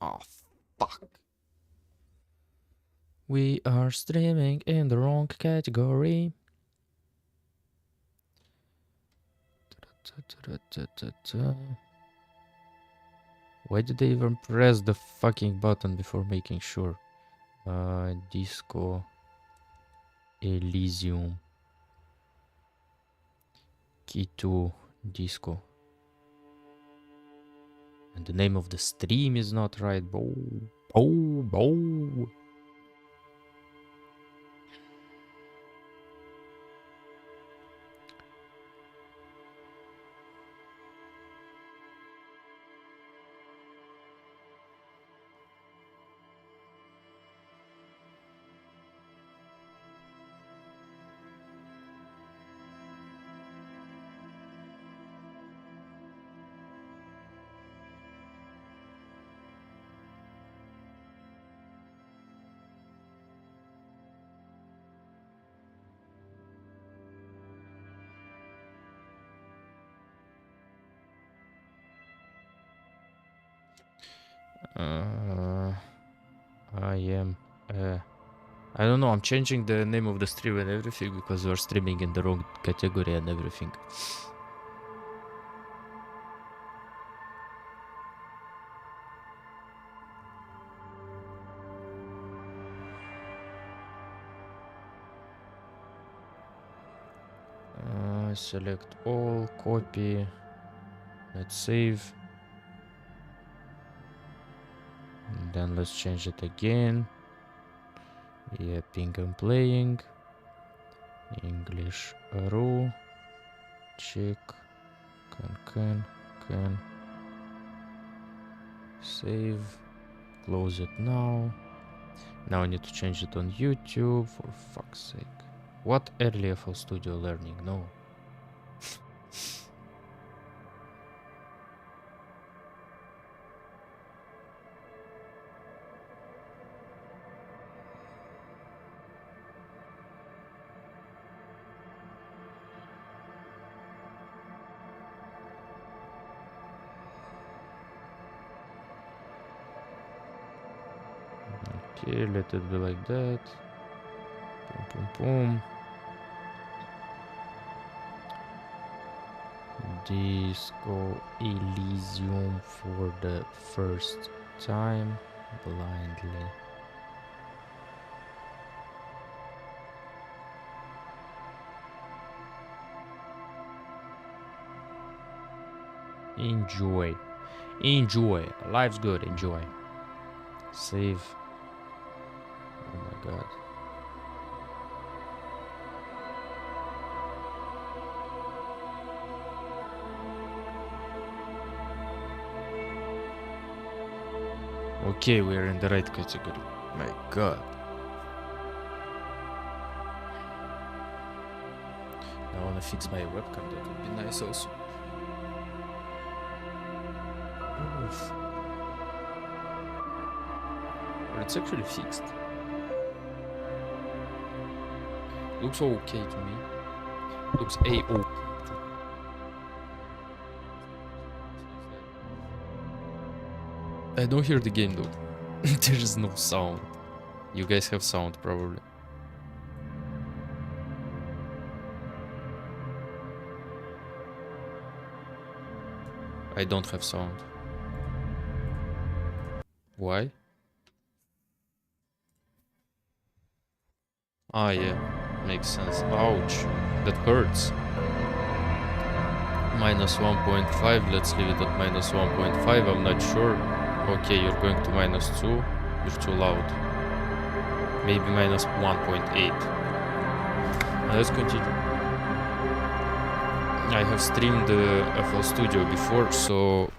Oh, fuck. We are streaming in the wrong category. Why did I even press the fucking button before making sure? Disco Elysium. Key to disco. And the name of the stream is not right. Bow. Bow. Bow. I am. I don't know. I'm changing the name of the stream and everything because we're streaming in the wrong category and everything. Select all, copy. Let's save. And then let's change it again. Yeah, ping and playing. English row. Check. Can. Save. Close it now. Now I need to change it on YouTube, for fuck's sake. What early FL Studio learning? No. Okay, let it be like that. Boom. Disco Elysium for the first time, blindly. Enjoy. Life's good. Enjoy. Save. Oh my god. Okay, we're in the right category. My god. I wanna fix my webcam, that would be nice also. Oof. But it's actually fixed. Looks okay to me. Looks A-OK. I don't hear the game though. There is no sound. You guys have sound probably. I don't have sound. Why? Ah yeah, makes sense. Ouch, that hurts. Minus 1.5, let's leave it at minus 1.5, I'm not sure. Okay, you're going to minus 2, you're too loud. Maybe minus 1.8. Let's continue. I have streamed the FL Studio before, so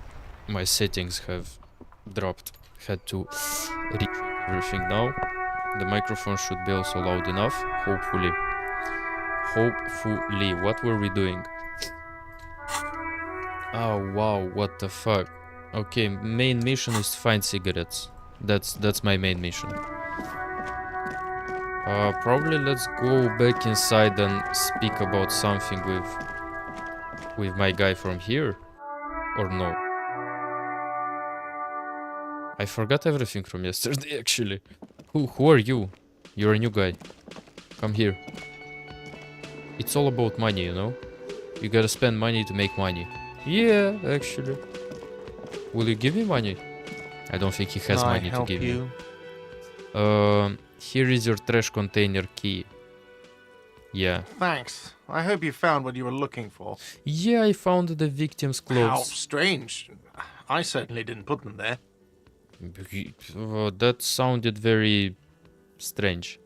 my settings have dropped. Had to recheck everything now. The microphone should be also loud enough, hopefully. What were we doing? Oh wow, what the fuck. Okay, main mission is to find cigarettes. That's my main mission. Probably let's go back inside and speak about something with my guy from here, or no? I forgot everything from yesterday, actually. Who are you? You're a new guy. Come here. It's all about money, you know? You gotta spend money to make money. Yeah, actually. Will you give me money? I don't think he has Can I money to help give you? me. Here is your trash container key. Yeah. Thanks. I hope you found what you were looking for. Yeah, I found the victim's How clothes. strange. I certainly didn't put them there. That sounded very strange.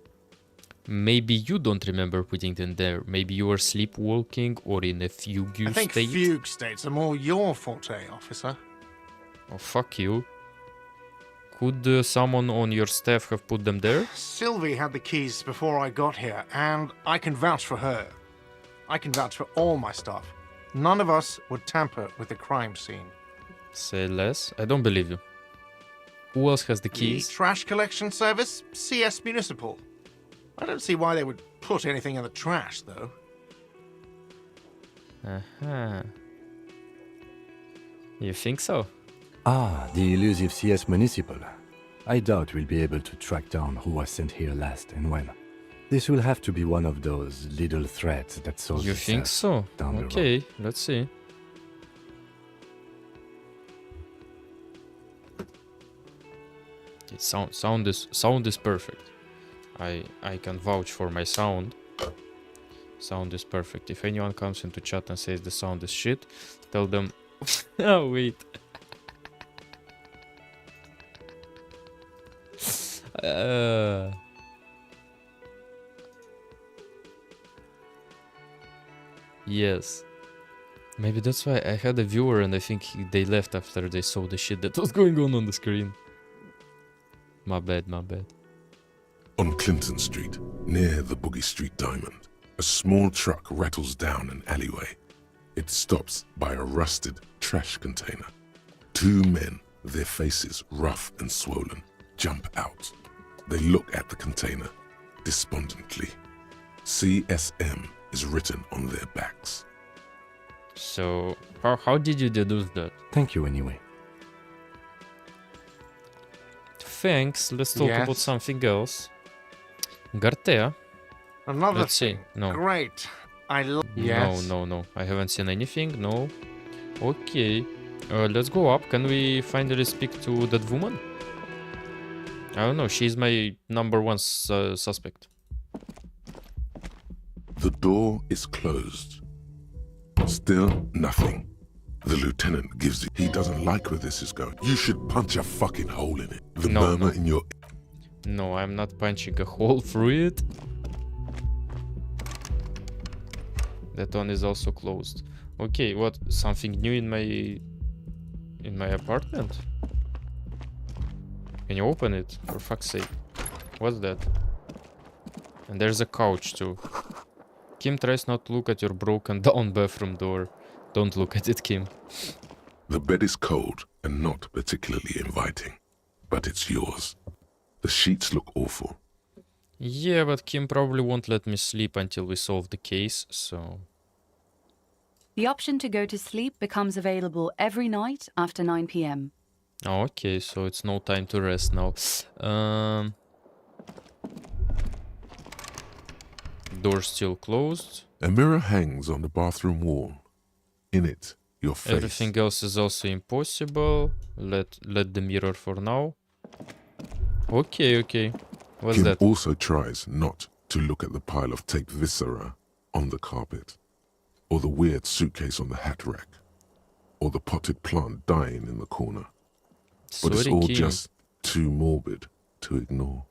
Maybe you don't remember putting them there. Maybe you were sleepwalking or in a fugue I think state. fugue states are more your forte, officer. Oh, fuck you. Could someone on your staff have put them there? Sylvie had the keys before I got here, and I can vouch for her. I can vouch for all my staff. None of us would tamper with the crime scene. Say less. I don't believe you. Who else has the The keys? trash collection service? CS Municipal. I don't see why they would put anything in the trash, though. Uh-huh. You think so? Ah, the elusive CS Municipal. I doubt we'll be able to track down who was sent here last and when. This will have to be one of those little threats that solves You think itself so? down the Okay, road. let's see. Okay, sound is perfect. I can vouch for my sound. Sound is perfect. If anyone comes into chat and says the sound is shit, tell them. Oh wait. Yes. Maybe that's why I had a viewer and I think they left after they saw the shit that was going on the screen. My bad, my bad. On Clinton Street, near the Boogie Street Diamond, a small truck rattles down an alleyway. It stops by a rusted trash container. Two men, their faces rough and swollen, jump out. They look at the container, despondently. CSM is written on their backs. So, how did you deduce that? Thank you anyway. Thanks, let's talk about Yes? something else. Gartea. Another Let's see. thing. No. Great. Yes. No. I haven't seen anything. No. Okay. Let's go up. Can we finally speak to that woman? I don't know. She's my number one suspect. The door is closed. Still nothing. The lieutenant gives it. He doesn't like where this is going. You should punch a fucking hole in it. The No, murmur no. in your No, I'm not punching a hole through it. That one is also closed. Okay, what? Something new in my apartment? Can you open it? For fuck's sake. What's that? And there's a couch too. Kim tries not to look at your broken down bathroom door. Don't look at it, Kim. The bed is cold and not particularly inviting, but it's yours. The sheets look awful. Yeah, but Kim probably won't let me sleep until we solve the case, so... The option to go to sleep becomes available every night after 9 p.m. Oh, okay, so it's no time to rest now. Door still closed. A mirror hangs on the bathroom wall. In it, your face. Everything else is also impossible. Let the mirror for now. Okay. What's Kim that? also tries not to look at the pile of taped viscera on the carpet, or the weird suitcase on the hat rack, or the potted plant dying in the corner. But it's Sorry, all Kim. just too morbid to ignore.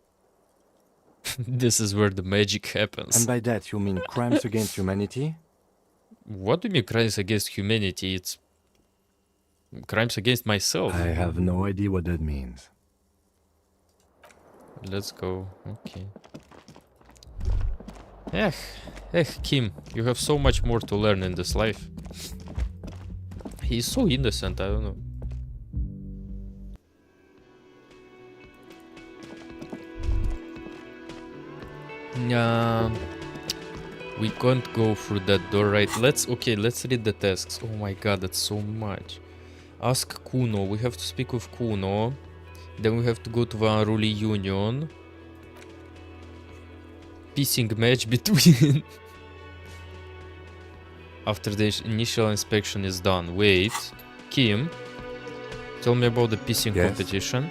This is where the magic happens. And by that you mean crimes against humanity? What do you mean crimes against humanity? It's crimes against myself. I have no idea what that means. Let's go. Okay. Kim, you have so much more to learn in this life. He's so innocent, I don't know. We can't go through that door, right? Let's read the tasks. Oh my god, that's so much. Ask Kuno. We have to speak with Kuno. Then we have to go to the unruly union. Pissing match between. After the initial inspection is done. Wait. Kim, tell me about the pissing Yes? competition.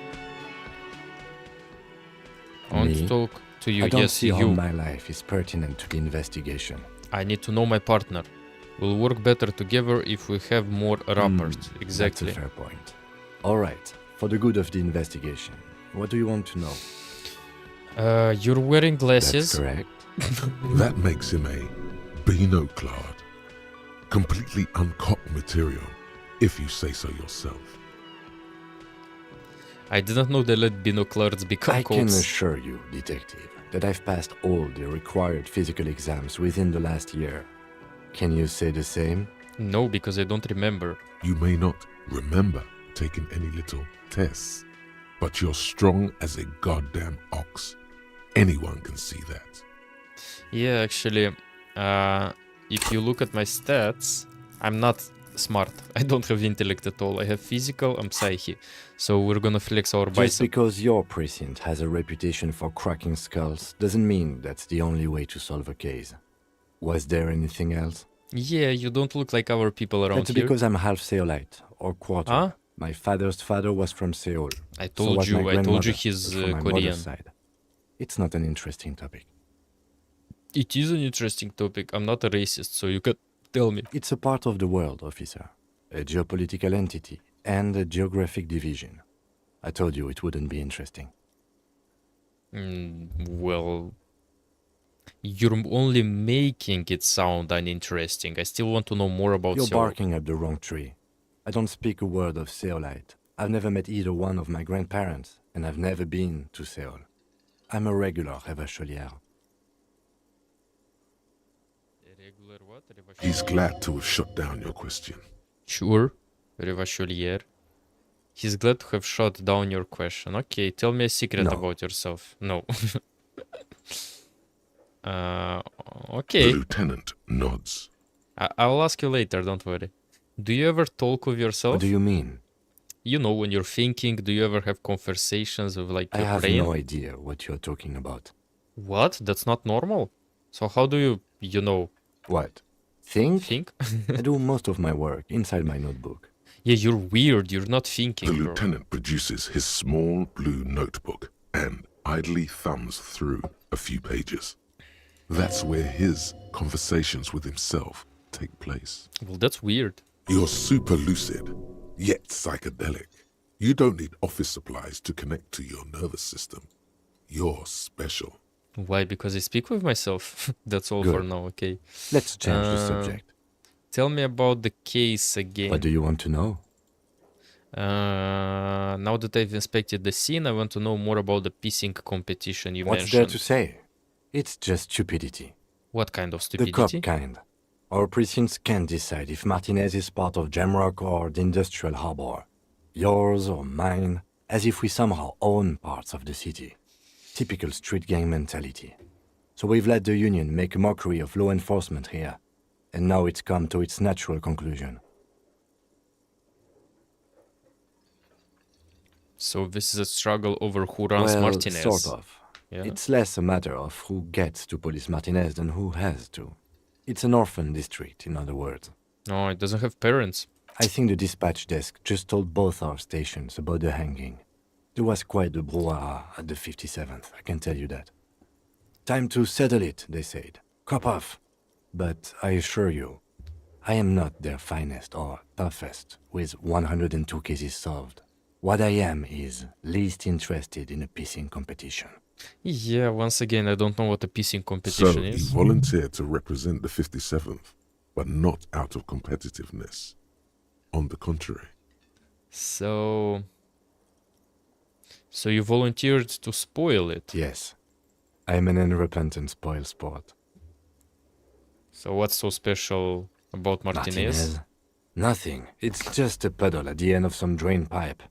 I want to Me? talk to you. I don't Yes, see how you. my life is pertinent to the investigation. I need to know my partner. We'll work better together if we have more rappers. Exactly. That's a fair point. All right, for the good of the investigation, what do you want to know? You're wearing glasses. That's correct. That makes him a binoclad. Completely uncocked material, if you say so yourself. I didn't know they let binoclars become I can cops. assure you, detective, that I've passed all the required physical exams within the last year. Can you say the same? No, because I don't remember. You may not remember taking any little tests, but you're strong as a goddamn ox. Anyone can see that. Yeah, actually, if you look at my stats, I'm not smart. I don't have intellect at all. I have physical and psyche. So we're gonna flex our Just bicep. because your precinct has a reputation for cracking skulls doesn't mean that's the only way to solve a case. Was there anything else? Yeah, you don't look like our people around That's here. because I'm half Seolite, or quarter. Huh? My father's father was from Seoul. I So told was you, my I told you grandmother, he's but from my Korean. mother's side. It's not an interesting topic. It is an interesting topic. I'm not a racist, so you could tell me. It's a part of the world, officer. A geopolitical entity and a geographic division. I told you it wouldn't be interesting. Well, you're only making it sound uninteresting. I still want to know more about You're Seoul. barking up the wrong tree. I don't speak a word of Seolite. I've never met either one of my grandparents, and I've never been to Seoul. I'm a regular Revacholière. He's glad to have shut down your question. Sure, Revacholière. He's glad to have shot down your question. Okay, tell me a secret No. about yourself. No. The Okay. lieutenant nods. I'll ask you later, don't worry. Do you ever talk with yourself? What do you mean? You know, when you're thinking, do you ever have conversations with like I your have brain? no idea what you're talking about. What? That's not normal? So how do you know, What? Think? think? I do most of my work inside my notebook. Yeah, you're weird. You're not The thinking, bro. lieutenant produces his small blue notebook and idly thumbs through a few pages. That's where his conversations with himself take place. Well, that's weird. You're super lucid, yet psychedelic. You don't need office supplies to connect to your nervous system. You're special. Why? Because I speak with myself. That's all for Good. now, okay? Let's change the Uh, subject. Tell me about the case again. What do you want to know? Now that I've inspected the scene, I want to know more about the pissing competition you What's there mentioned. to say? It's just stupidity. What kind of The stupidity? cop kind. Our precincts can't decide if Martinez is part of Jamrock or the Industrial Harbor. Yours or mine, as if we somehow own parts of the city. Typical street gang mentality. So we've let the Union make a mockery of law enforcement here. And now it's come to its natural conclusion. So this is a struggle over who runs Well, Martinez. sort of. Yeah. It's less a matter of who gets to police Martinez than who has to. It's an orphan district, in other words. No, it doesn't have parents. I think the dispatch desk just told both our stations about the hanging. There was quite the brouhaha at the 57th, I can tell you that. Time to settle it, they said. Cop off. But I assure you, I am not their finest or toughest with 102 cases solved. What I am is least interested in a pissing competition. Yeah, once again, I don't know what a pissing So competition he is. volunteered to represent the 57th, but not out of competitiveness. On the contrary. So you volunteered to spoil it. Yes, I am an unrepentant spoil sport. So what's so special about Martinez? Nothing. It's just a puddle at the end of some drain pipe.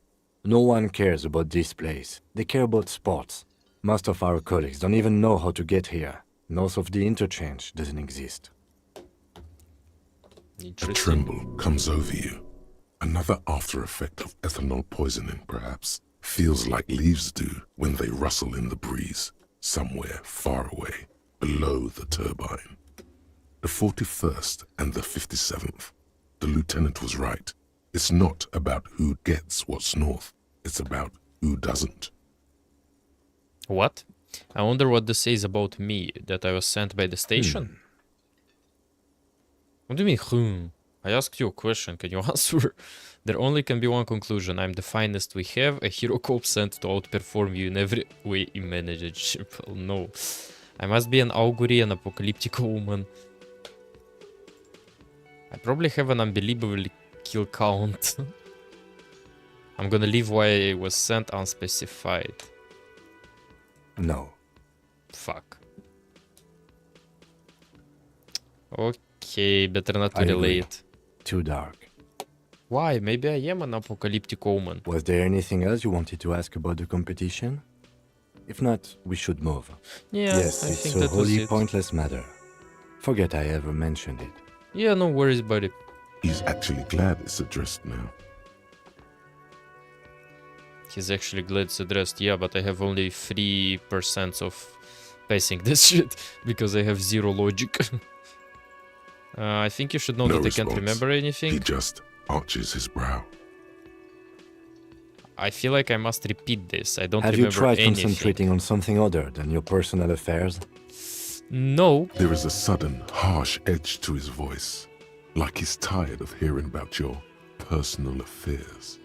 No one cares about this place. They care about sports. Most of our colleagues don't even know how to get here. North of the interchange doesn't exist. A Interesting. tremble comes over you. Another after effect of ethanol poisoning, perhaps. Feels like leaves do when they rustle in the breeze, somewhere far away, below the turbine. The 41st and the 57th. The lieutenant was right. It's not about who gets what's north. It's about who doesn't. What? I wonder what this says about me, that I was sent by the station. What do you mean, I asked you a question, can you answer? There only can be one conclusion. I'm the finest we have, a hero corps sent to outperform you in every way imaginable. No. I must be an augury, an apocalyptic woman. I probably have an unbelievable kill count. I'm gonna leave why I was sent unspecified. No. Fuck. Okay, better not to I agree. relate. Too dark. Why? Maybe I am an apocalyptic omen. Was there anything else you wanted to ask about the competition? If not, we should move. Yeah, Yes, I it's think a that was wholly it. pointless matter. Forget I ever mentioned it. Yeah, no worries, buddy. He's actually glad it's addressed now. He's actually glad it's addressed. Yeah, but I have only 3% of passing this shit because I have zero logic. I think you should know No that I can't response. remember anything. He just arches his brow. I feel like I must repeat this. I don't Have you remember tried anything. concentrating on something other than your personal affairs? No. There is a sudden, harsh edge to his voice, like he's tired of hearing about your personal affairs.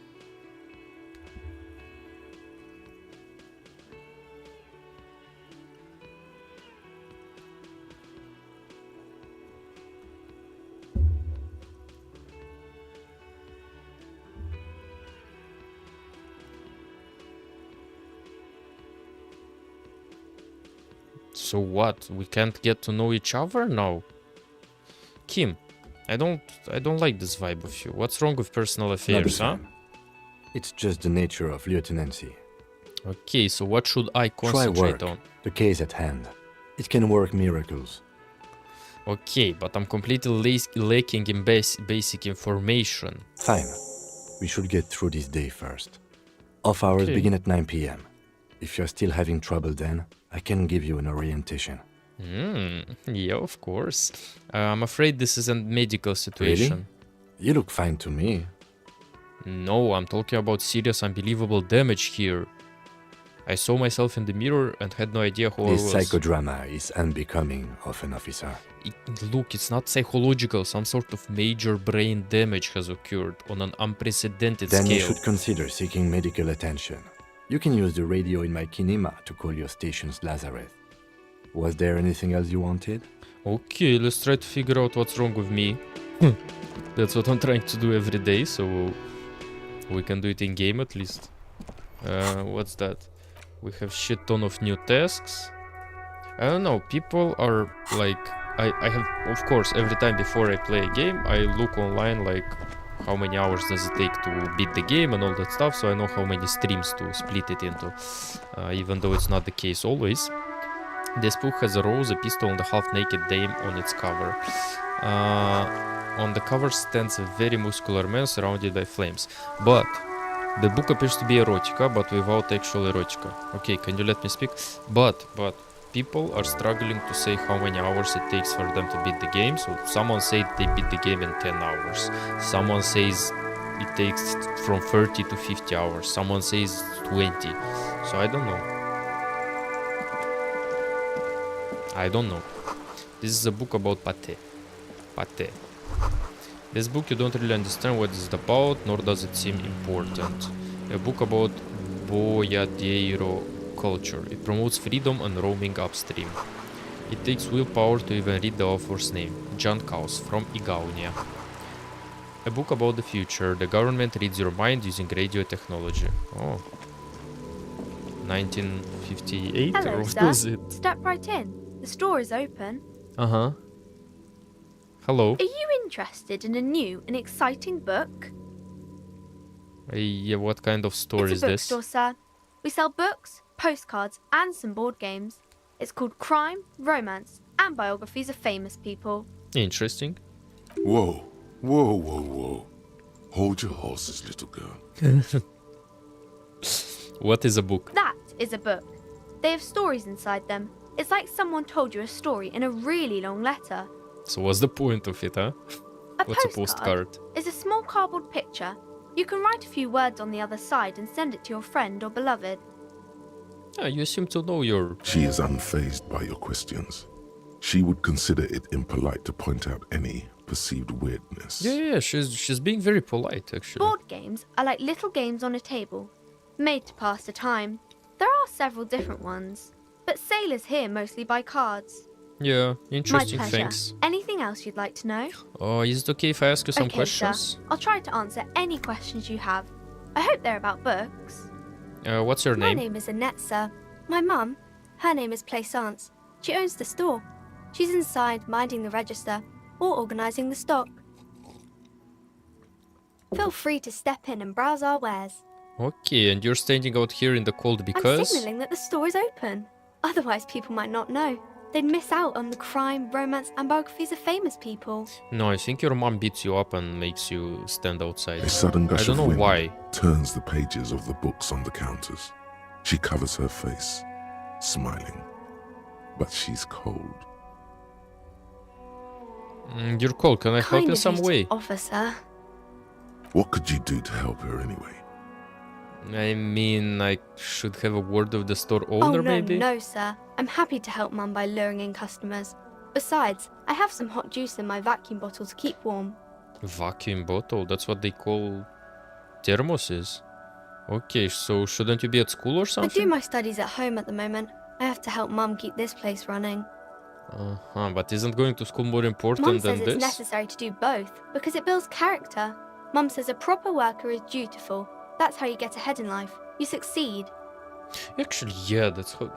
So what? We can't get to know each other now? Kim, I don't like this vibe of you. What's wrong with personal Not the affairs, huh? same. It's just the nature of lieutenancy. Okay, so what should I Try concentrate work. on? The case at hand. It can work miracles. Okay, but I'm completely lacking in basic information. Fine. We should get through this day first. Off hours Okay. begin at 9 p.m. If you're still having trouble then, I can give you an orientation. Yeah, of course. I'm afraid this is a medical situation. You look fine to me. No, I'm talking about serious, unbelievable damage here. I saw myself in the mirror and had no idea who This I was. psychodrama is unbecoming of an officer. Look, it's not psychological. Some sort of major brain damage has occurred on an unprecedented Then you scale. should consider seeking medical attention. You can use the radio in my kinema to call your station's Lazareth. Was there anything else you wanted? Okay, let's try to figure out what's wrong with me. That's what I'm trying to do every day, so we can do it in game at least. What's that? We have shit ton of new tasks. I don't know, people are like, I have, of course, every time before I play a game, I look online like how many hours does it take to beat the game and all that stuff, so I know how many streams to split it into, even though it's not the case always. This book has a rose, a pistol, and a half-naked dame on its cover. On the cover stands a very muscular man surrounded by flames. But the book appears to be erotica, but without actual erotica. Okay, can you let me speak? But people are struggling to say how many hours it takes for them to beat the game. So someone said they beat the game in 10 hours. Someone says it takes from 30 to 50 hours. Someone says 20. So I don't know. I don't know. This is a book about pate. Pate. This book you don't really understand what it's about, nor does it seem important. A book about boyadeiro culture. It promotes freedom and roaming upstream. It takes willpower to even read the author's name, Jan Kaus from Igaunia. A book about the future. The government reads your mind using radio technology. Oh. 1958 Hello, or what sir. was it? Step right in. The store is open. Uh-huh. Hello. Are you interested in a new and exciting book? Yeah, what kind of store It's is a this? bookstore, sir. We sell books, postcards, and some board games. It's called Crime, Romance, and Biographies of Famous People. Interesting. Whoa, whoa, whoa, whoa. Hold your horses, little girl. What is a book? That is a book. They have stories inside them. It's like someone told you a story in a really long letter. So what's the point of it, huh? A What's a postcard postcard? is a small cardboard picture. You can write a few words on the other side and send it to your friend or beloved. Yeah, you seem to know your... She is unfazed by your questions. She would consider it impolite to point out any perceived weirdness. Yeah, she's being very polite, actually. Board games are like little games on a table, made to pass the time. There are several different ones, but sailors here mostly buy cards. Yeah, My interesting pleasure. things. Anything else you'd like to know? Oh, is it okay if I ask you some Okay, questions? sir. I'll try to answer any questions you have. I hope they're about books. What's your My name? name is Annette, sir. My mum, her name is Plaisance. She owns the store. She's inside minding the register or organising the stock. Feel free to step in and browse our wares. Okay, and you're standing out here in the cold I'm because... signalling that the store is open. Otherwise, people might not know. They'd miss out on the crime, romance, and biographies of famous people. No, I think your mom beats you up and makes you stand outside. A sudden gush I don't of know wind why. turns the pages of the books on the counters. She covers her face, smiling. But she's cold. You're cold. Can I help Kind in of some you to way? offer, sir. What could you do to help her anyway? I mean, I should have a word with the store Oh, owner, no, maybe? no, sir. I'm happy to help Mum by luring in customers. Besides, I have some hot juice in my vacuum bottle to keep warm. Vacuum bottle? That's what they call thermoses. Okay, so shouldn't you be at school or I do something? my studies at home at the moment. I have to help Mum keep this place running. But isn't going to school more important Mum than says it's this? necessary to do both because it builds character. Mum says a proper worker is dutiful. That's how you get ahead in life. You succeed. Actually, yeah, that's how...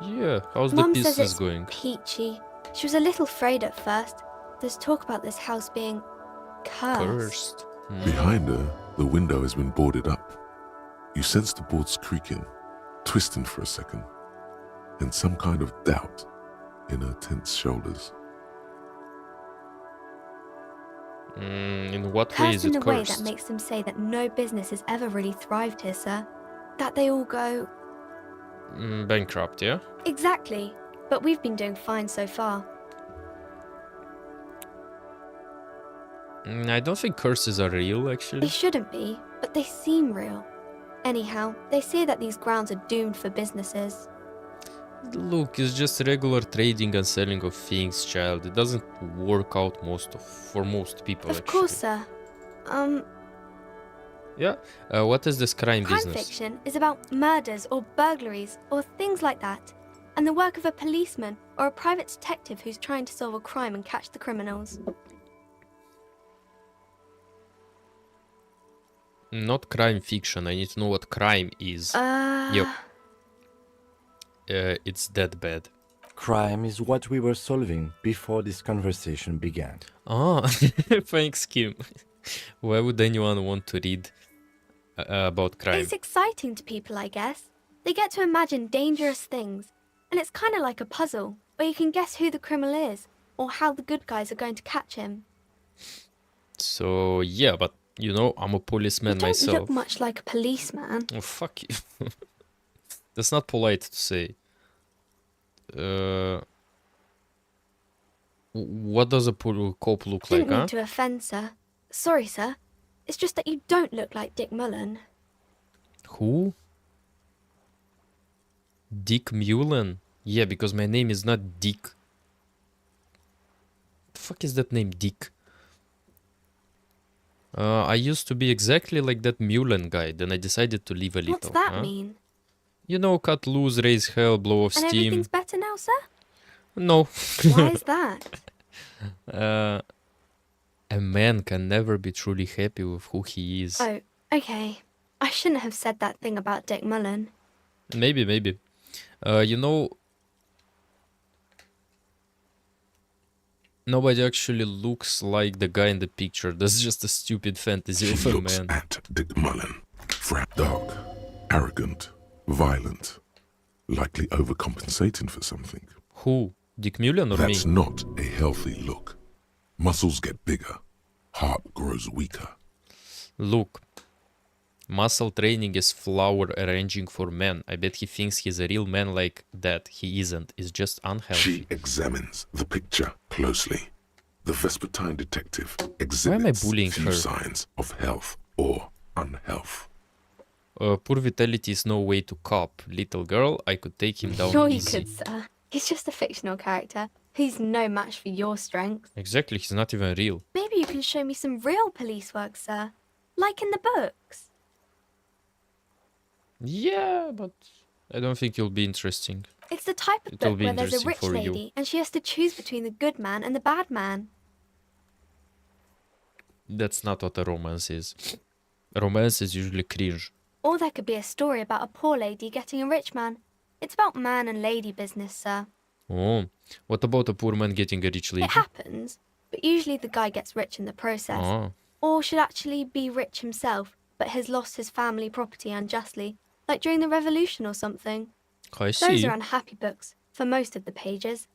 Yeah, how's the Mum says business it's going? peachy. She was a little afraid at first. There's talk about this house being cursed. Cursed. Behind her, the window has been boarded up. You sense the boards creaking, twisting for a second, and some kind of doubt in her tense shoulders. In what way is Cursed in it a way that cursed? makes them say that no business has ever really thrived here, sir. That they all go, Bankrupt, yeah? exactly. But we've been doing fine so far. I don't think curses are real, They actually. shouldn't be, but they seem real. Anyhow, they say that these grounds are doomed for businesses. Look, it's just regular trading and selling of things, child. It doesn't work out for most people, Of actually. course, sir. Yeah. What is this crime Crime business? fiction is about murders or burglaries or things like that, and the work of a policeman or a private detective who's trying to solve a crime and catch the criminals. Not crime fiction. I need to know what crime is. Yep. It's that bad. Crime is what we were solving before this conversation began. Ah, thanks, Kim. Why would anyone want to read about crime? It's exciting to people, I guess. They get to imagine dangerous things, and it's kind of like a puzzle, where you can guess who the criminal is, or how the good guys are going to catch him. So, yeah, but, you know, I'm a policeman You don't myself. look much like a policeman. Oh, fuck you. That's not polite to say. What does a cop look like, Didn't mean huh? to offend, sir. Sorry, sir. It's just that you don't look like Dick Mullen. Who? Dick Mullen? Yeah, because my name is not Dick. The fuck is that name, Dick? I used to be exactly like that Mullen guy, then I decided to leave a little. What's that huh? mean? You know, cut loose, raise hell, blow off And steam. everything's better now, sir? No. Why is that? A man can never be truly happy with who he is. Oh, okay. I shouldn't have said that thing about Dick Mullen. Maybe. You know, nobody actually looks like the guy in the picture. That's just a stupid fantasy She of a looks man. at Dick Mullen. Dark, arrogant, violent, likely overcompensating for something. Who? Dick Mullen or That's me? not a healthy look. Muscles get bigger, heart grows weaker. Look, Muscle training is flower arranging for men. I bet he thinks he's a real man like that. He isn't. It's just unhealthy. She examines the picture closely. The Vespertine detective Why am I exhibits bullying few her? signs of health or unhealth. Poor vitality is no way to cop. Little girl, I could take him down Sure you easy. could, sir. He's just a fictional character. He's no match for your strength. Exactly, he's not even real. Maybe you can show me some real police work, sir. Like in the books. Yeah, but I don't think it'll be interesting. It's the type of It'll book be where there's a interesting rich for you. lady and she has to choose between the good man and the bad man. That's not what a romance is. Romance is usually cringe. Or there could be a story about a poor lady getting a rich man. It's about man and lady business, sir. Oh, what about a poor man getting a rich lady? It happens, but usually the guy gets rich in the process. Oh, Or should actually be rich himself, but has lost his family property unjustly, like during the revolution or something. I Those see. are unhappy books, for most of the pages.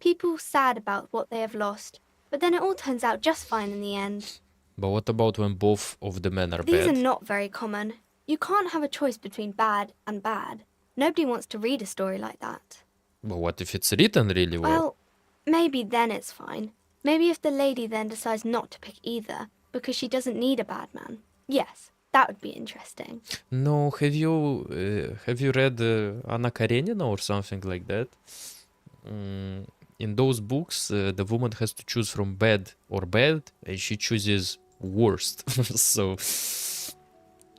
People sad about what they have lost, but then it all turns out just fine in the end. But what about when both of the men are These bad? are not very common. You can't have a choice between bad and bad. Nobody wants to read a story like that. But what if it's written really well? Well, maybe then it's fine. Maybe if the lady then decides not to pick either, because she doesn't need a bad man. Yes, that would be interesting. No, have you read Anna Karenina or something like that? In those books, the woman has to choose from bad or bad, and she chooses worst. So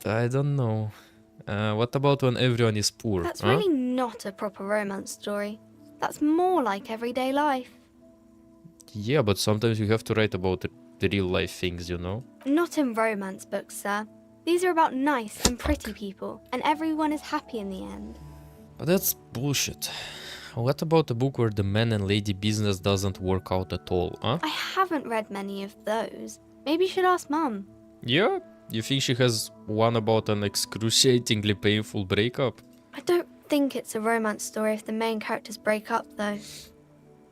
I don't know. What about when everyone is poor? That's huh? really not a proper romance story. That's more like everyday life. Yeah, but sometimes you have to write about the real life things, you know? Not in romance books, sir. These are about nice and pretty people, and everyone is happy in the end. But that's bullshit. What about a book where the man and lady business doesn't work out at all, huh? I haven't read many of those. Maybe you should ask Mum. Yeah? You think she has one about an excruciatingly painful breakup? I don't think it's a romance story if the main characters break up, though.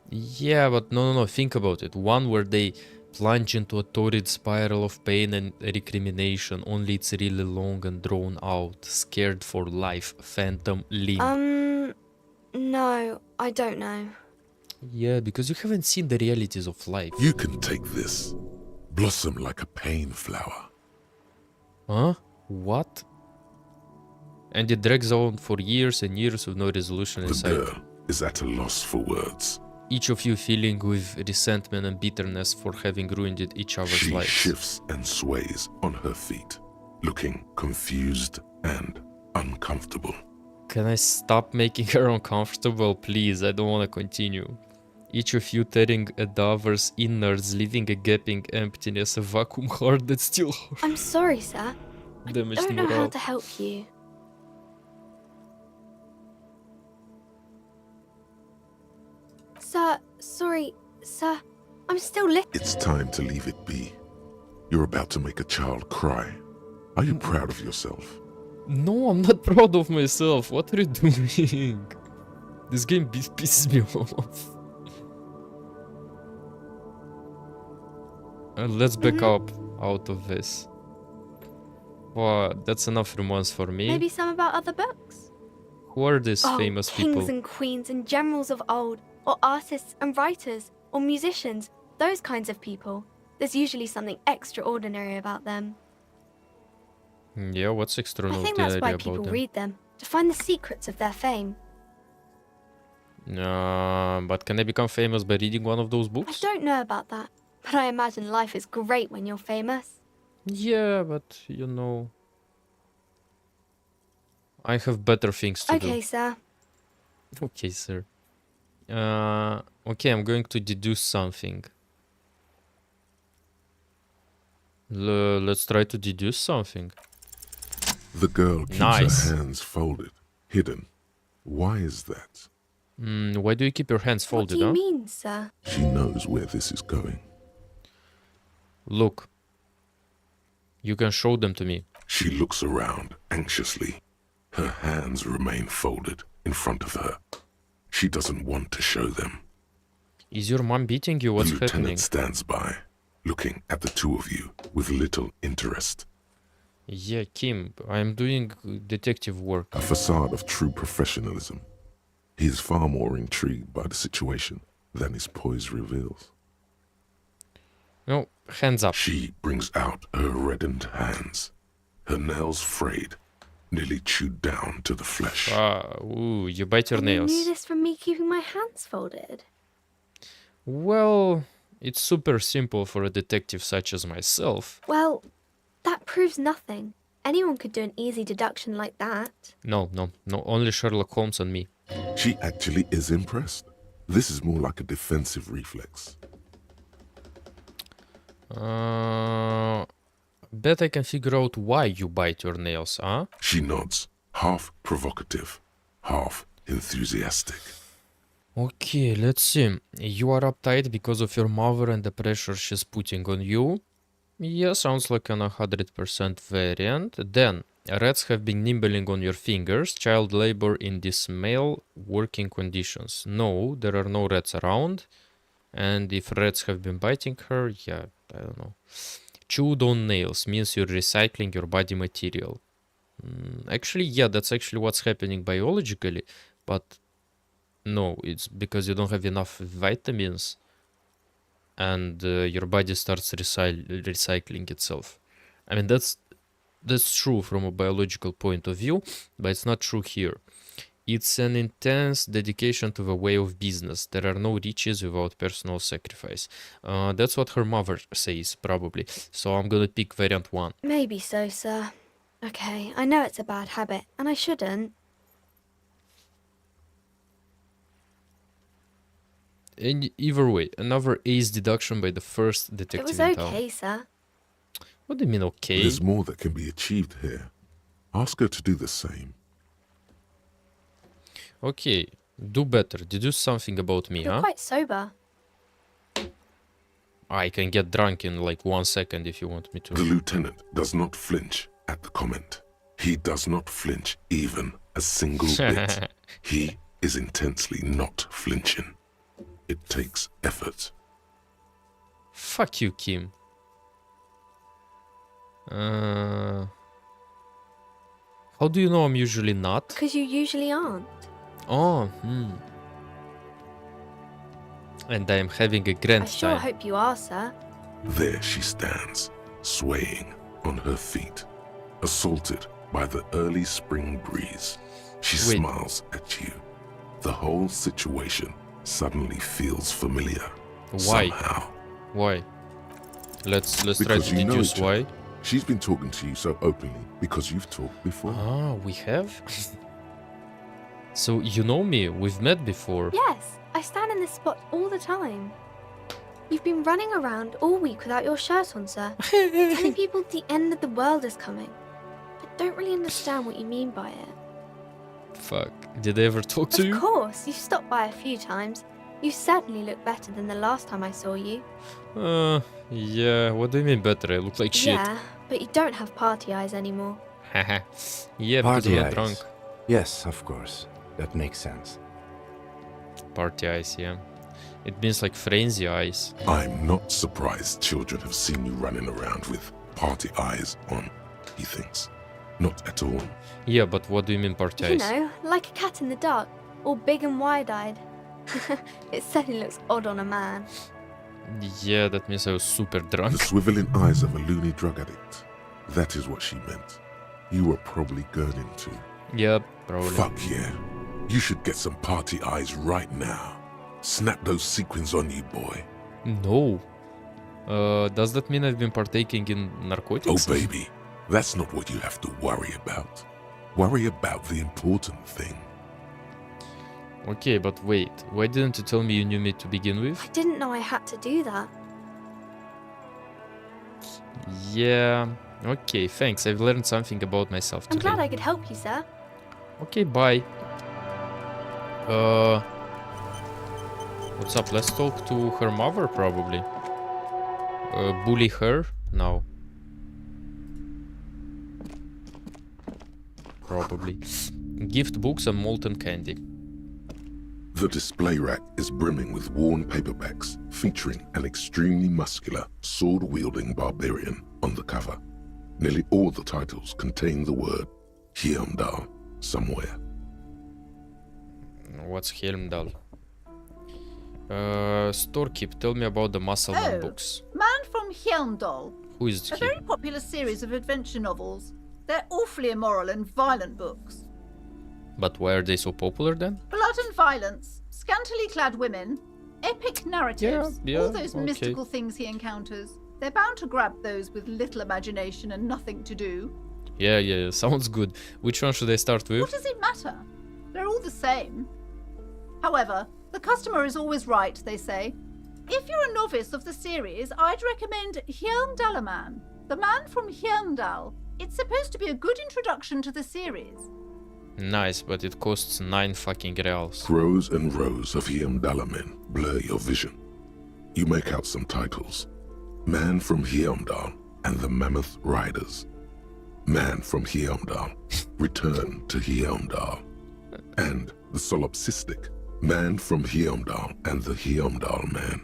Yeah, but no, think about it. One where they plunge into a torrid spiral of pain and recrimination, only it's really long and drawn out. Scared for life, phantom limb. No, I don't know. Yeah, because you haven't seen the realities of life. You can take this. Blossom like a pain flower. Huh? What? And it drags on for years and years with no resolution The inside. girl is at a loss for words. Each of you feeling with resentment and bitterness for having ruined each other's She lives. shifts and sways on her feet, looking confused and uncomfortable. Can I stop making her uncomfortable, please? I don't want to continue. Each of you tearing at the other's innards, leaving a gaping emptiness, a vacuum heart that still I'm sorry, sir. I damaged don't know how morale. to help you. Sir, sorry, sir. I'm still lit. It's time to leave it be. You're about to make a child cry. Are you proud of yourself? No, I'm not proud of myself. What are you doing? This game pisses me off. Let's back up out of this. Wow, that's enough romance for me. Maybe some about other books. Who are these famous kings people? and queens and generals of old, or artists and writers, or musicians, those kinds of people. There's usually something extraordinary about them. Yeah, what's I extraordinary think that's why about people them? read them, to find the secrets of their fame. But can I become famous by reading one of those I books? don't know about that, but I imagine life is great when you're famous. Yeah, but you know, I have better things to Okay, sir. do. Okay, sir. Okay, I'm going to deduce something. Let's try to deduce something. The girl keeps Nice. her hands folded, hidden. Why is that? Why do you keep your hands What do folded, you huh? mean, sir? She knows where this is going. Look. You can show them to me. She looks around anxiously. Her hands remain folded in front of her. She doesn't want to show them. Is your mom beating you? What's the lieutenant happening? stands by, looking at the two of you with little interest. Yeah, Kim, I'm doing detective work. A facade of true professionalism. He is far more intrigued by the situation than his poise reveals. No, hands up. She brings out her reddened hands, her nails frayed, nearly chewed down to the flesh. Ooh, you bite your And you nails. knew this from me keeping my hands folded. Well, it's super simple for a detective such as myself. Well, that proves nothing. Anyone could do an easy deduction like that. No, only Sherlock Holmes and me. She actually is impressed. This is more like a defensive reflex. Bet I can figure out why you bite your nails, huh? She nods, half provocative, half enthusiastic. Okay, let's see. You are uptight because of your mother and the pressure she's putting on you. Yeah, sounds like an 100% variant. Then, rats have been nibbling on your fingers. Child labor in dismal working conditions. No, there are no rats around. And if rats have been biting her, yeah, I don't know. Chewed on nails means you're recycling your body material. Actually, yeah, that's actually what's happening biologically. But no, it's because you don't have enough vitamins. And your body starts recycling itself. I mean, that's true from a biological point of view, but it's not true here. It's an intense dedication to the way of business. There are no riches without personal sacrifice. That's what her mother says, probably. So I'm gonna pick variant 1. Maybe so, sir. Okay, I know it's a bad habit, and I shouldn't. And either way, another ace deduction by the first It detective was in town. okay, sir. What do you mean okay? There's more that can be achieved here. Ask her to do the same. Okay, do better. Deduce something about me, You're huh? quite sober. I can get drunk in like 1 second if you want me The to. lieutenant does not flinch at the comment. He does not flinch even a single bit. He is intensely not flinching. It takes effort. Fuck you, Kim. How do you know I'm usually not? Because you usually aren't. Oh, And I am having a grand I sure time. hope you are, sir. There she stands, swaying on her feet, assaulted by the early spring breeze. She Wait. smiles at you. The whole situation suddenly feels familiar. Why? Somehow. Why? Let's try Because to you know deduce each other. why. She's been talking to you so openly because you've talked before. Ah, we have? So you know me, we've met before. Yes, I stand in this spot all the time. You've been running around all week without your shirt on, sir, telling people the end of the world is coming. I don't really understand what you mean by it. Fuck, did I ever talk to Of you? course, you've stopped by a few times. You certainly look better than the last time I saw you. Yeah, what do you mean better? I look like shit. Yeah, but you don't have party eyes anymore. Haha. Yeah, because I'm Party not eyes. drunk. Yes, of course. That makes sense. Party eyes, yeah. It means like frenzy eyes. I'm not surprised children have seen you running around with party eyes on, he thinks. Not at all. Yeah, but what do you mean party You eyes? know, like a cat in the dark, all big and wide-eyed. It certainly looks odd on a man. Yeah, that means I was super The drunk. swiveling eyes of a loony drug addict. That is what she meant. You were probably girding too. Yep, probably. Fuck yeah. You should get some party eyes right now. Snap those sequins on you, boy. No. Does that mean I've been partaking in Oh, narcotics? baby. That's not what you have to worry about. Worry about the important thing. Okay, but wait. Why didn't you tell me you knew me to begin with? I didn't know I had to do that. Yeah. Okay, thanks. I've learned something about myself I'm today. glad I could help you, sir. Okay, bye. What's up? Let's talk to her mother, probably. Bully her? No. Probably. Gift books and molten candy. The display rack is brimming with worn paperbacks featuring an extremely muscular, sword-wielding barbarian on the cover. Nearly all the titles contain the word Heimdall somewhere. What's Helmdall? Storekeep, tell me about the Muscleman books. Man from Heimdall. Who is A he? very popular series of adventure novels. They're awfully immoral and violent books. But why are they so popular then? Blood and violence, scantily clad women, epic narratives, Yeah, all those okay. mystical things he encounters. They're bound to grab those with little imagination and nothing to do. Yeah, sounds good. Which one should I start with? What does it matter? They're all the same. However, the customer is always right, they say. If you're a novice of the series, I'd recommend Heimdallaman, the man from Heimdall. It's supposed to be a good introduction to the series. Nice, but it costs 9 fucking reals. Rows and rows of Heimdallamen blur your vision. You make out some titles. Man from Heimdall and the Mammoth Riders. Man from Heimdall, Return to Heimdall. And the solipsistic Man from Heimdall and the Heimdall Man.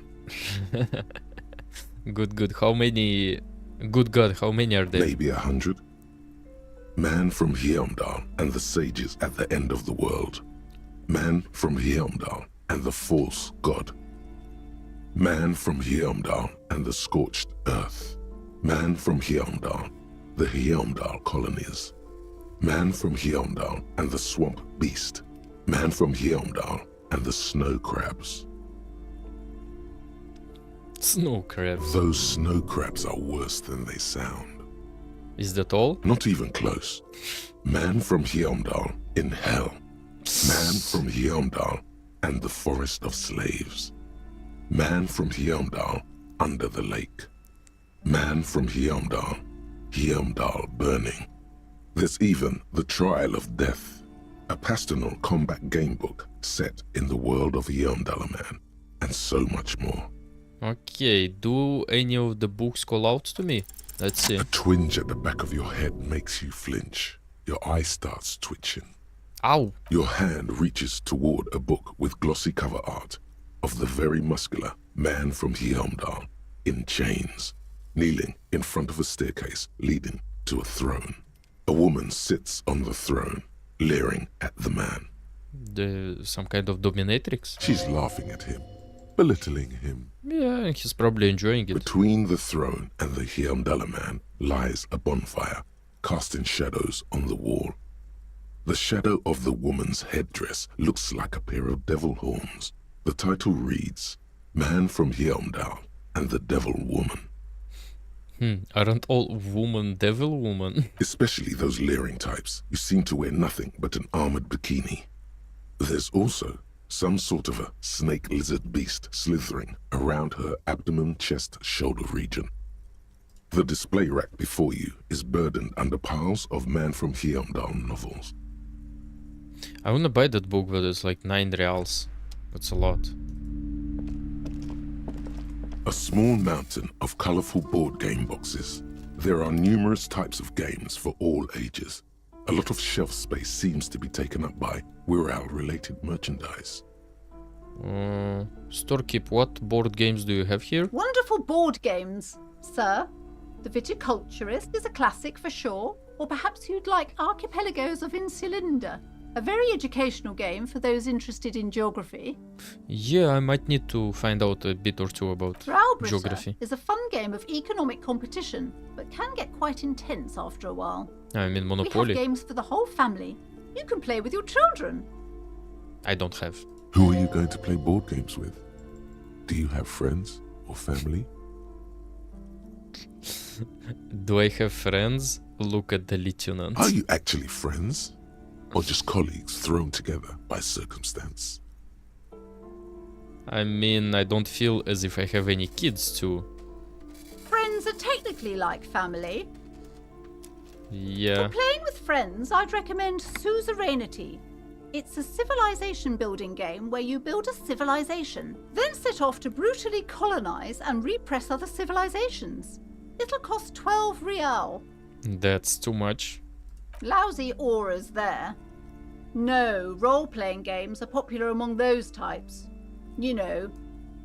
Good. How many? Good God, how many are there? Maybe 100. Man from Heimdall and the sages at the end of the world. Man from Heimdall and the false god. Man from Heimdall and the scorched earth. Man from Heimdall, the Heimdall colonies. Man from Heimdall and the swamp beast. Man from Heimdall and the snow crabs. Snow crabs. Those snow crabs are worse than they sound. Is that all? Not even close. Man from Heimdall in hell. Man from Heimdall and the forest of slaves. Man from Heimdall under the lake. Man from Heimdall, Heimdall burning. There's even the Trial of Death, a pastoral combat game book set in the world of Heimdallaman, and so much more. Okay, do any of the books call out to me? Let's see. A twinge at the back of your head makes you flinch. Your eye starts twitching. Ow! Your hand reaches toward a book with glossy cover art of the very muscular man from Heimdall in chains, kneeling in front of a staircase leading to a throne. A woman sits on the throne, leering at the man. Some kind of dominatrix? She's laughing at him, belittling him. Yeah, he's probably enjoying it. Between the throne and the Heimdallaman lies a bonfire, casting shadows on the wall. The shadow of the woman's headdress looks like a pair of devil horns. The title reads, Man from Heimdall and the Devil Woman. Aren't all women devil woman? Especially those leering types who seem to wear nothing but an armored bikini. There's also some sort of a snake lizard beast slithering around her abdomen, chest, shoulder region. The display rack before you is burdened under piles of Man from Heimdall novels. I wanna buy that book, but it's like 9 reals. That's a lot. A small mountain of colorful board game boxes. There are numerous types of games for all ages. A lot of shelf space seems to be taken up by Wirral-related merchandise. Storekeep, what board games do you have here? Wonderful board games, sir. The Viticulturist is a classic for sure, or perhaps you'd like Archipelagos of Insulinda, a very educational game for those interested in geography. Yeah, I might need to find out a bit or two about Browbritter geography. is a fun game of economic competition, but can get quite intense after a while. I mean We Monopoly. have games for the whole family. You can play with your children. I don't have. Who are you going to play board games with? Do you have friends or family? Do I have friends? Look at the lieutenant. Are you actually friends? Or just colleagues thrown together by circumstance? I mean, I don't feel as if I have any kids too. Friends are technically like family. Yeah. For playing with friends, I'd recommend Suzerainty. It's a civilization building game where you build a civilization, then set off to brutally colonize and repress other civilizations. It'll cost 12 real. That's too much. Lousy auras there. No, role-playing games are popular among those types. You know,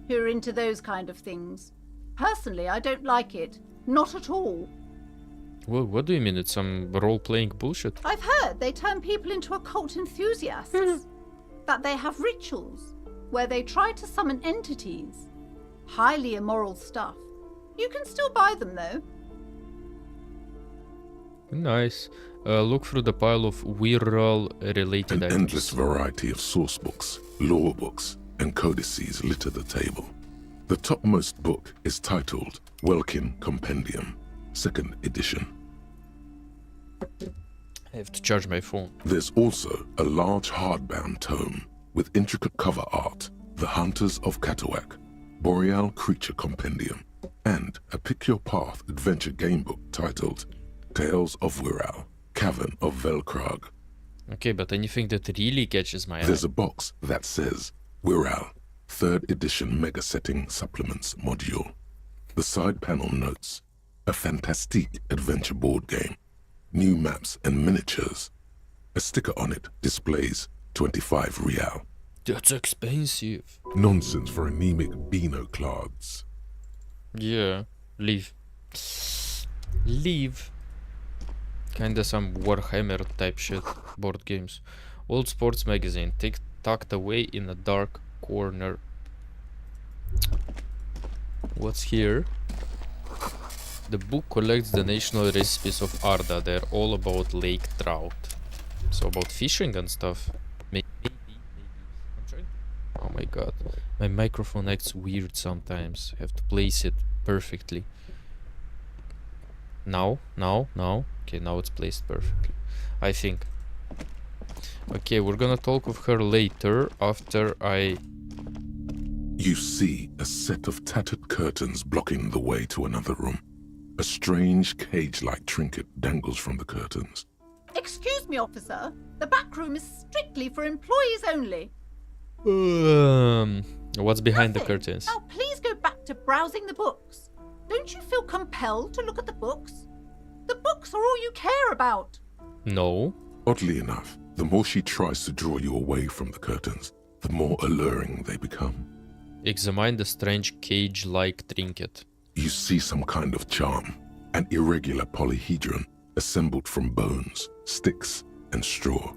who are into those kind of things. Personally, I don't like it. Not at all. Well, what do you mean? It's some role-playing bullshit? I've heard they turn people into occult enthusiasts. That they have rituals where they try to summon entities. Highly immoral stuff. You can still buy them though. Nice. Look through the pile of Wirral-related An items. endless variety of source books, lore books, and codices litter the table. The topmost book is titled Welkin Compendium, 2nd edition. I have to charge my phone. There's also a large hardbound tome with intricate cover art, The Hunters of Katawak, Boreal Creature Compendium, and a Pick Your Path adventure game book titled Tales of Wirral, Cavern of Velkrag. Okay, but anything that really catches my eye. There's a box that says Wirral, 3rd edition Mega Setting Supplements Module. The side panel notes, a fantastique adventure board game, new maps and miniatures. A sticker on it displays 25 real. That's expensive. Nonsense for anemic Beano-clads. Yeah, leave. Leave. Kinda some Warhammer type shit. Board games. Old sports magazine, tucked away in a dark corner. What's here? The book collects the national recipes of Arda. They're all about lake trout. So about fishing and stuff. Maybe. I'm trying. Oh my god. My microphone acts weird sometimes. I have to place it perfectly. Now. Okay, now it's placed perfectly. I think. Okay, we're gonna talk with her later after I... You see a set of tattered curtains blocking the way to another room. A strange cage-like trinket dangles from the curtains. Excuse me, officer. The back room is strictly for employees only. What's behind the Nothing. curtains? Now please go back to browsing the books. Don't you feel compelled to look at the books? The books are all you care about. No. Oddly enough, the more she tries to draw you away from the curtains, the more alluring they become. Examine the strange cage-like trinket. You see some kind of charm, an irregular polyhedron assembled from bones, sticks, and straw.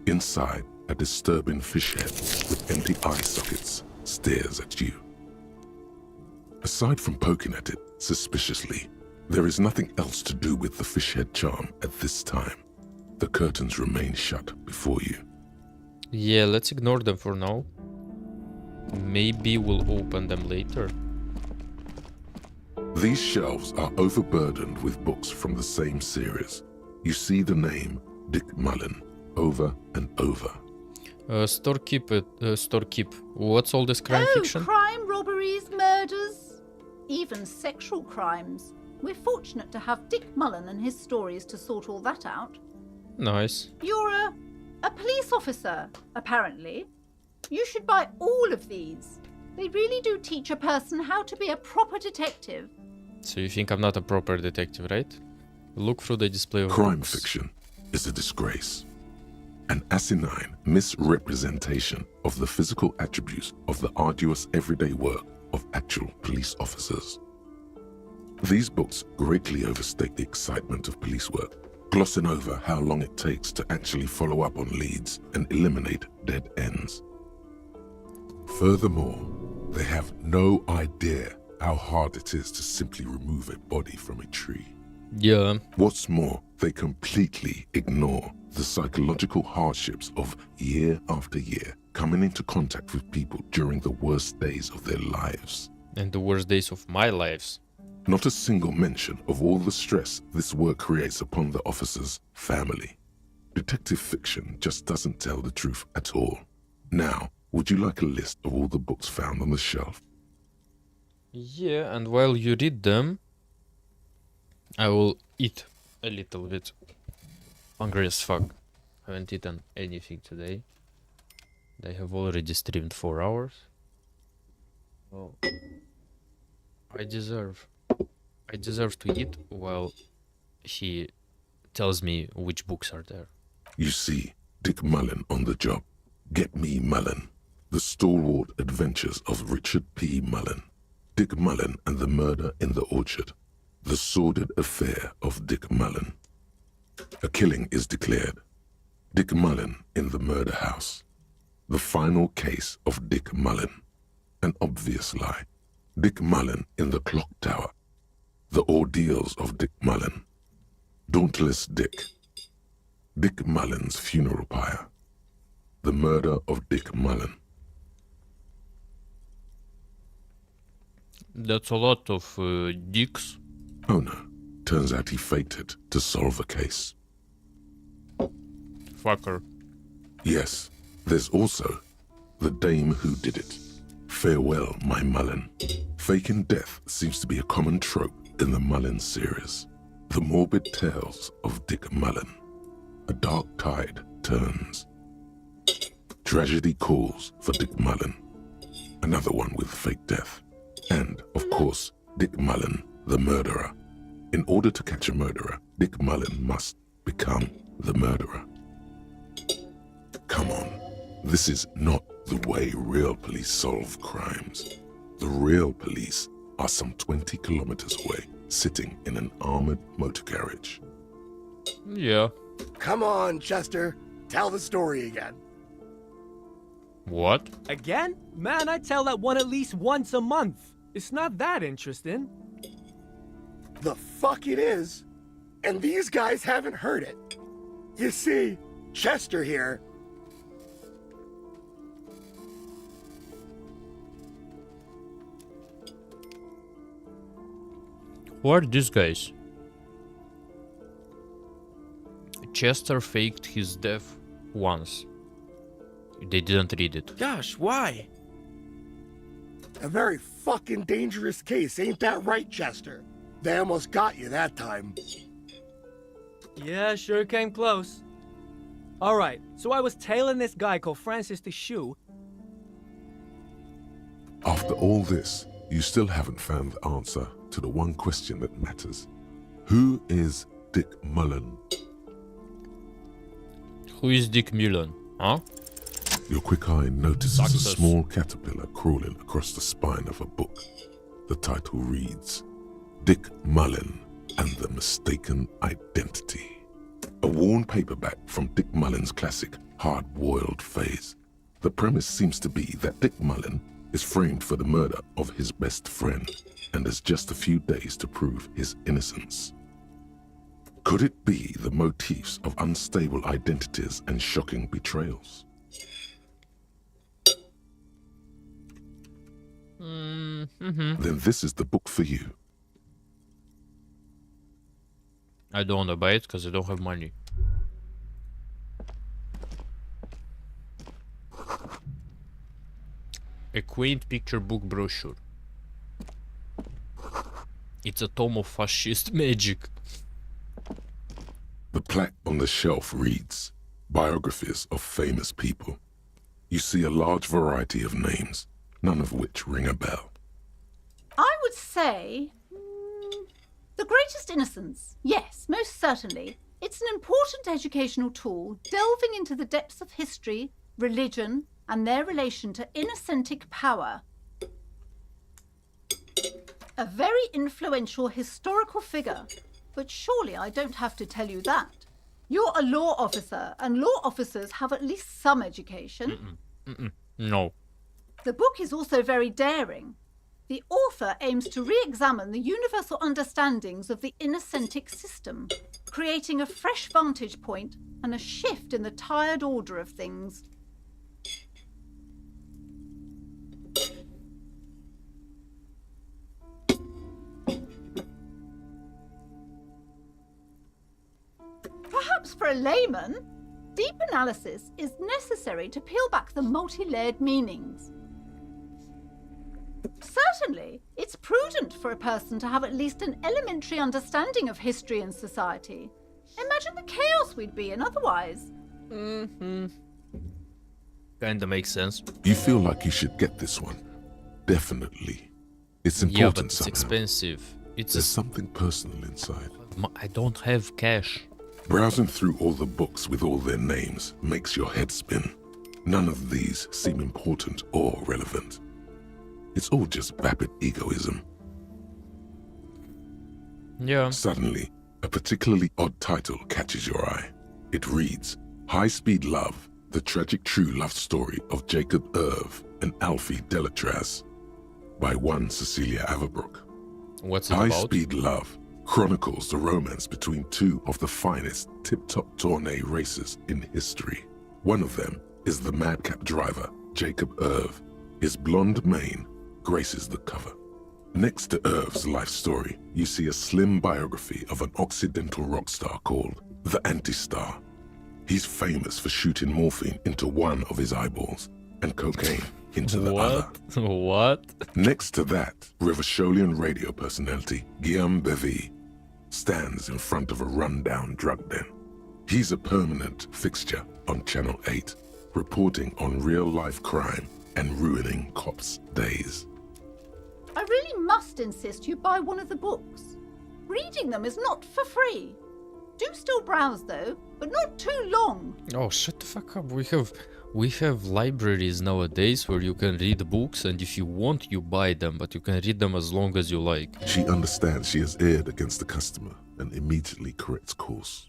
Inside, a disturbing fish head with empty eye sockets stares at you. Aside from poking at it suspiciously, there is nothing else to do with the fish head charm at this time. The curtains remain shut before you. Yeah, let's ignore them for now. Maybe we'll open them later. These shelves are overburdened with books from the same series. You see the name Dick Mullen over and over. Storekeep. What's all this crime fiction? Crime, robberies, murders, even sexual crimes. We're fortunate to have Dick Mullen and his stories to sort all that out. Nice. You're a police officer, apparently. You should buy all of these. They really do teach a person how to be a proper detective. So you think I'm not a proper detective, right? Look through the display of Crime books. fiction is a disgrace. An asinine misrepresentation of the physical attributes of the arduous everyday work of actual police officers. These books greatly overstate the excitement of police work, glossing over how long it takes to actually follow up on leads and eliminate dead ends. Furthermore, they have no idea how hard it is to simply remove a body from a tree. Yeah. What's more, they completely ignore the psychological hardships of year after year coming into contact with people during the worst days of their lives. And the worst days of my lives. Not a single mention of all the stress this work creates upon the officer's family. Detective fiction just doesn't tell the truth at all. Now, would you like a list of all the books found on the shelf? Yeah, and while you read them, I will eat a little bit. Hungry as fuck. Haven't eaten anything today. I have already streamed 4 hours. Well, I deserve to eat while he tells me which books are there. You see Dick Mullen on the job. Get Me Mullen. The Stalwart Adventures of Richard P. Mullen. Dick Mullen and the Murder in the Orchard. The sordid affair of Dick Mullen. A killing is declared. Dick Mullen in the murder house. The final case of Dick Mullen. An obvious lie. Dick Mullen in the clock tower. The ordeals of Dick Mullen. Dauntless Dick. Dick Mullen's funeral pyre. The murder of Dick Mullen. That's a lot of dicks. Oh no, turns out he faked it to solve a case. Fucker. Yes, there's also the dame who did it. Farewell, my Mullen. Faking death seems to be a common trope in the Mullen series. The morbid tales of Dick Mullen. A dark tide turns. Tragedy calls for Dick Mullen. Another one with fake death. And, of course, Dick Mullen, the murderer. In order to catch a murderer, Dick Mullen must become the murderer. Come on, this is not the way real police solve crimes. The real police are some 20 kilometers away, sitting in an armored motor carriage. Yeah. Come on, Chester. Tell the story again. What? Again? Man, I tell that one at least once a month. It's not that interesting. The fuck it is. And these guys haven't heard it. You see, Chester here. Who are these guys? Chester faked his death once. They didn't read it. Gosh, why? A very fucking dangerous case, ain't that right, Chester? They almost got you that time. Yeah, sure came close. Alright, so I was tailing this guy called Francis the Shoe. After all this, you still haven't found the answer to the one question that matters. Who is Dick Mullen? Who is Dick Mullen? Huh? Your quick eye notices Success. a small caterpillar crawling across the spine of a book. The title reads, Dick Mullen and the Mistaken Identity. A worn paperback from Dick Mullen's classic hard-boiled phase. The premise seems to be that Dick Mullen is framed for the murder of his best friend and has just a few days to prove his innocence. Could it be the motifs of unstable identities and shocking betrayals? Then this is the book for you. I don't wanna buy it because I don't have money. A quaint picture book brochure. It's a tome of fascist magic. The plaque on the shelf reads, Biographies of Famous People. You see a large variety of names, none of which ring a bell. I would say The Greatest Innocence. Yes, most certainly. It's an important educational tool delving into the depths of history, religion, and their relation to innocentic power. A very influential historical figure, but surely I don't have to tell you that. You're a law officer, and law officers have at least some education. No. The book is also very daring. The author aims to re-examine the universal understandings of the innocentic system, creating a fresh vantage point and a shift in the tired order of things. Perhaps for a layman, deep analysis is necessary to peel back the multi-layered meanings. Certainly, it's prudent for a person to have at least an elementary understanding of history and society. Imagine the chaos we'd be in otherwise. Kinda makes sense. You feel like you should get this one. Definitely. It's important Yeah, but it's somehow. expensive. It's There's something personal inside. I don't have cash. Browsing through all the books with all their names makes your head spin. None of these seem important or relevant. It's all just vapid egoism. Yeah. Suddenly, a particularly odd title catches your eye. It reads, High Speed Love, the tragic true love story of Jacob Irv and Alfie Delatraz, by one Cecilia Averbrook. What's it High about? Speed Love chronicles the romance between two of the finest tip-top tourney racers in history. One of them is the madcap driver, Jacob Irv. His blonde mane graces the cover. Next to Irv's life story, you see a slim biography of an Occidental rock star called the Anti-Star. He's famous for shooting morphine into one of his eyeballs and cocaine into the other. What? Next to that, Rivasholian radio personality Guillaume Bevy stands in front of a rundown drug den. He's a permanent fixture on Channel 8, reporting on real-life crime and ruining cops' days. I really must insist you buy one of the books. Reading them is not for free. Do still browse though, but not too long. Oh, shut the fuck up. We have libraries nowadays where you can read books, and if you want, you buy them, but you can read them as long as you like. She understands she has erred against the customer and immediately corrects course.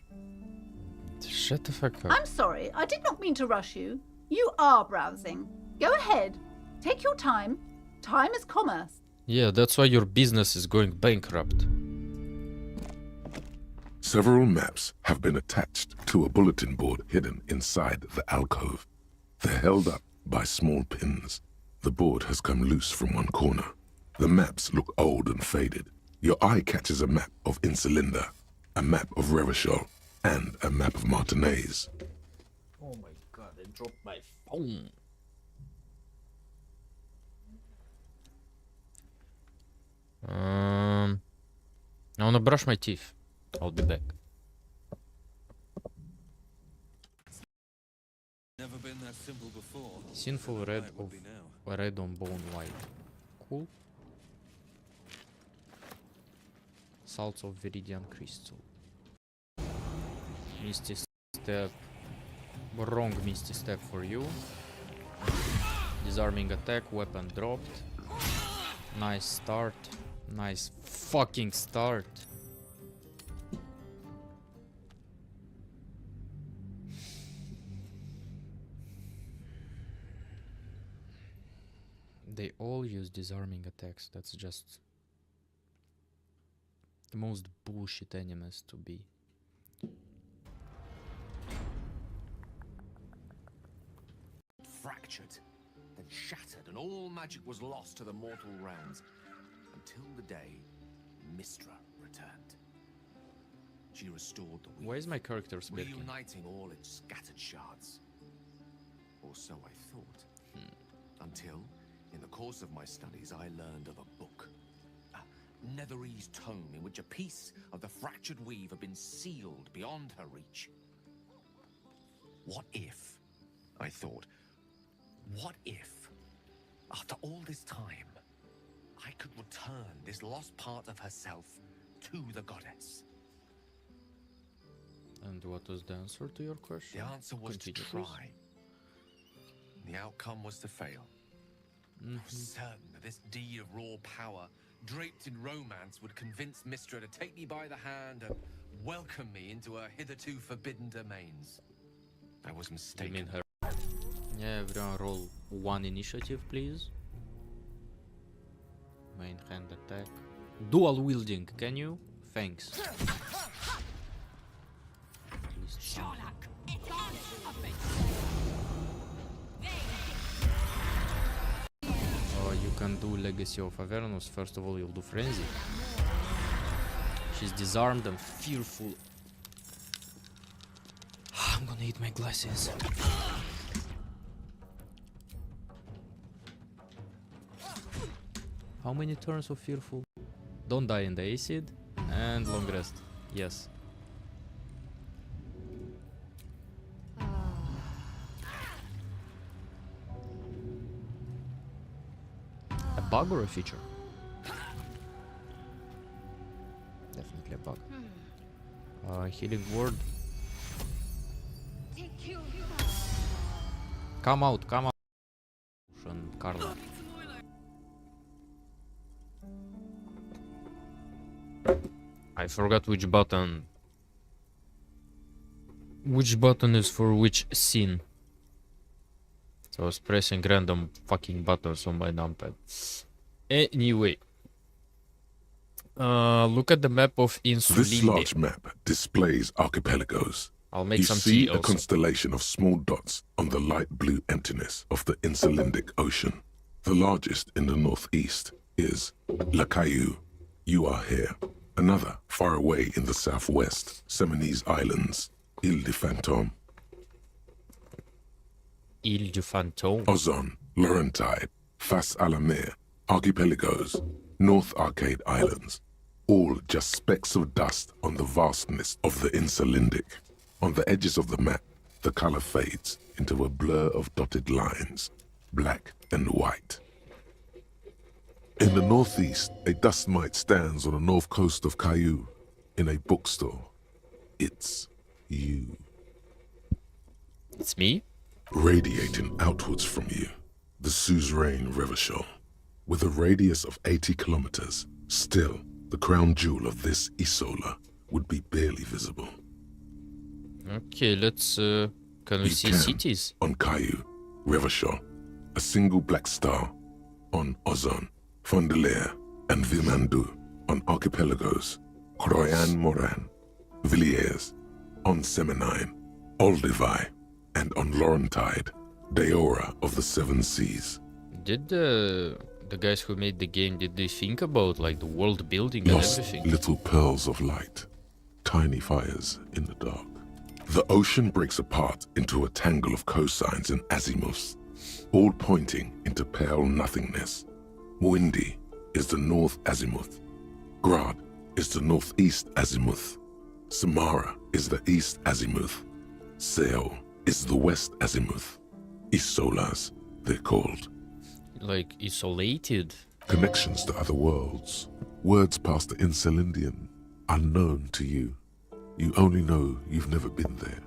Shut the fuck up. I'm sorry, I did not mean to rush you. You are browsing. Go ahead. Take your time. Time is commerce. Yeah, that's why your business is going bankrupt. Several maps have been attached to a bulletin board hidden inside the alcove. They're held up by small pins. The board has come loose from one corner. The maps look old and faded. Your eye catches a map of Insulinda, a map of Revachol, and a map of Martinez. Oh my god, I dropped my phone. I wanna brush my teeth. I'll be back. Never been that simple before. Sinful red of red on bone white. Cool. Salts of viridian crystal. Misty step. Wrong misty step for you. Disarming attack, weapon dropped. Nice start. Nice fucking start. They all use disarming attacks. That's just the most bullshit enemies to be. Fractured, then shattered, and all magic was lost to the mortal realms. Until the day Mystra returned. She restored the weave, Why is my character speaking? reuniting all its scattered shards. Or so I thought. Until, in the course of my studies, I learned of a book. A Netherese tome in which a piece of the fractured weave had been sealed beyond her reach. What if, I thought, what if, after all this time, I could return this lost part of herself to the goddess? And what was the answer to your question? The answer was to try. The outcome was to fail. I was certain that this deed of raw power, draped in romance, would convince Mystra to take me by the hand and welcome me into her hitherto forbidden domains. I was mistaken. You mean her? Yeah, everyone roll 1 initiative, please. Main hand attack. Dual wielding, can you? Thanks. Please. You can do Legacy of Avernus. First of all, you'll do Frenzy. She's disarmed and fearful. I'm gonna eat my glasses. How many turns of fearful? Don't die in the acid. And long rest. Yes. A bug or a feature? Definitely a bug. Healing word. Come out, come out. And Carla. I forgot which button. Which button is for which scene? So I was pressing random fucking buttons on my numpad. Anyway. Look at the map of This Insulinde. large map displays archipelagos. I'll make You some see tea a also. constellation of small dots on the light blue emptiness of the Insulindic Ocean. The largest in the northeast is La Caillou. You are here. Another far away in the southwest, Seminese Islands, Ile de Fantôme. Ile du Fantôme. Ozon, Laurentide, Face à la Mer, Archipelagos, North Arcade Islands, all just specks of dust on the vastness of the Insulindic. On the edges of the map, the color fades into a blur of dotted lines, black and white. In the northeast, a dust mite stands on the north coast of Caillou in a bookstore. It's you. It's me? Radiating outwards from you, the suzerain Revachol. With a radius of 80 kilometers, still, the crown jewel of this Isola would be barely visible. Okay, let's... can we see cities? On Caillou, Revachol, a single black star. On Ozon, Fondelier, and Vilmandu. On archipelagos, Croyan Moran, Villiers. On Seminine, Olduvai, and on Laurentide, Deora of the Seven Seas. Did the guys who made the game, did they think about like the world building and Lost everything? little pearls of light, tiny fires in the dark. The ocean breaks apart into a tangle of cosines and azimuths, all pointing into pale nothingness. Windy is the north azimuth. Grad is the northeast azimuth. Samara is the east azimuth. Seol is the west azimuth. Isolas, they're called. Like isolated? Connections to other worlds. Words past the Insulindian, unknown to you. You only know you've never been there.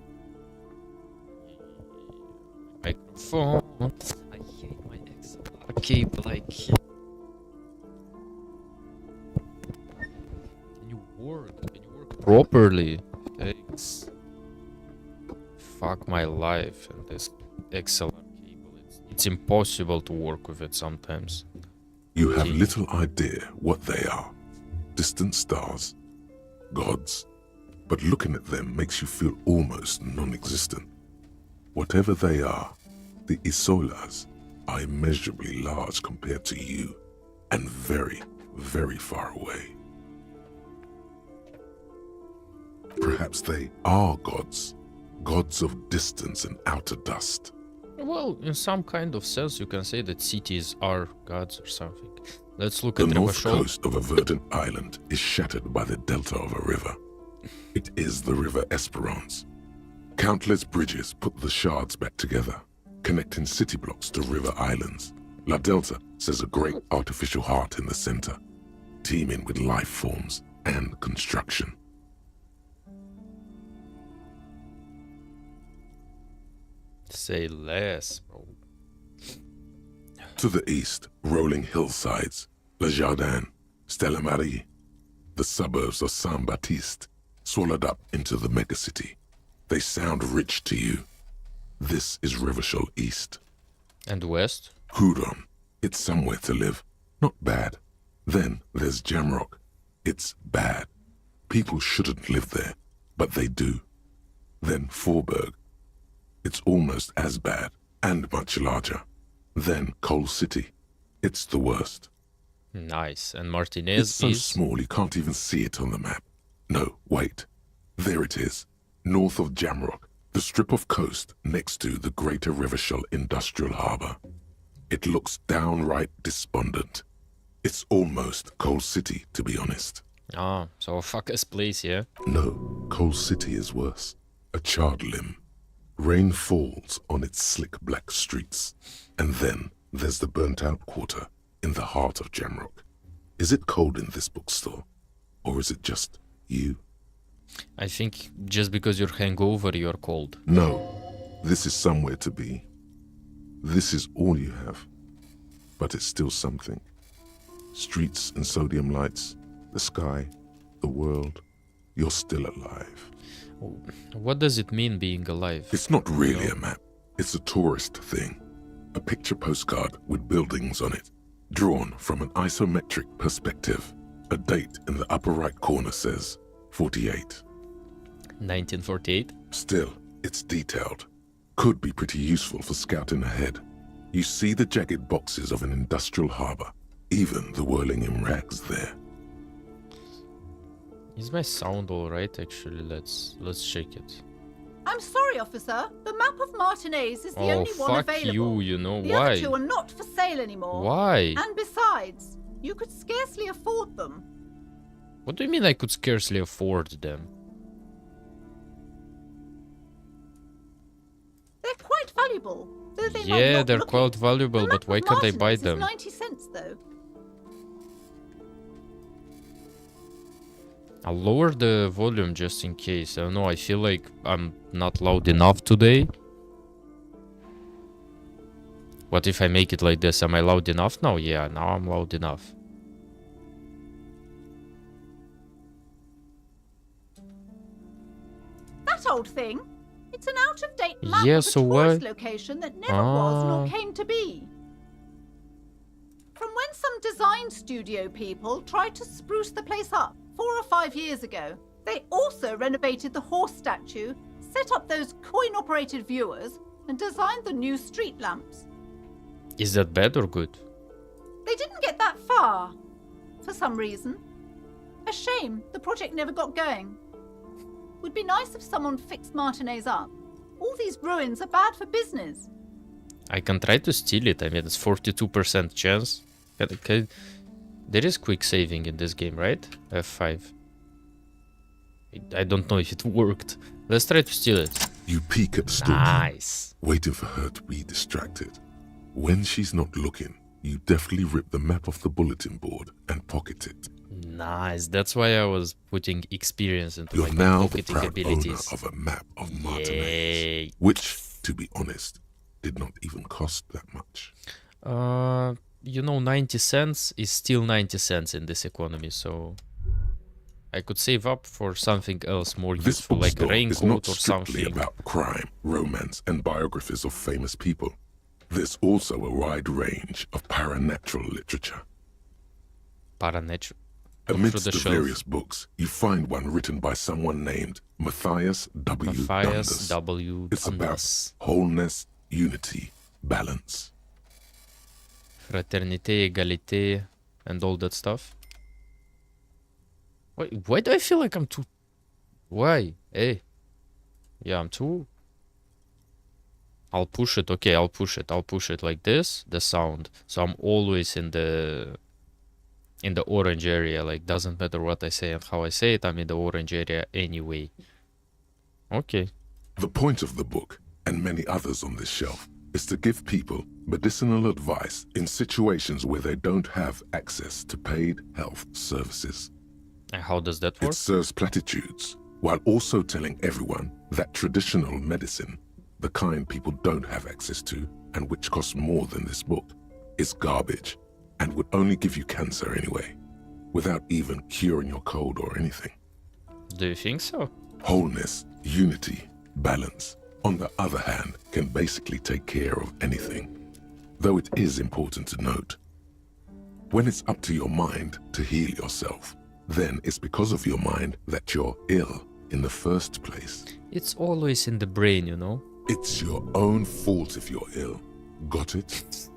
Microphone. I hate my XLR cable, like... Can you work? Can you work properly? Thanks. Fuck my life and this XLR cable. It's impossible to work with it sometimes. You have little idea what they are. Distant stars, gods, but looking at them makes you feel almost non-existent. Whatever they are, the Isolas are immeasurably large compared to you, and very, very far away. Perhaps they are gods, gods of distance and outer dust. Well, in some kind of sense, you can say that cities are gods or something. Let's look The at north Revachol. coast of a verdant island is shattered by the delta of a river. It is the River Esperance. Countless bridges put the shards back together, connecting city blocks to river islands. La Delta says a great artificial heart in the center, teeming with life forms and construction. Say less, bro. To the east, rolling hillsides, Le Jardin, Stella Marie, the suburbs of Saint-Baptiste, swallowed up into the megacity. They sound rich to you. This is Revachol East. And west? Hudon. It's somewhere to live. Not bad. Then there's Jamrock. It's bad. People shouldn't live there, but they do. Then Forberg. It's almost as bad, and much larger. Then Coal City. It's the worst. Nice. And Martinez It's so is... small you can't even see it on the map. No, wait. There it is. North of Jamrock. The strip of coast next to the Greater Revachol Industrial Harbor. It looks downright despondent. It's almost Coal City, to be honest. Ah, so a fuck-ass place, yeah? No, Coal City is worse. A charred limb. Rain falls on its slick black streets. And then there's the burnt-out quarter in the heart of Jamrock. Is it cold in this bookstore? Or is it just you? I think just because you're hangover, you're cold. No, this is somewhere to be. This is all you have. But it's still something. Streets and sodium lights, the sky, the world, you're still alive. What does it mean being alive? It's not really a map. It's a tourist thing. A picture postcard with buildings on it, drawn from an isometric perspective. A date in the upper right corner says 48. 1948? Still, it's detailed. Could be pretty useful for scouting ahead. You see the jagged boxes of an industrial harbor, even the whirling in rags there. Is my sound alright? Actually, let's check it. I'm sorry, officer. The map of Martinez is the only one fuck available. you know The why? other two are not for sale anymore. Why? And besides, you could scarcely afford them. What do you mean I could scarcely afford them? They're quite valuable. Though they might Yeah, not they're look quite it. valuable, The but map why of can't I buy Martinez them? Is 90 cents, though. I'll lower the volume just in case. I don't know, I feel like I'm not loud enough today. What if I make it like this? Am I loud enough now? Yeah, now I'm loud enough. That old thing. It's an out-of-date map Yeah, of a so tourist why- location that never was nor Ah. came to be. From when some design studio people tried to spruce the place up 4 or 5 years ago, they also renovated the horse statue, set up those coin-operated viewers, and designed the new street lamps. Is that bad or good? They didn't get that far, for some reason. A shame the project never got going. Would be nice if someone fixed Martinez up. All these ruins are bad for business. I can try to steal it. I mean, it's 42% chance. There is quick saving in this game, right? F5. I don't know if it worked. Let's try to steal it. You peek at the storekeeper, Nice. waiting for her to be distracted. When she's not looking, you deftly rip the map off the bulletin board and pocket it. Nice. That's why I was putting experience into You're my now the pocketing proud abilities. owner of a map of Martinez, Yay. which, to be honest, did not even cost that much. You know, 90 cents is still 90 cents in this economy, so I could save up for something else more This useful, like a bookstore is not raincoat or strictly something. about crime, romance, and biographies of famous people. There's also a wide range of paranatural literature. Paranatural. Amidst the the shelf. various books, you find one written by someone named Matthias W. Matthias Dundas. W. It's about Dundas. wholeness, unity, balance. Fraternité, égalité, and all that stuff. Why do I feel like I'm too... Why? Hey. Yeah, I'm too... I'll push it. Okay, I'll push it. I'll push it like this, the sound. So I'm always in the orange area. Like, doesn't matter what I say and how I say it, I'm in the orange area anyway. Okay. The point of the book, and many others on this shelf, is to give people medicinal advice in situations where they don't have access to paid health services. And how does that work? It serves platitudes, while also telling everyone that traditional medicine, the kind people don't have access to, and which costs more than this book, is garbage, and would only give you cancer anyway, without even curing your cold or anything. Do you think so? Wholeness, unity, balance, on the other hand, can basically take care of anything. Though it is important to note, when it's up to your mind to heal yourself, then it's because of your mind that you're ill in the first place. It's always in the brain, you know? It's your own fault if you're ill. Got it?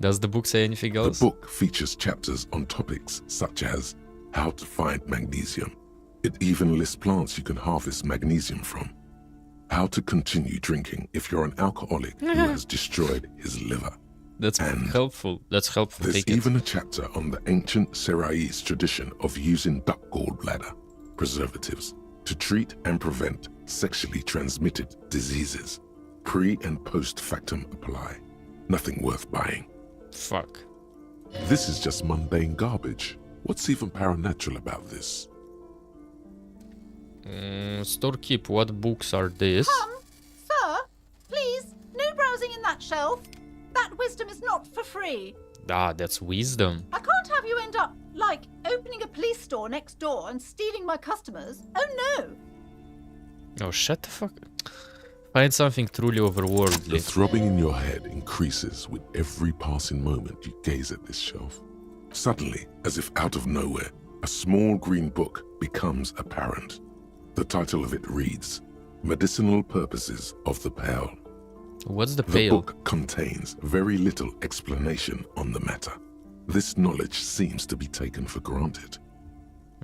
Does the book say anything else? The book features chapters on topics such as how to find magnesium. It even lists plants you can harvest magnesium from. How to continue drinking if you're an alcoholic who has destroyed his liver. That's And helpful. That's helpful. There's Take it. even a chapter on the ancient Seraïs tradition of using duck gallbladder preservatives to treat and prevent sexually transmitted diseases. Pre and post factum apply. Nothing worth buying. Fuck. This is just mundane garbage. What's even paranatural about this? Storekeep, what books are these? Sir, please, no browsing in that shelf. That wisdom is not for free. Ah, that's wisdom. I can't have you end up Like opening a police store next door and stealing my customers? Oh no! Oh, shut the fuck. Find something truly The overworldly. throbbing in your head increases with every passing moment you gaze at this shelf. Suddenly, as if out of nowhere, a small green book becomes apparent. The title of it reads, Medicinal Purposes of the Pearl. What's the The pale? book contains very little explanation on the matter. This knowledge seems to be taken for granted.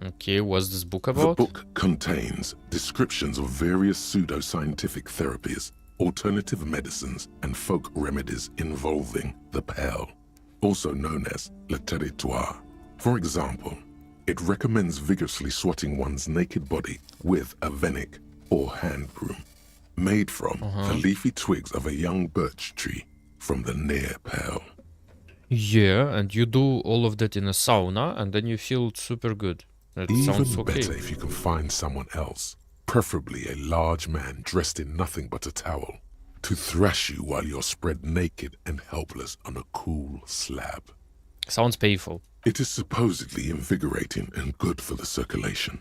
Okay, what's this book The about? book contains descriptions of various pseudoscientific therapies, alternative medicines, and folk remedies involving the pearl, also known as le territoire. For example, it recommends vigorously swatting one's naked body with a venik or hand broom, made from the leafy twigs of a young birch tree from the near pearl. Yeah, and you do all of that in a sauna, and then you feel super good. That sounds Even okay. better if you can find someone else, preferably a large man dressed in nothing but a towel, to thrash you while you're spread naked and helpless on a cool slab. Sounds painful. It is supposedly invigorating and good for the circulation.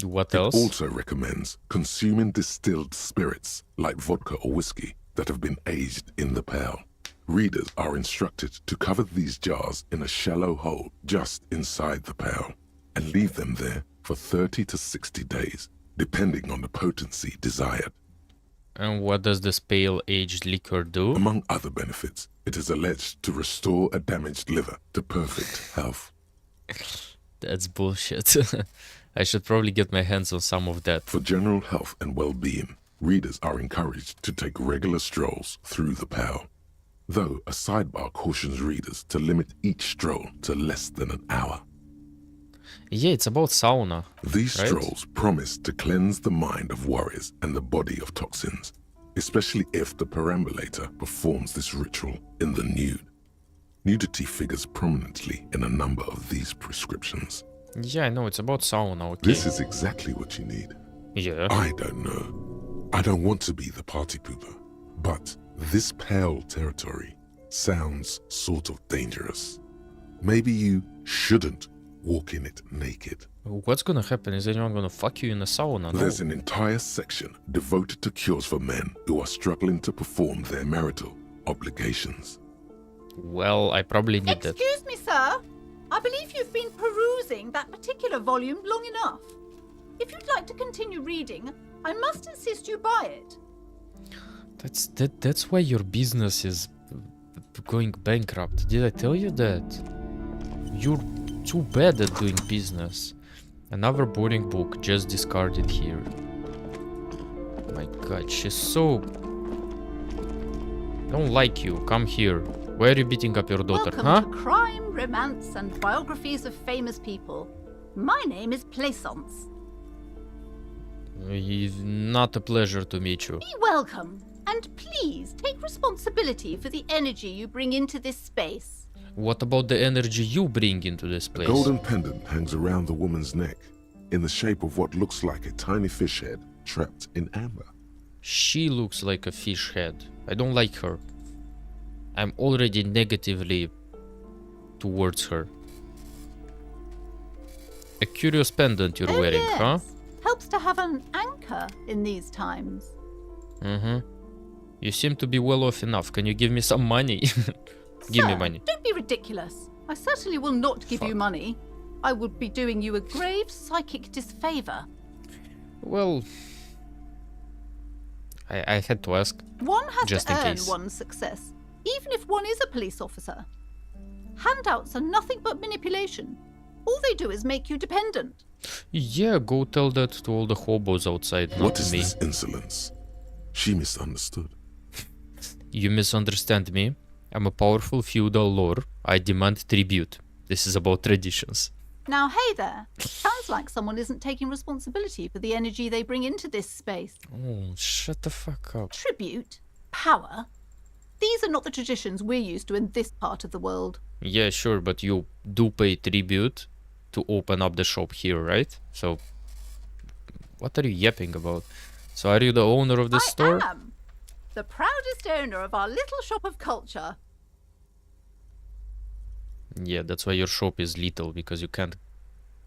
What It else? also recommends consuming distilled spirits like vodka or whiskey that have been aged in the pearl. Readers are instructed to cover these jars in a shallow hole just inside the pearl and leave them there for 30 to 60 days, depending on the potency desired. And what does this pale aged liquor do? Among other benefits, it is alleged to restore a damaged liver to perfect health. That's bullshit. I should probably get my hands on some of that. For general health and well-being, readers are encouraged to take regular strolls through the pearl, though a sidebar cautions readers to limit each stroll to less than an hour. Yeah, it's about sauna. These right? strolls promise to cleanse the mind of worries and the body of toxins, especially if the perambulator performs this ritual in the nude. Nudity figures prominently in a number of these prescriptions. Yeah, I know, it's about sauna, okay. This is exactly what you need. Yeah. I don't know. I don't want to be the party pooper, but this pale territory sounds sort of dangerous. Maybe you shouldn't walk in it naked. What's gonna happen? Is anyone gonna fuck you in a sauna? No. There's an entire section devoted to cures for men who are struggling to perform their marital obligations. Well, I probably need that. Excuse me, sir. I believe you've been perusing that particular volume long enough. If you'd like to continue reading, I must insist you buy it. That's why your business is going bankrupt. Did I tell you that? You're too bad at doing business. Another boring book just discarded here. My god, she's so... Don't like you. Come here. Why are you beating up your daughter, Welcome huh? to Crime, Romance, and Biographies of Famous People. My name is Plaisance. Not a pleasure to meet you. Be welcome, and please take responsibility for the energy you bring into this space. What about the energy you bring into this place? A golden pendant hangs around the woman's neck in the shape of what looks like a tiny fish head trapped in amber. She looks like a fish head. I don't like her. I'm already negatively towards her. A curious pendant you're wearing, yes. huh? Helps to have an anchor in these times. Mm-hmm. You seem to be well off enough. Can you give me some money? Give me Sir, money. Don't be ridiculous. I certainly will not give you money. I would be doing you a grave psychic disfavor. Well, I had to ask. One has Just to in earn case. one's success, even if one is a police officer. Handouts are nothing but manipulation. All they do is make you dependent. Yeah, go tell that to all the hobos outside, not What to is me. this insolence? She misunderstood. You misunderstand me. I'm a powerful feudal lord. I demand tribute. This is about traditions. Now, hey there. Sounds like someone isn't taking responsibility for the energy they bring into this space. Oh, shut the fuck up. Tribute? Power? These are not the traditions we're used to in this part of the world. Yeah, sure, but you do pay tribute to open up the shop here, right? So, what are you yapping about? So, are you the owner of this store? I am the proudest owner of our little shop of culture. Yeah, that's why your shop is little, because you can't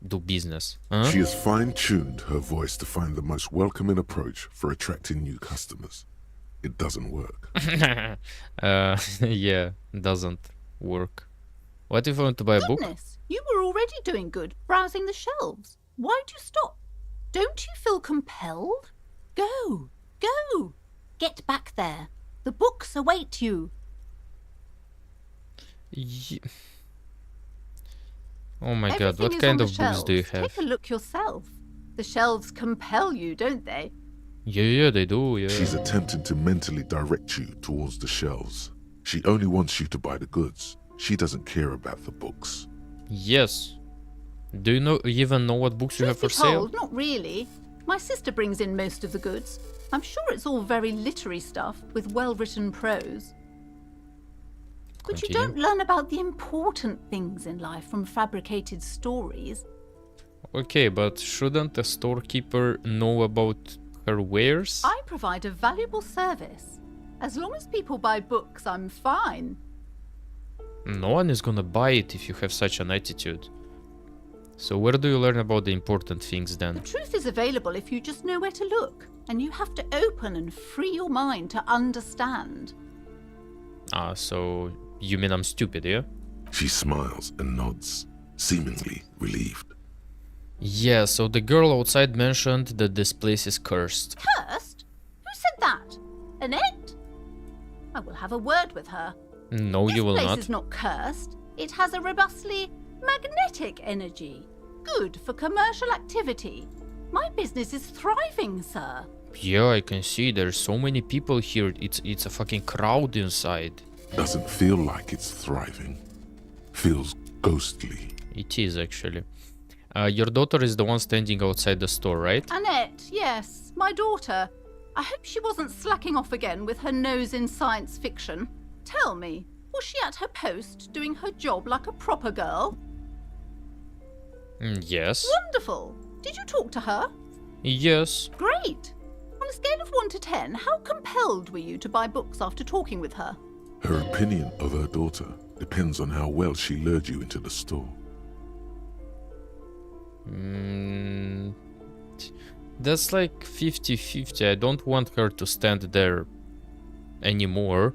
do business. Huh? She has fine-tuned her voice to find the most welcoming approach for attracting new customers. It doesn't work. Yeah, doesn't work. What if I want to buy a book? Goodness, you were already doing good, browsing the shelves. Why'd you stop? Don't you feel compelled? Go, go. Get back there. The books await you. Oh my god, Everything what is kind on of the books do you shelves. have? Take a look yourself. The shelves compel you, don't they? Yeah, they do, yeah. She's attempting to mentally direct you towards the shelves. She only wants you to buy the goods. She doesn't care about the books. Yes. Do you even know what books you have for Truth be sale? told, not really. My sister brings in most of the goods. I'm sure it's all very literary stuff with well-written prose. But you don't learn about the important things in life from fabricated stories. Okay, but shouldn't a storekeeper know about her wares? I provide a valuable service. As long as people buy books, I'm fine. No one is gonna buy it if you have such an attitude. So where do you learn about the important things then? The truth is available if you just know where to look. And you have to open and free your mind to understand. Ah, so you mean I'm stupid, yeah? She smiles and nods, seemingly relieved. Yeah, so the girl outside mentioned that this place is cursed. Cursed? Who said that? Annette? I will have a word with her. No, you will This place not. is not cursed. It has a robustly magnetic energy. Good for commercial activity. My business is thriving, sir. Yeah, I can see there's so many people here. It's a fucking crowd inside. Doesn't feel like it's thriving. Feels ghostly. It is actually. Your daughter is the one standing outside the store, right? Annette, yes, my daughter. I hope she wasn't slacking off again with her nose in science fiction. Tell me, was she at her post doing her job like a proper girl? Yes. Wonderful. Did you talk to her? Yes. Great. On a scale of 1 to 10, how compelled were you to buy books after talking with her? Her opinion of her daughter depends on how well she lured you into the store. That's like 50-50. I don't want her to stand there anymore.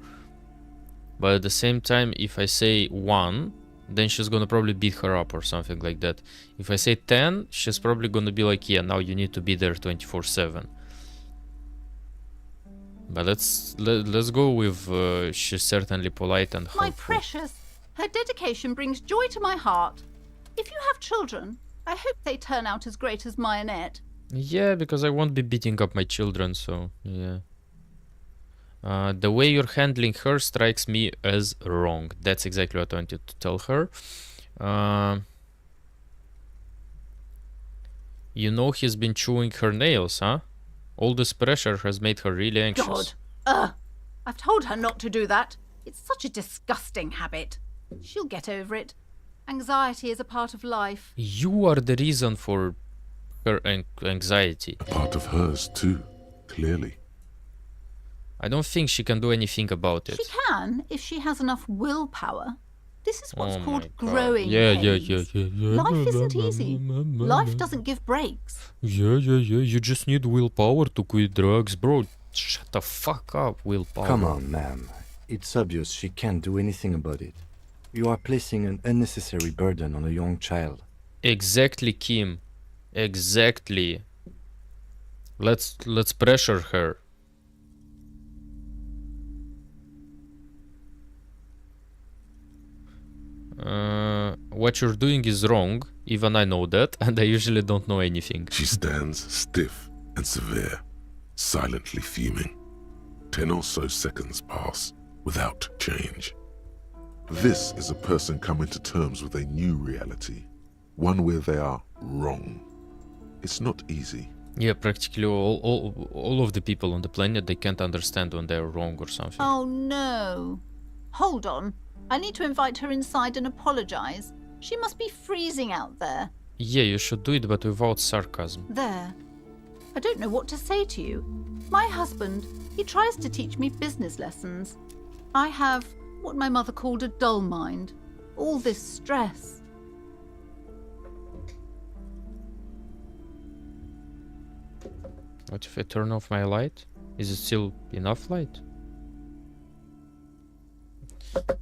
But at the same time, if I say 1, then she's gonna probably beat her up or something like that. If I say 10, she's probably gonna be like, yeah, now you need to be there 24/7. But let's go with she's certainly polite and helpful. My precious, her dedication brings joy to my heart. If you have children, I hope they turn out as great as my Annette. Yeah, because I won't be beating up my children, so yeah. The way you're handling her strikes me as wrong. That's exactly what I wanted to tell her. You know he's been chewing her nails, huh? All this pressure has made her really anxious. God! I've told her not to do that. It's such a disgusting habit. She'll get over it. Anxiety is a part of life. You are the reason for her anxiety. A part of hers too, clearly. I don't think she can do anything about it. She can, if she has enough willpower. This is what's Oh called my God. growing Yeah. pains. Life isn't easy. Life doesn't give breaks. Yeah. You just need willpower to quit drugs, bro. Shut the fuck up, willpower. Come on, ma'am. It's obvious she can't do anything about it. You are placing an unnecessary burden on a young child. Exactly, Kim. Exactly. Let's pressure her. What you're doing is wrong. Even I know that, and I usually don't know anything. She stands stiff and severe, silently fuming. 10 or so seconds pass without change. This is a person coming to terms with a new reality, one where they are wrong. It's not easy. Yeah, practically all of the people on the planet, they can't understand when they're wrong or something. Oh no. Hold on. I need to invite her inside and apologize. She must be freezing out there. Yeah, you should do it, but without sarcasm. There. I don't know what to say to you. My husband, he tries to teach me business lessons. I have what my mother called a dull mind. All this stress. What if I turn off my light? Is it still enough light?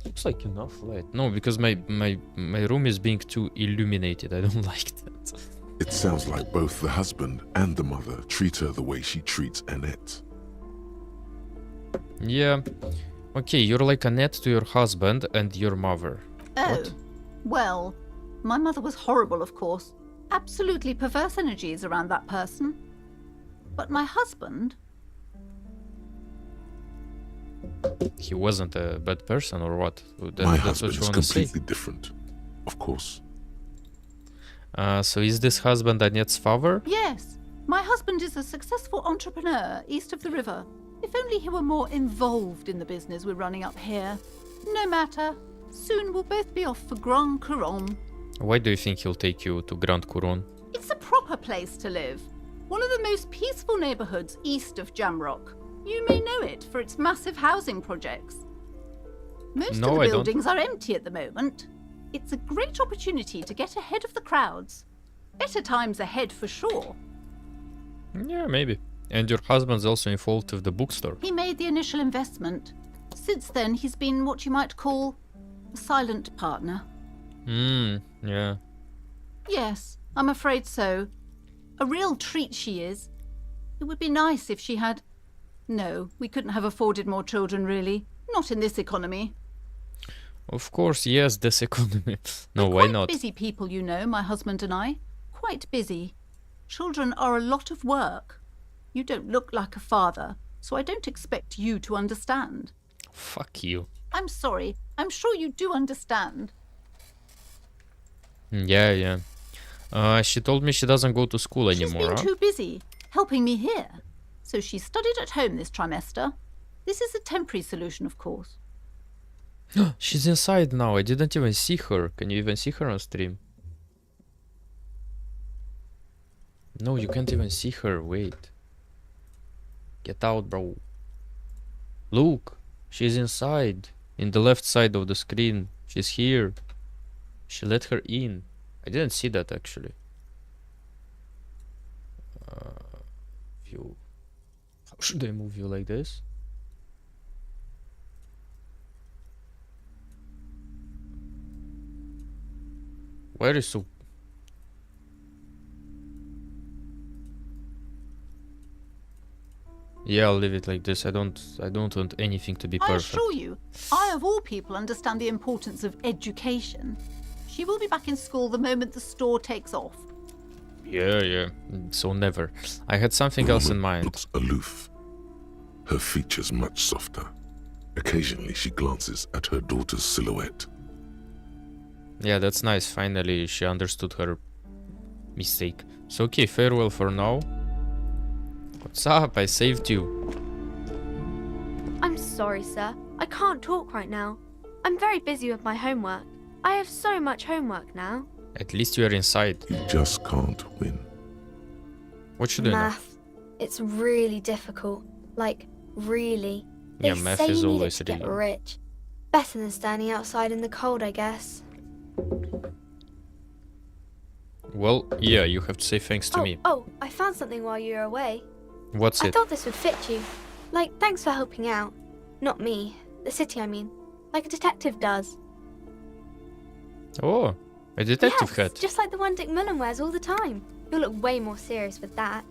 Looks like enough light. No, because my room is being too illuminated. I don't like that. It sounds like both the husband and the mother treat her the way she treats Annette. Yeah. Okay, you're like Annette to your husband and your mother. Oh, What? well, my mother was horrible, of course. Absolutely perverse energies around that person. But my husband, He wasn't a bad person or what? My That's husband what you is want to say? completely different, of course. So is this husband Annette's father? yes, my husband is a successful entrepreneur east of the river. If only he were more involved in the business we're running up here. No matter. Soon we'll both be off for Grand Couronne. Why do you think he'll take you to Grand Couronne? It's a proper place to live. One of the most peaceful neighborhoods east of Jamrock. You may know it for its massive housing projects. Most No, of the I don't. buildings are empty at the moment. It's a great opportunity to get ahead of the crowds. Better times ahead for sure. Yeah, maybe. And your husband's also involved with the bookstore. He made the initial investment. Since then, he's been what you might call a silent partner. Yeah. Yes, I'm afraid so. A real treat she is. It would be nice if she had... No, we couldn't have afforded more children, really. Not in this economy. Of course, yes, this economy. No, We're why quite not? busy people, you know, my husband and I. Quite busy. Children are a lot of work. You don't look like a father, so I don't expect you to understand. Fuck you. I'm sorry. I'm sure you do understand. Yeah. She told me she doesn't go to school She's anymore, been huh? too busy helping me here. So she studied at home this trimester. This is a temporary solution, of course. She's inside now. I didn't even see her. Can you even see her on stream? No, you can't even see her. Wait. Get out, bro. Look. She's inside. In the left side of the screen. She's here. She let her in. I didn't see that actually. View. How should I move you like this? Why are you so... Yeah, I'll leave it like this. I don't want anything to be I perfect. assure you, I of all people understand the importance of education. She will be back in school the moment the store takes off. Yeah. So never. I had something else in Woman mind. looks aloof. Her features much softer. Occasionally she glances at her daughter's silhouette. Yeah, that's nice. Finally, she understood her mistake. So okay, farewell for now. What's up? I saved you. I'm sorry, sir. I can't talk right now. I'm very busy with my homework. I have so much homework now. At least you are inside. You just can't win. What should I know? Math. It's really difficult. Like, really. Yeah, They math say is you need it always to get really- rich. Better than standing outside in the cold, I guess. Well, yeah, you have to say thanks to me. Oh, I found something while you were away. What's I it? thought this would fit you. Like, thanks for helping out. Not me. The city, I mean. Like a detective does. Oh, a detective Yes, hat. just like the one Dick Mullen wears all the time. You'll look way more serious with that.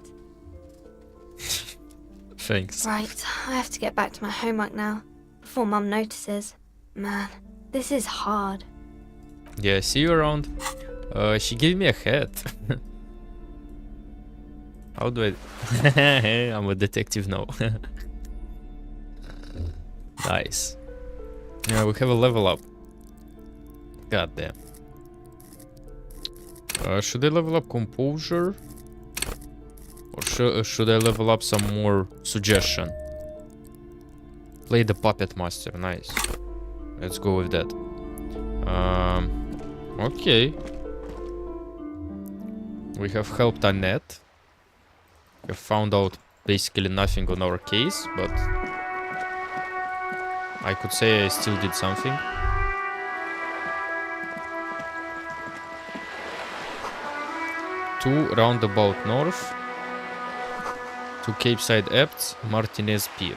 Thanks. Right, I have to get back to my homework now. Before Mum notices. Man, this is hard. Yeah, see you around. She gave me a hat. How do I... I'm a detective now. Nice. Yeah, we have a level up. God damn. Should I level up composure? Or should I level up some more suggestion? Play the puppet master, nice. Let's go with that. Okay. We have helped Annette. We have found out basically nothing on our case, but I could say I still did something. 2 roundabout north to Cape Side Epts, Martinez Pier.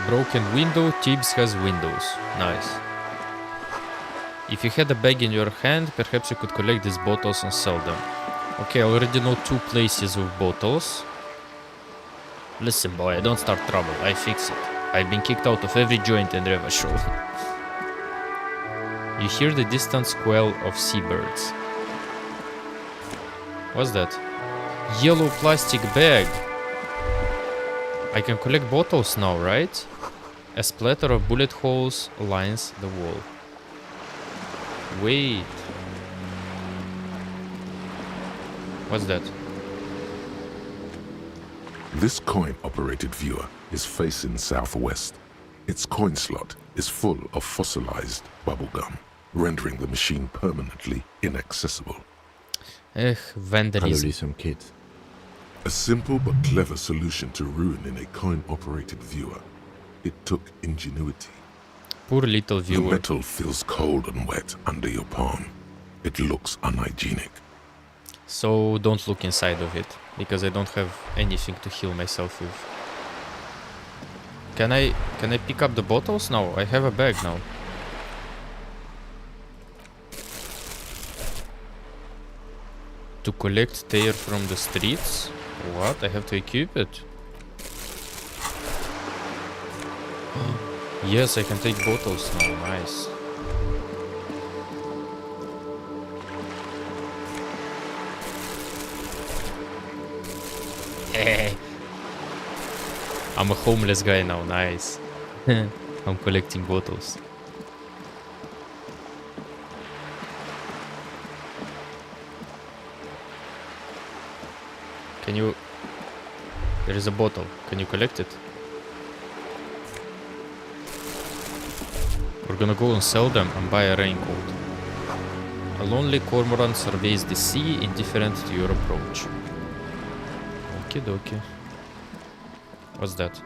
Broken window, Tibbs has windows. Nice. If you had a bag in your hand, perhaps you could collect these bottles and sell them. Okay, I already know 2 places with bottles. Listen boy, don't start trouble, I fix it. I've been kicked out of every joint and reva show. You hear the distant squall of seabirds. What's that? Yellow plastic bag. I can collect bottles now, right? A splatter of bullet holes lines the wall. Wait. What's that? This coin-operated viewer is facing southwest. Its coin slot is full of fossilized bubblegum, rendering the machine permanently inaccessible. Vandalism. Some kids. A simple but clever solution to ruining a coin-operated viewer. It took ingenuity. Poor little The viewer. metal feels cold and wet under your palm. It looks unhygienic. So don't look inside of it, because I don't have anything to heal myself with. Can I pick up the bottles now? I have a bag now. To collect tear from the streets? What? I have to equip it? Yes, I can take bottles now. Nice. Hey. I'm a homeless guy now. Nice. I'm collecting bottles. Can you... There is a bottle. Can you collect it? We're gonna go and sell them and buy a raincoat. A lonely cormorant surveys the sea, indifferent to your approach. Okie dokie. What's that?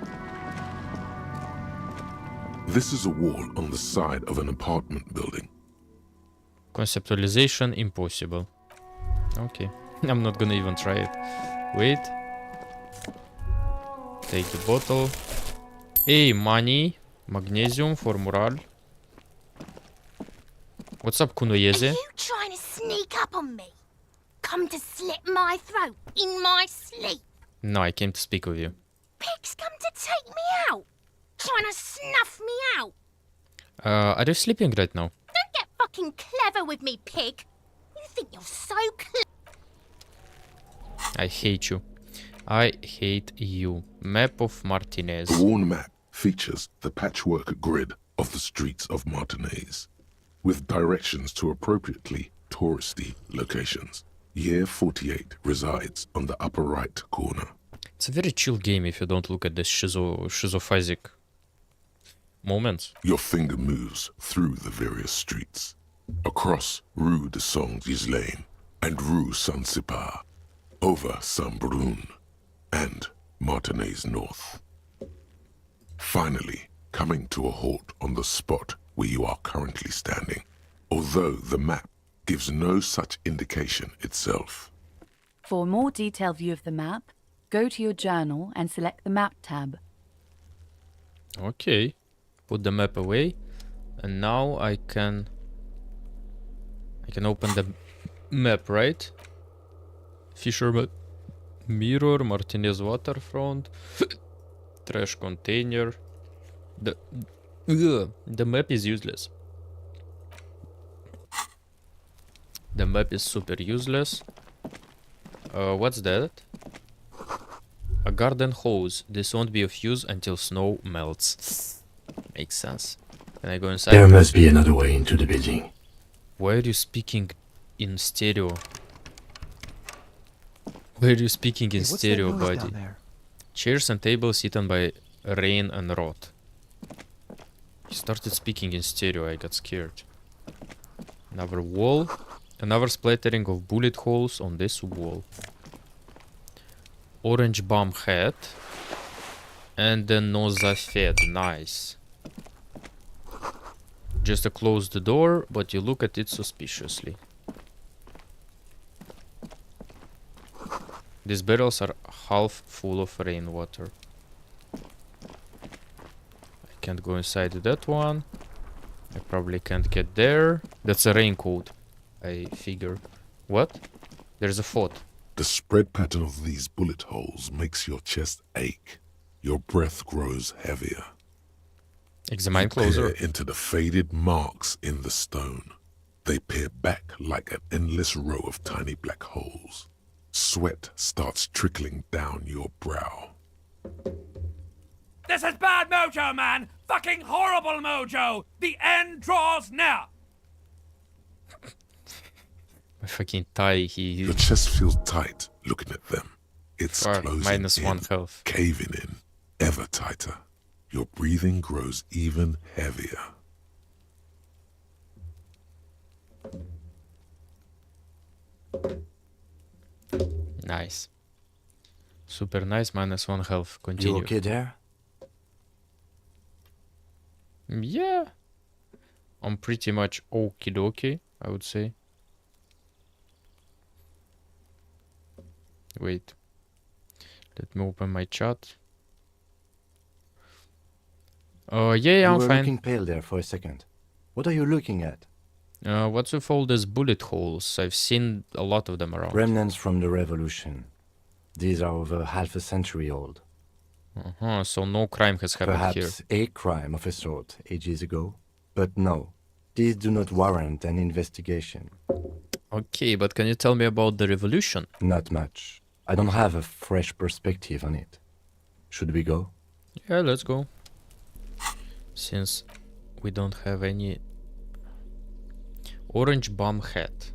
This is a wall on the side of an apartment building. Conceptualization impossible. Okay. I'm not gonna even try it. Wait. Take the bottle. Hey, money. Magnesium for morale. What's up, Kunoyeze? Are you trying to sneak up on me? Come to slit my throat in my sleep? No, I came to speak with you. Pig's come to take me out. Trying to snuff me out. Are you sleeping right now? Don't get fucking clever with me, pig. You think you're so clever. I hate you. I hate you. Map of Martinez. The worn map features the patchwork grid of the streets of Martinez, with directions to appropriately touristy locations. Year 48 resides on the upper right corner. It's a very chill game if you don't look at the schizophasic moments. Your finger moves through the various streets, across Rue de Saint-Ghislain and Rue Saint-Sipar, over Saint-Brun and Martinez North. Finally, coming to a halt on the spot where you are currently standing, although the map gives no such indication itself. For a more detailed view of the map, go to your journal and select the map tab. Okay. Put the map away. And now I can open the map, right? Fisher Mirror, Martinez Waterfront, Trash Container. The map is useless. The map is super useless. What's that? A garden hose. This won't be of use until snow melts. Makes sense. Can I go inside? There must be another way into the building. Why are you speaking in stereo? Why are you speaking in stereo, buddy? Chairs and tables eaten by rain and rot. He started speaking in stereo, I got scared. Another wall. Another splattering of bullet holes on this wall. Orange bomb hat. And then Nozafed. Nice. Just to close the door, but you look at it suspiciously. These barrels are half full of rainwater. I can't go inside that one. I probably can't get there. That's a raincoat, I figure. What? There's a fort. The spread pattern of these bullet holes makes your chest ache. Your breath grows heavier. Examine You closer. peer into the faded marks in the stone. They peer back like an endless row of tiny black holes. Sweat starts trickling down your brow. This is bad mojo, man! Fucking horrible mojo! The end draws near! My fucking tie, Your chest feels tight looking at them. It's closing minus in, 1 health. caving in, ever tighter. Your breathing grows even heavier. Nice. Super nice, minus 1 health. Continue. You okay there? Yeah. I'm pretty much okie dokie, I would say. Wait. Let me open my chat. Yeah, You I'm were fine. looking pale there for a second. What are you looking at? What's with all these bullet holes? I've seen a lot of them around. Remnants from the revolution. These are over half a century old. So no crime has happened Perhaps here. a crime of a sort ages ago. But no, these do not warrant an investigation. Okay, but can you tell me about the revolution? Not much. I don't have a fresh perspective on it. Should we go? Yeah, let's go. Since we don't have any... Orange bomb hat.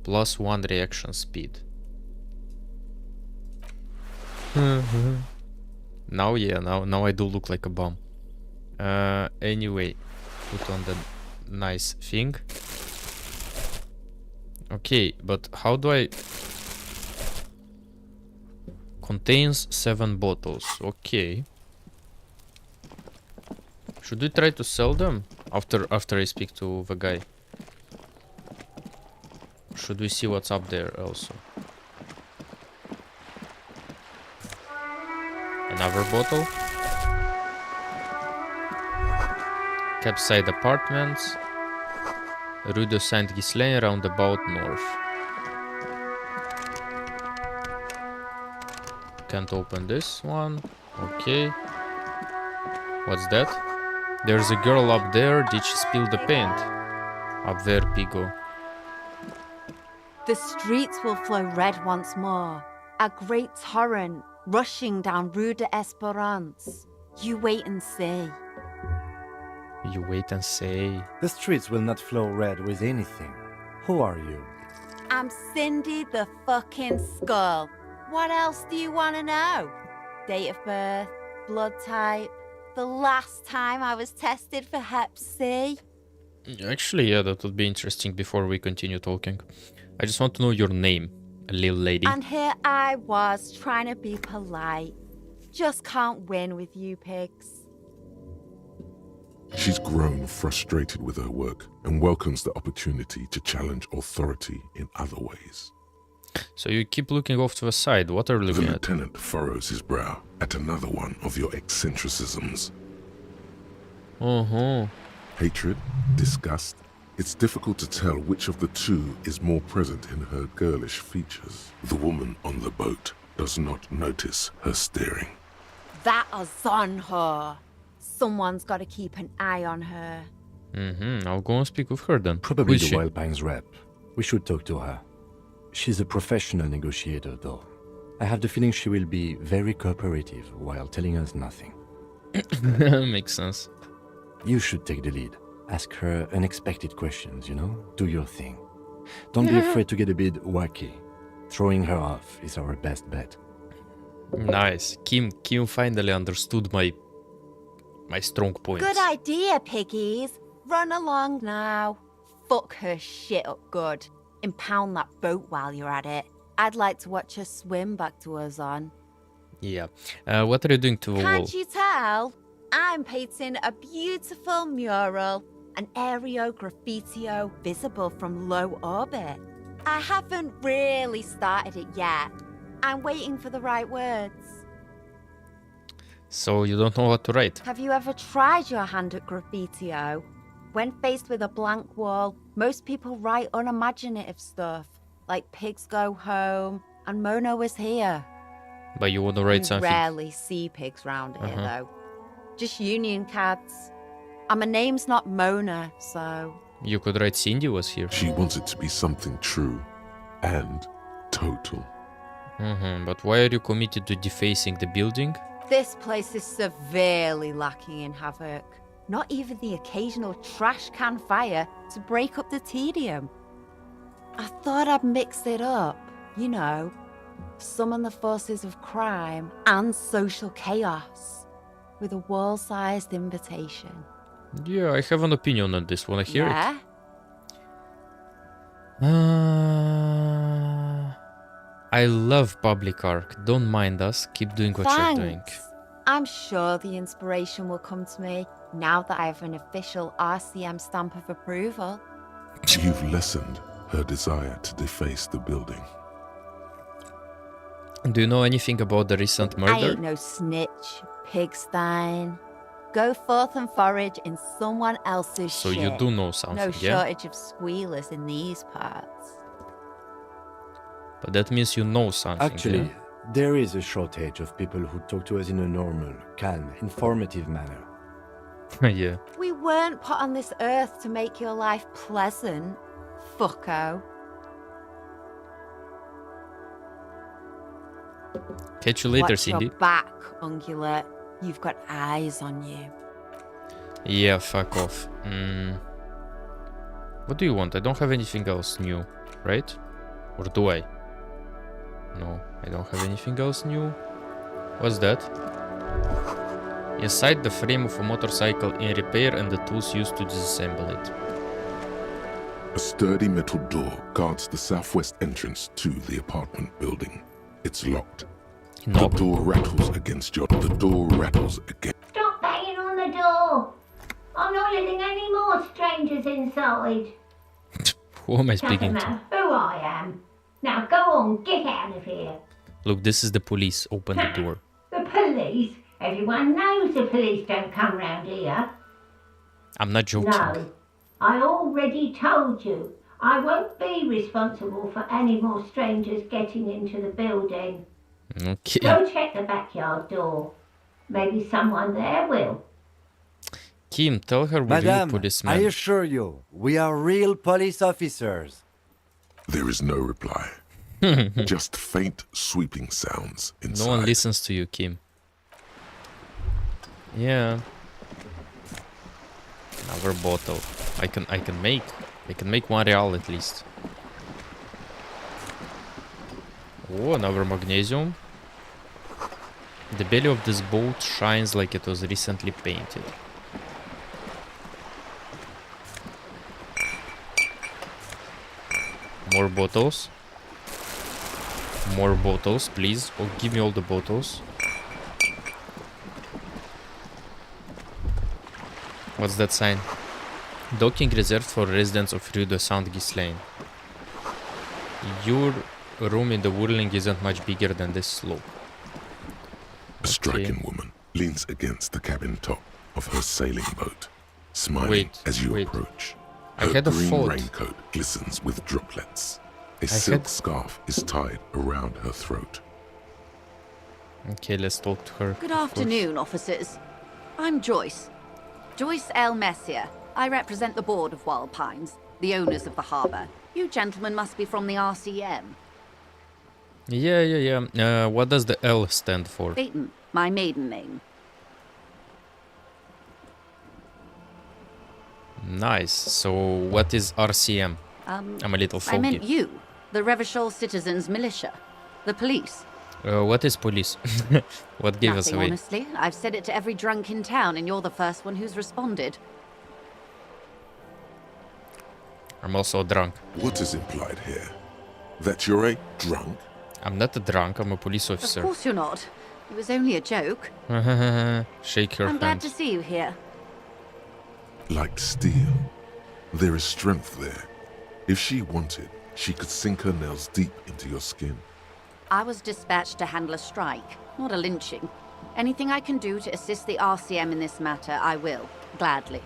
+1 reaction speed. Now, yeah, now I do look like a bomb. Anyway, put on the nice thing. Okay, but how do I... Contains 7 bottles. Okay. Should we try to sell them after I speak to the guy? Should we see what's up there also? Another bottle. Capside Apartments. Rue de Saint-Ghislain, roundabout north. Can't open this one. Okay. What's that? There's a girl up there. Did she spill the paint? Up there, Pigo. The streets will flow red once more. A great torrent rushing down Rue de Esperance. You wait and see. You wait and see. The streets will not flow red with anything. Who are you? I'm Cindy the fucking Skull. What else do you want to know? Date of birth, blood type, the last time I was tested for Hep C. Actually, yeah, that would be interesting before we continue talking. I just want to know your name, little lady. And here I was trying to be polite. Just can't win with you pigs. She's grown frustrated with her work and welcomes the opportunity to challenge authority in other ways. So you keep looking off to the side. What are you The looking at? lieutenant furrows his brow at another one of your eccentricisms. Hatred, disgust. It's difficult to tell which of the two is more present in her girlish features. The woman on the boat does not notice her staring. That is on her. Someone's got to keep an eye on her. I'll go and speak with her then. Probably Who is the she? Wild Pines rep. We should talk to her. She's a professional negotiator, though. I have the feeling she will be very cooperative while telling us nothing. Makes sense. You should take the lead. Ask her unexpected questions, you know? Do your thing. Don't be afraid to get a bit wacky. Throwing her off is our best bet. Nice. Kim finally understood my strong points. Good idea, piggies. Run along now. Fuck her shit up good. Impound that boat while you're at it. I'd like to watch her swim back to us on. Yeah. What are you doing to the wall? Can't you tell? I'm painting a beautiful mural, an aereo graffitio visible from low orbit. I haven't really started it yet. I'm waiting for the right words. So you don't know what to write? Have you ever tried your hand at graffiti-o? When faced with a blank wall, most people write unimaginative stuff, like pigs go home and Mona was here. But you want to write You something. rarely see pigs round here, though. Just union cards. And my name's not Mona, so... You could write Cindy was here. She wants it to be something true and total. But why are you committed to defacing the building? This place is severely lacking in havoc. Not even the occasional trash can fire to break up the tedium. I thought I'd mix it up, you know, summon the forces of crime and social chaos with a wall-sized invitation. Yeah, I have an opinion on this. Wanna hear Yeah? it? I love public art. Don't mind us. Keep doing what you're doing. I'm sure the inspiration will come to me now that I have an official RCM stamp of approval. You've lessened her desire to deface the building. Do you know anything about the recent I murder? ain't no snitch, pigstein. Go forth and forage in someone else's So shit. you do know something, No yeah? shortage of squealers in these parts. But that means you know something. Actually, yeah? there is a shortage of people who talk to us in a normal, calm, informative manner. Yeah. We weren't put on this earth to make your life pleasant, fucko. Catch you later, Watch Cindy. your back, ungulate. You've got eyes on you. Yeah, fuck off. What do you want? I don't have anything else new, right? Or do I? No, I don't have anything else new. What's that? Inside the frame of a motorcycle in repair and the tools used to disassemble it. A sturdy metal door guards the southwest entrance to the apartment building. It's locked. Knock. The door rattles against your... The door rattles against... Stop banging on the door. I'm not letting any more strangers inside. Who am I Doesn't speaking to? matter who I am. Now go on, get out of here. Look, this is the police. Open the door. The police? Everyone knows the police don't come round here. I'm not joking. No, I already told you. I won't be responsible for any more strangers getting into the building. Okay. Go check the backyard door. Maybe someone there will. Kim, tell her we're real Madame, policemen. I assure you, we are real police officers. There is no reply. Just faint sweeping sounds inside. No one listens to you, Kim. Yeah. Another bottle. I can make one real at least. Oh, another magnesium. The belly of this boat shines like it was recently painted. More bottles. More bottles, please. Oh, give me all the bottles. What's that sign? Docking reserved for residents of Rue de Saint-Ghislain. Your room in the whirling isn't much bigger than this slope. A striking woman leans against the cabin top of her sailing boat, smiling as you approach. I Her had a green thought. raincoat glistens with droplets. A I silk had- scarf is tied around her throat. Okay, let's talk to her. Good of course. afternoon, officers. I'm Joyce. Joyce L. Messier. I represent the board of Wild Pines, the owners of the harbour. You gentlemen must be from the RCM. Yeah. What does the L stand for? Peyton, my maiden name. Nice. So, what is RCM? I'm a little foggy. I meant you, the Revachol Citizens Militia, the police. What is police? What gave us Nothing, away? honestly. I've said it to every drunk in town, and you're the first one who's responded. I'm also drunk. What is implied here? That you're a drunk? I'm not a drunk, I'm a police Of officer. course you're not. It was only a joke. Shake her I'm glad hand. to see you here. Like steel. There is strength there. If she wanted, She could sink her nails deep into your skin. I was dispatched to handle a strike, not a lynching. Anything I can do to assist the RCM in this matter, I will, gladly.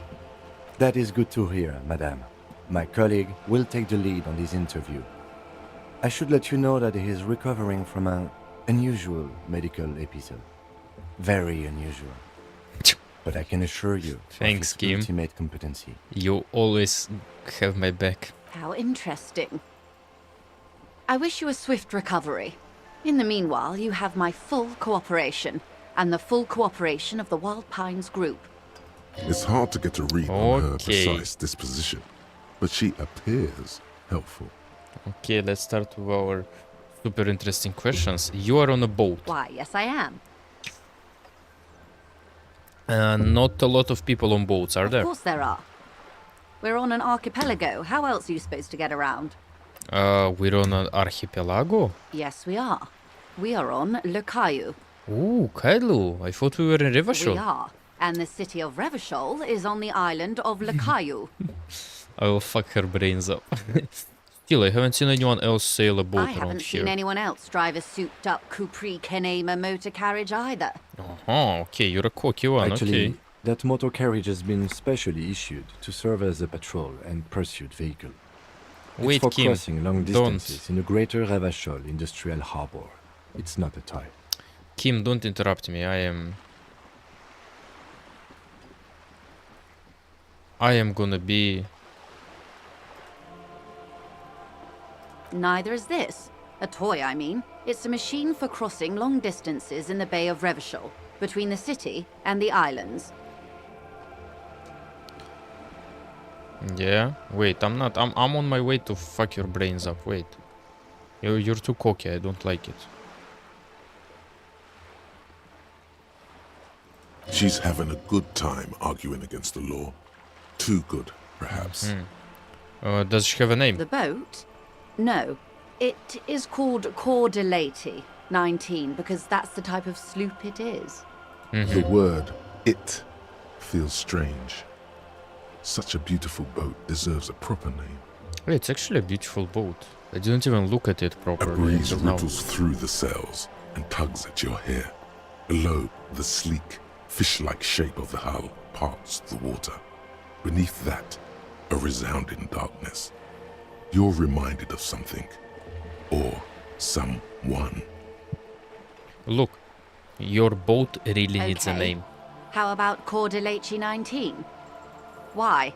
That is good to hear, madame. My colleague will take the lead on this interview. I should let you know that he is recovering from an unusual medical episode. Very unusual. But I can assure you Thanks, of his Kim. ultimate competency. You always have my back. How interesting. I wish you a swift recovery. In the meanwhile, you have my full cooperation, and the full cooperation of the Wild Pines group. It's hard to get a read on her Okay. precise disposition, but she appears helpful. Okay, let's start with our super interesting questions. You are on a boat. Why, yes I am. Not a lot of people on boats, are Of there? course there are. We're on an archipelago. How else are you supposed to get around? We're on an archipelago? Yes, we are. We are on Le Caillou. Ooh, Kailu. I thought we were in We Rivashol. are. And the city of Revachol is on the island of Le Caillou. I will fuck her brains up. Still, I haven't seen anyone else sail a boat I around haven't here. seen anyone else drive a souped-up Capri Kenema motor carriage either. Oh, okay, you're a cocky one, Actually, okay. that motor carriage has been specially issued to serve as a patrol and pursuit vehicle. Wait, it's for Kim, crossing long don't. distances in the greater Revachol industrial harbor. It's not a toy. Kim, don't interrupt me. I am gonna be... Neither is this. A toy, I mean. It's a machine for crossing long distances in the Bay of Revachol, between the city and the islands. Yeah, wait, I'm not. I'm on my way to fuck your brains up. Wait. You're too cocky. I don't like it. She's having a good time arguing against the law. Too good, perhaps. Does she have a name? The boat? No. It is called Cordelati 19 because that's the type of sloop it is. The word "it" feels strange. Such a beautiful boat deserves a proper name. Hey, it's actually a beautiful boat. I didn't even look at it A properly breeze until now. ripples through the sails and tugs at your hair. Below, the sleek, fish-like shape of the hull parts the water. Beneath that, a resounding darkness. You're reminded of something. Or someone. Look, your boat really needs a Okay. name. How about Cordelati 19? Why?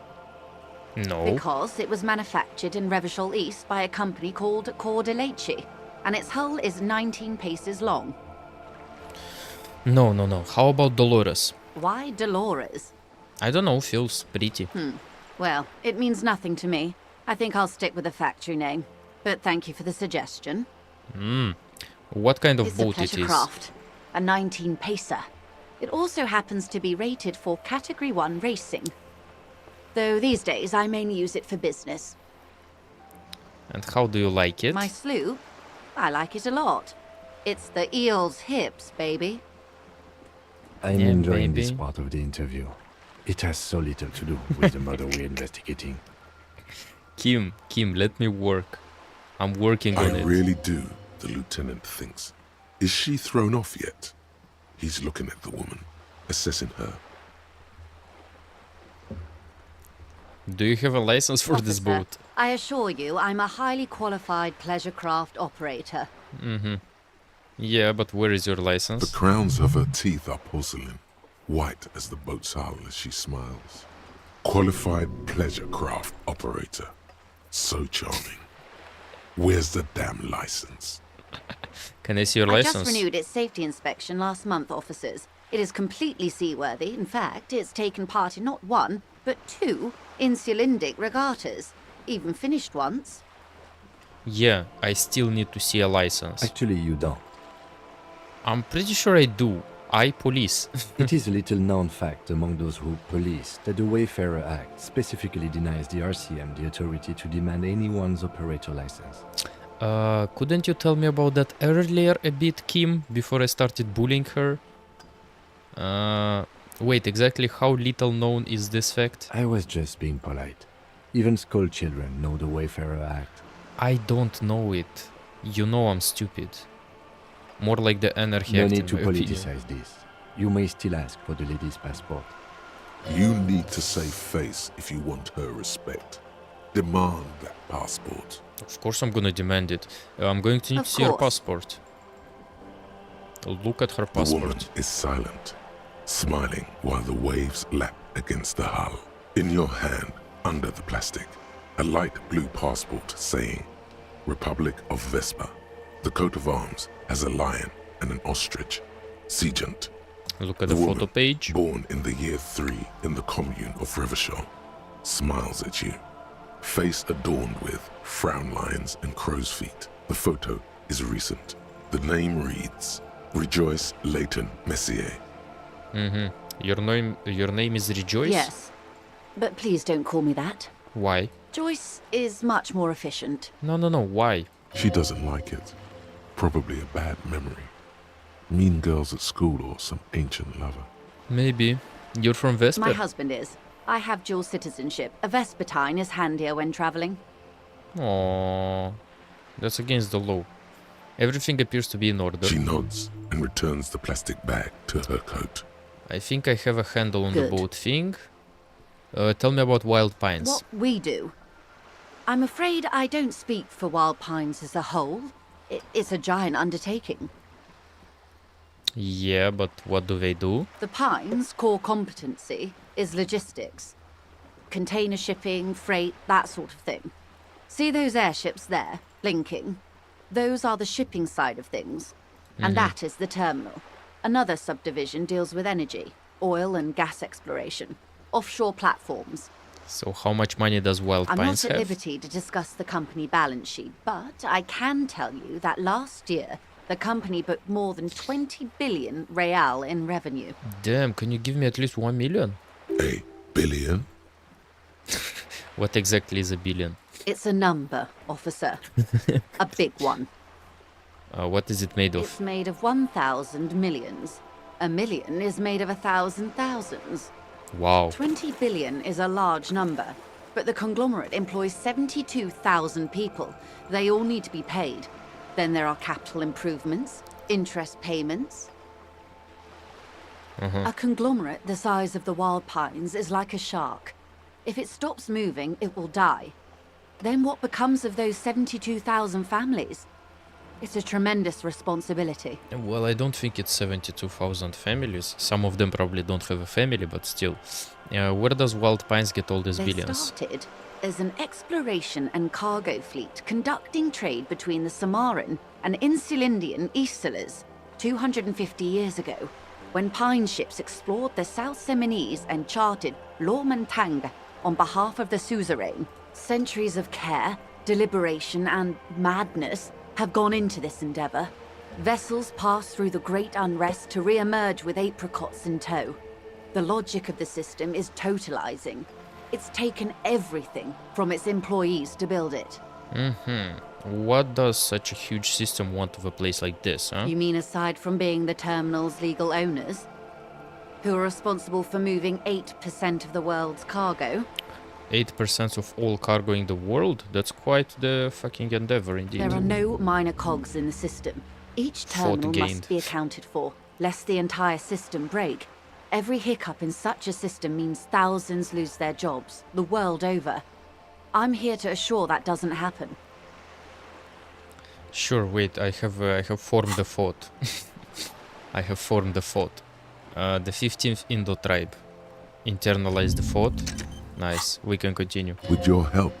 No. Because it was manufactured in Revachol East by a company called Cordelati, and its hull is 19 paces long. No. How about Dolores? Why Dolores? I don't know, feels pretty. Well, it means nothing to me. I think I'll stick with the factory name. But thank you for the suggestion. What kind of It's a boat it pleasure is? craft, a 19 pacer. It also happens to be rated for Category 1 racing. Though these days I mainly use it for business. And how do you like it? My sloop? I like it a lot. It's the eel's hips, baby. I'm Yeah, enjoying this maybe. part of the interview. It has so little to do with the murder we're investigating. Kim, let me work. I'm working on I it. really do, the lieutenant thinks. Is she thrown off yet? He's looking at the woman, assessing her. Do you have a license for this Officer, boat? I assure you, I'm a highly qualified pleasure craft operator. Yeah, but where is your The license? crowns of her teeth are porcelain, white as the boat's hull as she smiles. Qualified pleasure craft operator. So charming. Where's the damn license? Can I see your I license? just renewed its safety inspection last month, officers. It is completely seaworthy. In fact, it's taken part in not one, but two insulindic regattas. Even finished once. Yeah, I still need to see a license. Actually, you don't. I'm pretty sure I do. I police. It is a little known fact among those who police that the Wayfarer Act specifically denies the RCM the authority to demand anyone's operator license. Couldn't you tell me about that earlier a bit, Kim, before I started bullying her? Wait, exactly how little known is this fact? I was just being polite. Even school children know the Wayfarer Act. I don't know it. You know I'm stupid. More like the anarchy No act, need in to my opinion. politicize this. You may still ask for the lady's passport. You need to save face if you want her respect. Demand that passport. Of course I'm gonna demand it. I'm going to need Of to see her course. passport. Look at her The woman passport. is silent, smiling while the waves lap against the hull. In your hand, under the plastic, a light blue passport saying, Republic of Vespa. The coat of arms has a lion and an ostrich. Seagent. Look at the photo woman, page. born in the year 3 in the commune of Rivershaw, smiles at you. Face adorned with frown lines and crow's feet. The photo is recent. The name reads, Rejoice Leighton Messier. Mm-hmm. Your name is Rejoice? Yes. But please don't call me that. Why? Joyce is much more efficient. No, why? She doesn't like it. Probably a bad memory. Mean girls at school or some ancient lover. Maybe. You're from Vesper? My husband is. I have dual citizenship. A Vespertine is handier when travelling. Aww. That's against the law. Everything appears to be in order. She nods and returns the plastic bag to her coat. I think I have a handle on Good. the boat thing. Tell me about Wild Pines. What we do. I'm afraid I don't speak for Wild Pines as a whole. It's a giant undertaking. Yeah, but what do they do? The Pines' core competency is logistics. Container shipping, freight, that sort of thing. See those airships there, blinking? Those are the shipping side of things. And that is the terminal. Another subdivision deals with energy, oil and gas exploration, offshore platforms. So how much money does Wild I'm Pines not at have? liberty to discuss the company balance sheet, but I can tell you that last year the company booked more than 20 billion real in revenue. Damn, can you give me at least 1 million? A billion? What exactly is a billion? It's a number, officer. A big one. What is it made of? It's made of 1,000 millions. A million is made of 1,000 thousands. Wow. 20 billion is a large number, but the conglomerate employs 72,000 people. They all need to be paid. Then there are capital improvements, interest payments. A conglomerate the size of the Wild Pines is like a shark. If it stops moving, it will die. Then what becomes of those 72,000 families? It's a tremendous responsibility. Well, I don't think it's 72,000 families. Some of them probably don't have a family, but still. Where does Wild Pines get all these They billions? started as an exploration and cargo fleet conducting trade between the Samaran and Insulindian Isolas 250 years ago, when Pine ships explored the South Seminese and charted Lomantang on behalf of the suzerain. Centuries of care, deliberation, and madness have gone into this endeavor. Vessels pass through the great unrest to re-emerge with apricots in tow. The logic of the system is totalizing. It's taken everything from its employees to build it. What does such a huge system want of a place like this, huh? You mean aside from being the terminal's legal owners? Who are responsible for moving 8% of the world's cargo? 8% of all cargo in the world? That's quite the fucking endeavor indeed. There are no minor cogs in the system. Each terminal must be accounted for, lest the entire system break. Every hiccup in such a system means thousands lose their jobs, the world over. I'm here to assure that doesn't happen. Sure, wait, I have formed the thought. I have formed the thought. The 15th Indo tribe. Internalize the thought. Nice, we can continue. With your help,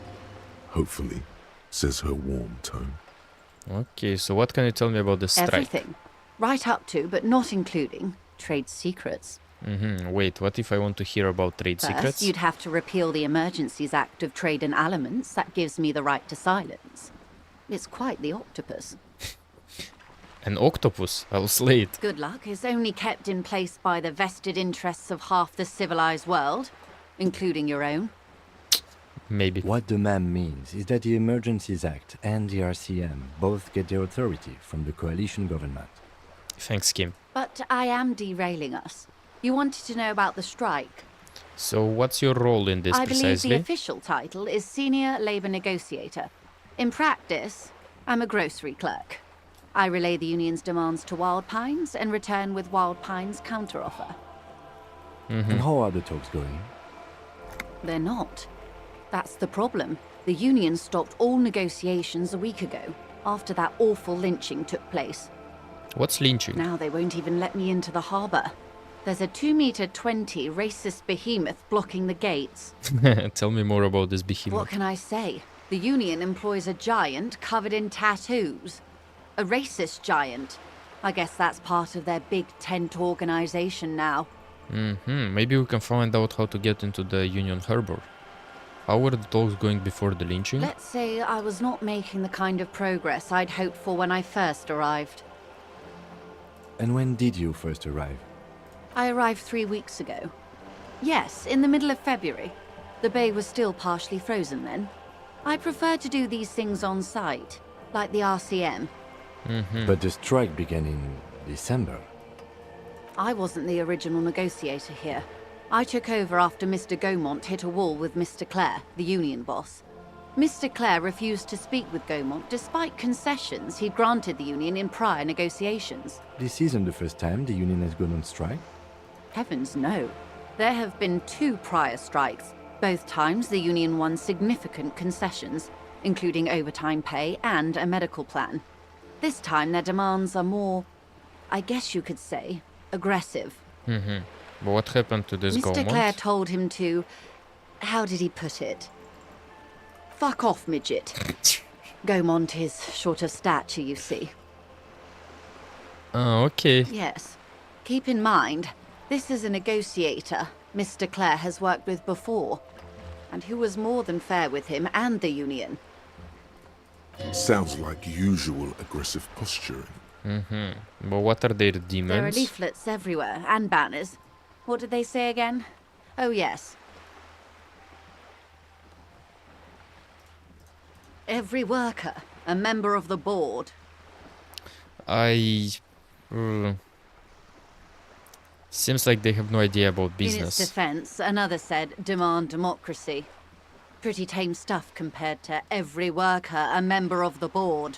hopefully, says her warm tone. Okay, so what can you tell me about the strike? Everything. Right up to, but not including, trade secrets. Wait, what if I want to hear about trade First, secrets? you'd have to repeal the Emergencies Act of Trade in Aliments. That gives me the right to silence. It's quite the octopus. An octopus? I'll slay it. Good luck is only kept in place by the vested interests of half the civilized world, including your own. Maybe. What the ma'am means is that the Emergencies Act and the RCM both get their authority from the coalition government. Thanks, Kim. But I am derailing us. You wanted to know about the strike. So what's your role in this I believe precisely? the official title is Senior Labour Negotiator. In practice, I'm a grocery clerk. I relay the union's demands to Wild Pines and return with Wild Pines' counteroffer. And how are the talks going? They're not. That's the problem. The union stopped all negotiations a week ago, after that awful lynching took place. What's lynching? Now they won't even let me into the harbour. There's a 2-meter-20 racist behemoth blocking the gates. Tell me more about this behemoth. What can I say? The union employs a giant covered in tattoos. A racist giant. I guess that's part of their big tent organization now. Maybe we can find out how to get into the Union Harbor. How were the talks going before the lynching? Let's say I was not making the kind of progress I'd hoped for when I first arrived. And when did you first arrive? I arrived 3 weeks ago. Yes, in the middle of February. The bay was still partially frozen then. I prefer to do these things on site, like the RCM. But the strike began in December. I wasn't the original negotiator here. I took over after Mr. Gaumont hit a wall with Mr. Clare, the union boss. Mr. Clare refused to speak with Gaumont despite concessions he'd granted the union in prior negotiations. This isn't the first time the union has gone on strike? Heavens no. There have been 2 prior strikes. Both times the union won significant concessions, including overtime pay and a medical plan. This time their demands are more, I guess you could say, aggressive. But what happened to this Mr. Gaumont? Clare told him to... How did he put it? Fuck off, midget. Gaumont is short of stature, you see. Oh, okay. Yes. Keep in mind, this is a negotiator Mr. Clare has worked with before, and who was more than fair with him and the union. Sounds like usual aggressive posturing. But what are their demands? There are leaflets everywhere, and banners. What did they say again? Oh, yes. Every worker, a member of the board. Seems like they have no idea about In its business. defense, another said, demand democracy. Pretty tame stuff compared to every worker, a member of the board.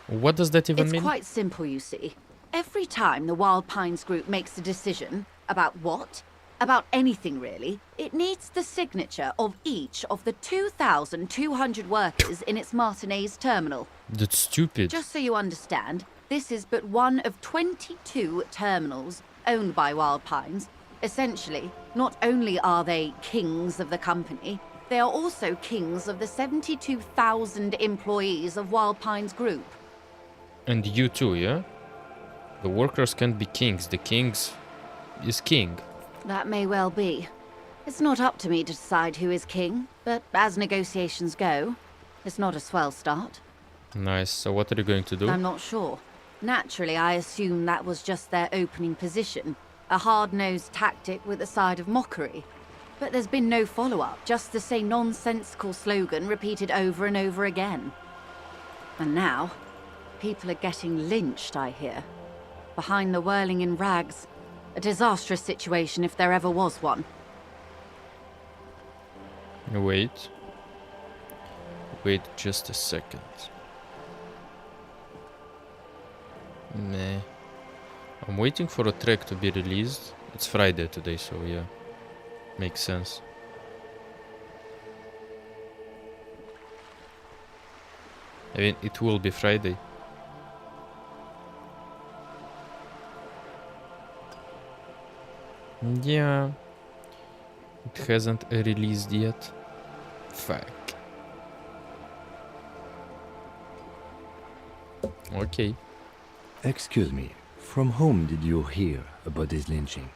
What does that even It's mean? quite simple, you see. Every time the Wild Pines group makes a decision, about what? About anything really, it needs the signature of each of the 2,200 workers in its Martinez terminal. That's stupid. Just so you understand, this is but one of 22 terminals owned by Wild Pines. Essentially, not only are they kings of the company, they are also kings of the 72,000 employees of Wild Pines Group. And you too, yeah? The workers can't be kings. The kings is king. That may well be. It's not up to me to decide who is king, but as negotiations go, it's not a swell start. Nice. So what are you going to do? I'm not sure. Naturally, I assume that was just their opening position, a hard-nosed tactic with a side of mockery. But there's been no follow-up, just the same nonsensical slogan repeated over and over again. And now, people are getting lynched, I hear. Behind the whirling in rags. A disastrous situation if there ever was one. Wait. Wait just a second. Nah. I'm waiting for a track to be released. It's Friday today, so yeah. Makes sense. I mean, it will be Friday. Yeah. It hasn't released yet. Fuck. Okay. Excuse me, from whom did you hear about this lynching?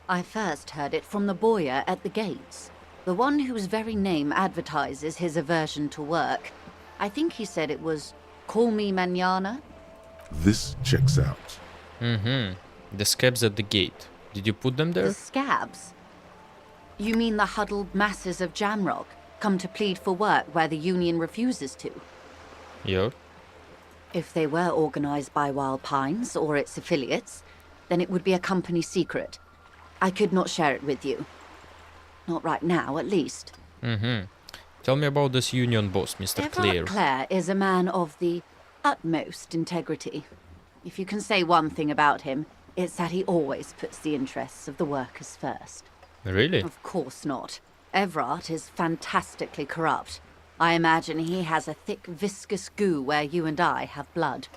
I first heard it from the boyer at the gates. The one whose very name advertises his aversion to work. I think he said it was, "Call me mañana." This checks out. The scabs at the gate. Did you put them there? The scabs? You mean the huddled masses of Jamrock, come to plead for work where the union refuses to? Yeah. If they were organized by Wild Pines or its affiliates, then it would be a company secret. I could not share it with you. Not right now, at least. Tell me about this union boss, Mr. Clare. Everard Clare is a man of the utmost integrity. If you can say one thing about him, it's that he always puts the interests of the workers first. Really? Of course not. Everard is fantastically corrupt. I imagine he has a thick, viscous goo where you and I have blood.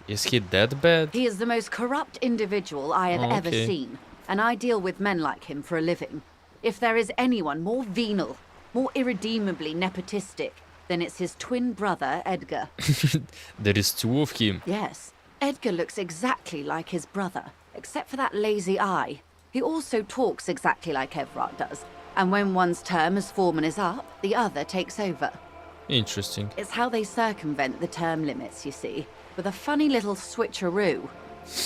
Is he that bad? He is the most corrupt individual I have ever Okay. seen, and I deal with men like him for a living. If there is anyone more venal, more irredeemably nepotistic, then it's his twin brother, Edgar. There is two of him. Yes, Edgar looks exactly like his brother, except for that lazy eye. He also talks exactly like Everard does, and when one's term as foreman is up, the other takes over. Interesting. It's how they circumvent the term limits, you see, with a funny little switcheroo.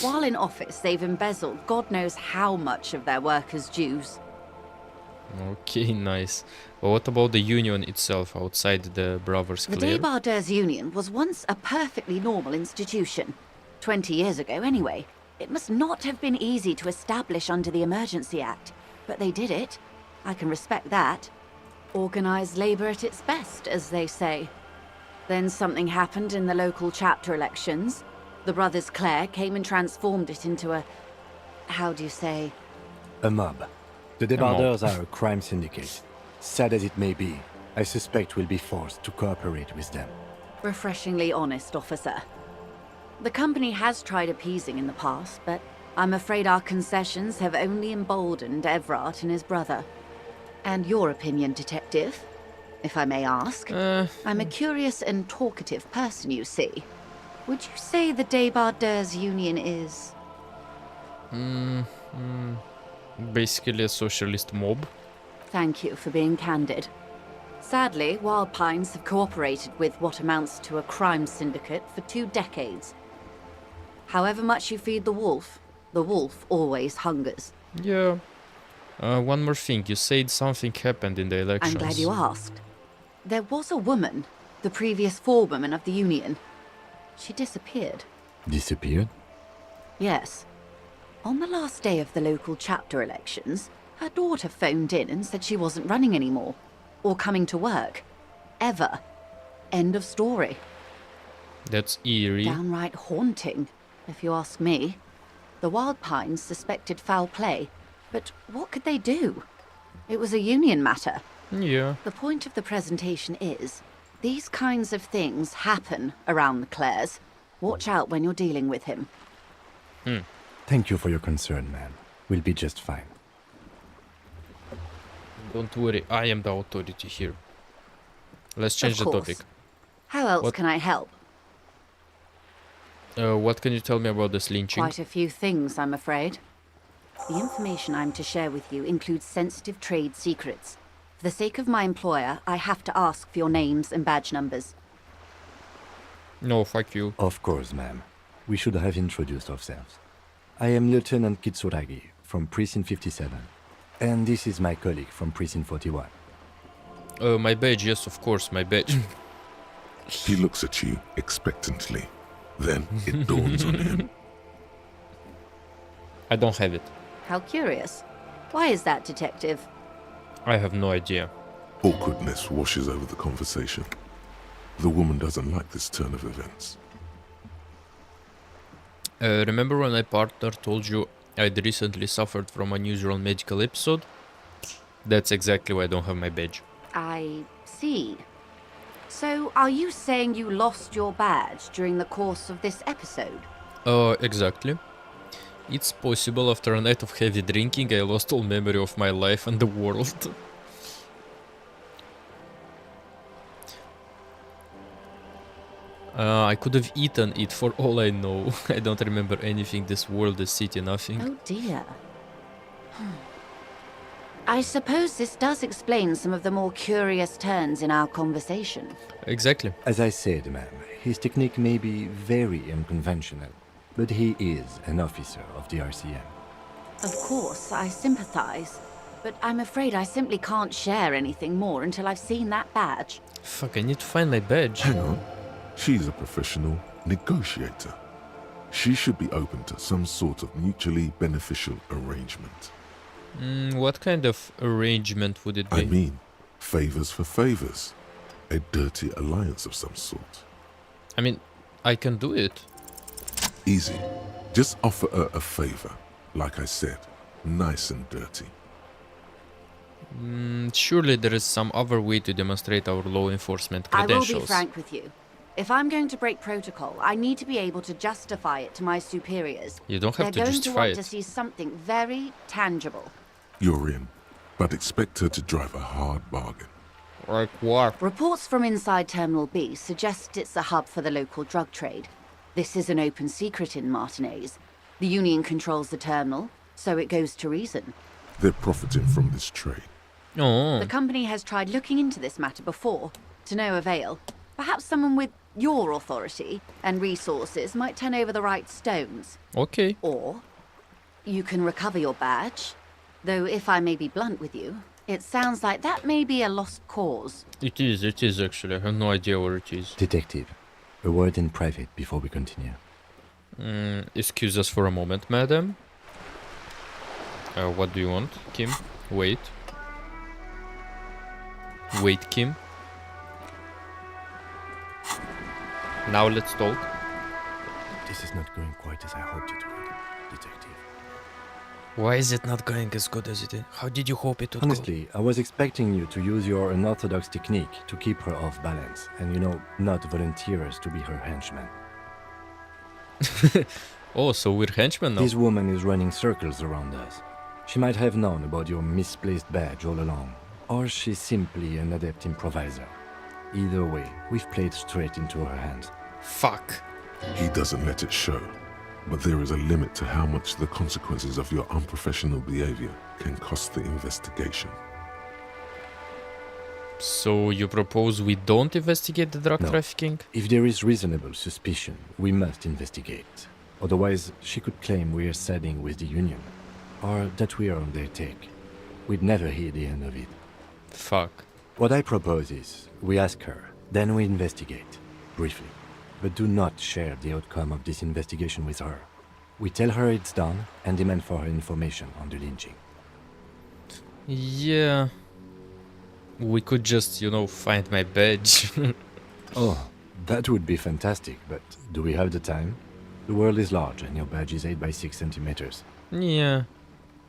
While in office, they've embezzled God knows how much of their workers' dues. Okay, nice. But what about the union itself outside the Brothers The Clare? Débardeurs Union was once a perfectly normal institution. 20 years ago, anyway. It must not have been easy to establish under the Emergency Act, but they did it. I can respect that. Organised labour at its best, as they say. Then something happened in the local chapter elections. The Brothers Clare came and transformed it into a... how do you say? A mob. The Débardeurs are a crime syndicate. Sad as it may be, I suspect we'll be forced to cooperate with them. Refreshingly honest, officer. The company has tried appeasing in the past, but I'm afraid our concessions have only emboldened Everard and his brother. And your opinion, detective, if I may ask? I'm a curious and talkative person, you see. Would you say the Débardeurs Union is... Basically a socialist mob. Thank you for being candid. Sadly, Wild Pines have cooperated with what amounts to a crime syndicate for 2 decades. However much you feed the wolf always hungers. Yeah. One more thing, you said something happened in the elections. I'm glad you asked. There was a woman, the previous forewoman of the union. She disappeared. Disappeared? Yes. On the last day of the local chapter elections, her daughter phoned in and said she wasn't running anymore, or coming to work. Ever. End of story. That's eerie. Downright haunting, if you ask me. The Wild Pines suspected foul play, but what could they do? It was a union matter. Yeah. The point of the presentation is, these kinds of things happen around the Clares. Watch out when you're dealing with him. Thank you for your concern, ma'am. We'll be just fine. Don't worry, I am the authority here. Let's change the topic. How else can I help? What can you tell me about this lynching? Quite a few things, I'm afraid. The information I'm to share with you includes sensitive trade secrets. For the sake of my employer, I have to ask for your names and badge numbers. No, fuck you. Of course, ma'am. We should have introduced ourselves. I am Lieutenant Kitsuragi from Precinct 57. And this is my colleague from Precinct 41. My badge, yes, of course, my badge. He looks at you expectantly. Then it dawns on him. I don't have it. How curious. Why is that, detective? I have no idea. Awkwardness washes over the conversation. The woman doesn't like this turn of events. Remember when my partner told you I'd recently suffered from unusual medical episode? That's exactly why I don't have my badge. I see. So, are you saying you lost your badge during the course of this episode? Exactly. It's possible after a night of heavy drinking I lost all memory of my life and the world. I could have eaten it for all I know. I don't remember anything, this world, this city, nothing. Oh dear. I suppose this does explain some of the more curious turns in our conversation. Exactly. As I said, ma'am, his technique may be very unconventional, but he is an officer of the RCM. Of course, I sympathize, but I'm afraid I simply can't share anything more until I've seen that badge. Fuck, I need to find my badge. Hang on. She's a professional negotiator. She should be open to some sort of mutually beneficial arrangement. What kind of arrangement would it be? I mean, Favors for favors. A dirty alliance of some sort. I mean, I can do it. Easy. Just offer her a favor. Like I said, nice and dirty. Surely there is some other way to demonstrate our law enforcement I will credentials. be frank with you. If I'm going to break protocol, I need to be able to justify it to my superiors. You don't have They're to going justify to want it. to see something very tangible. You're in, but expect her to drive a hard bargain. Like what? Reports from inside Terminal B suggest it's a hub for the local drug trade. This is an open secret in Martinez. The Union controls the terminal, so it goes to reason. They're profiting from this trade. Oh. The company has tried looking into this matter before, to no avail. Perhaps someone with your authority and resources might turn over the right stones. Okay. Or you can recover your badge. Though if I may be blunt with you, it sounds like that may be a lost cause. It is actually. I have no idea where it is. Detective, a word in private before we continue. Excuse us for a moment, madam. What do you want, Kim? Wait. Wait, Kim. Now let's talk. This is not going quite as I hoped it would, Detective. Why is it not going as good as it did? How did you hope it would Honestly, I was expecting you to use your unorthodox technique to keep her off balance and, not volunteer us to be her henchman. go? Oh, so we're henchmen now? This woman is running circles around us. She might have known about your misplaced badge all along, or she's simply an adept improviser. Either way, we've played straight into her hands. Fuck. He doesn't let it show, but there is a limit to how much the consequences of your unprofessional behavior can cost the investigation. So you propose we don't investigate the drug No. trafficking? If there is reasonable suspicion, we must investigate. Otherwise, she could claim we're siding with the Union, or that we are on their take. We'd never hear the end of it. Fuck. What I propose is, we ask her, then we investigate, briefly. But do not share the outcome of this investigation with her. We tell her it's done and demand for her information on the lynching. Yeah. We could just, find my badge. Oh, that would be fantastic, but do we have the time? The world is large and your badge is 8 by 6 centimeters. Yeah.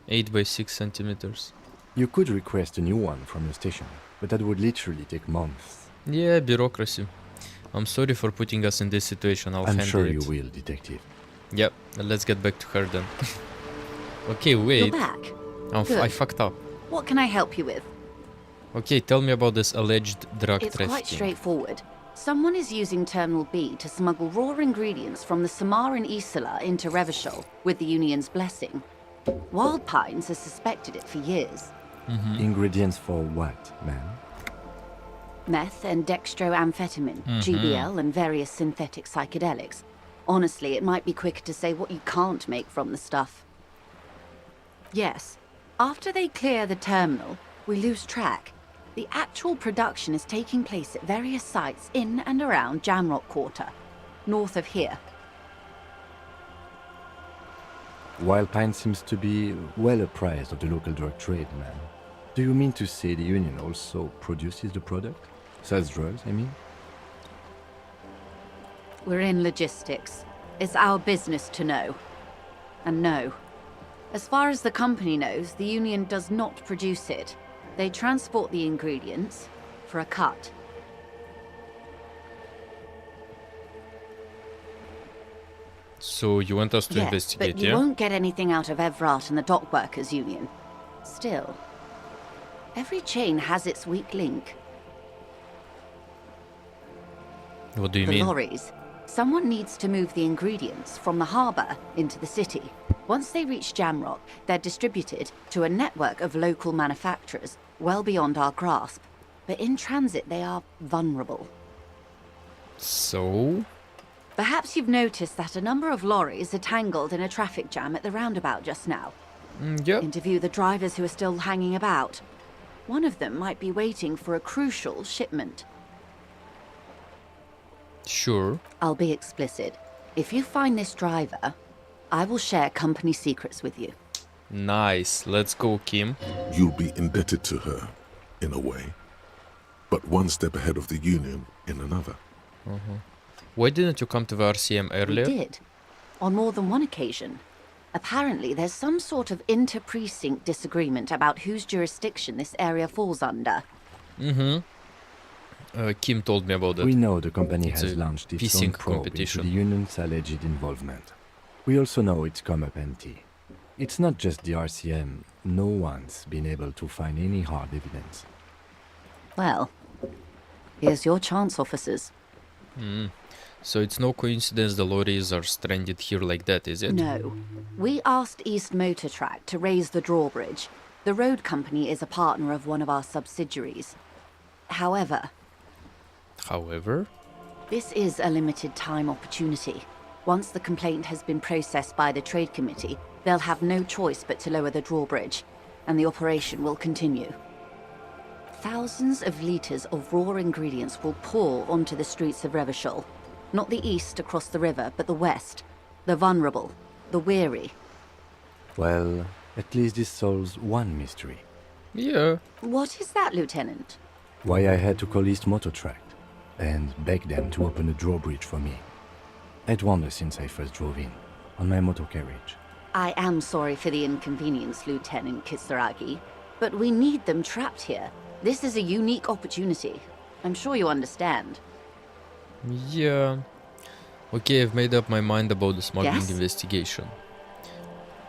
8 by 6 centimeters. You could request a new one from your station, but that would literally take months. Yeah, bureaucracy. I'm sorry for putting us in this situation. I'll I'm handle sure it. you will, Detective. Yep. Let's get back to her then. Okay, You're wait. back. I Good. fucked up. What can I help you with? Okay, tell me about this alleged drug It's trafficking. quite straightforward. Someone is using Terminal B to smuggle raw ingredients from the Samaran Isola into Revachol with the Union's blessing. Wild Pines has suspected it for years. Ingredients for what, ma'am? Meth and dextroamphetamine, GBL, and various synthetic psychedelics. Honestly, it might be quicker to say what you can't make from the stuff. Yes, after they clear the terminal, we lose track. The actual production is taking place at various sites in and around Jamrock Quarter, north of here. Wild Pine seems to be well apprised of the local drug trade, ma'am. Do you mean to say the Union also produces the product? Sells drugs, I mean? We're in logistics. It's our business to know. And no. As far as the company knows, the Union does not produce it. They transport the ingredients for a cut. So you want us to Yes, investigate, but you yeah? won't get anything out of Evrat and the Dock Workers Union. Still, every chain has its weak link. What do you The mean? lorries. Someone needs to move the ingredients from the harbour into the city. Once they reach Jamrock, they're distributed to a network of local manufacturers, well beyond our grasp. But in transit, they are vulnerable. So? Perhaps you've noticed that a number of lorries are tangled in a traffic jam at the roundabout just now. Yep. Interview the drivers who are still hanging about. One of them might be waiting for a crucial shipment. Sure. I'll be explicit. If you find this driver, I will share company secrets with you. Nice. Let's go, Kim. You'll be indebted to her, in a way. but one step ahead of the Union in another. Why didn't you come to the RCM earlier? We did. On more than one occasion. Apparently, there's some sort of inter-precinct disagreement about whose jurisdiction this area falls under. Kim told me about that. We know the company It's has a launched its pissing own probe into competition. the Union's alleged involvement. We also know it's come up empty. It's not just the RCM. No one's been able to find any hard evidence. Well, here's your chance, officers. So it's no coincidence the lorries are stranded here like that, is it? No. We asked East Motor Track to raise the drawbridge. The road company is a partner of one of our subsidiaries. However, this is a limited time opportunity. Once the complaint has been processed by the Trade Committee, they'll have no choice but to lower the drawbridge, and the operation will continue. Thousands of litres of raw ingredients will pour onto the streets of Revachol. Not the east across the river, but the west. The vulnerable, the weary. Well, at least this solves one mystery. Yeah. What is that, Lieutenant? Why I had to call East Motor Track and beg them to open a drawbridge for me. I'd wondered since I first drove in, on my motor carriage. I am sorry for the inconvenience, Lieutenant Kisaragi, but we need them trapped here. This is a unique opportunity. I'm sure you understand. Yeah. Okay, I've made up my mind about the smuggling Yes? investigation.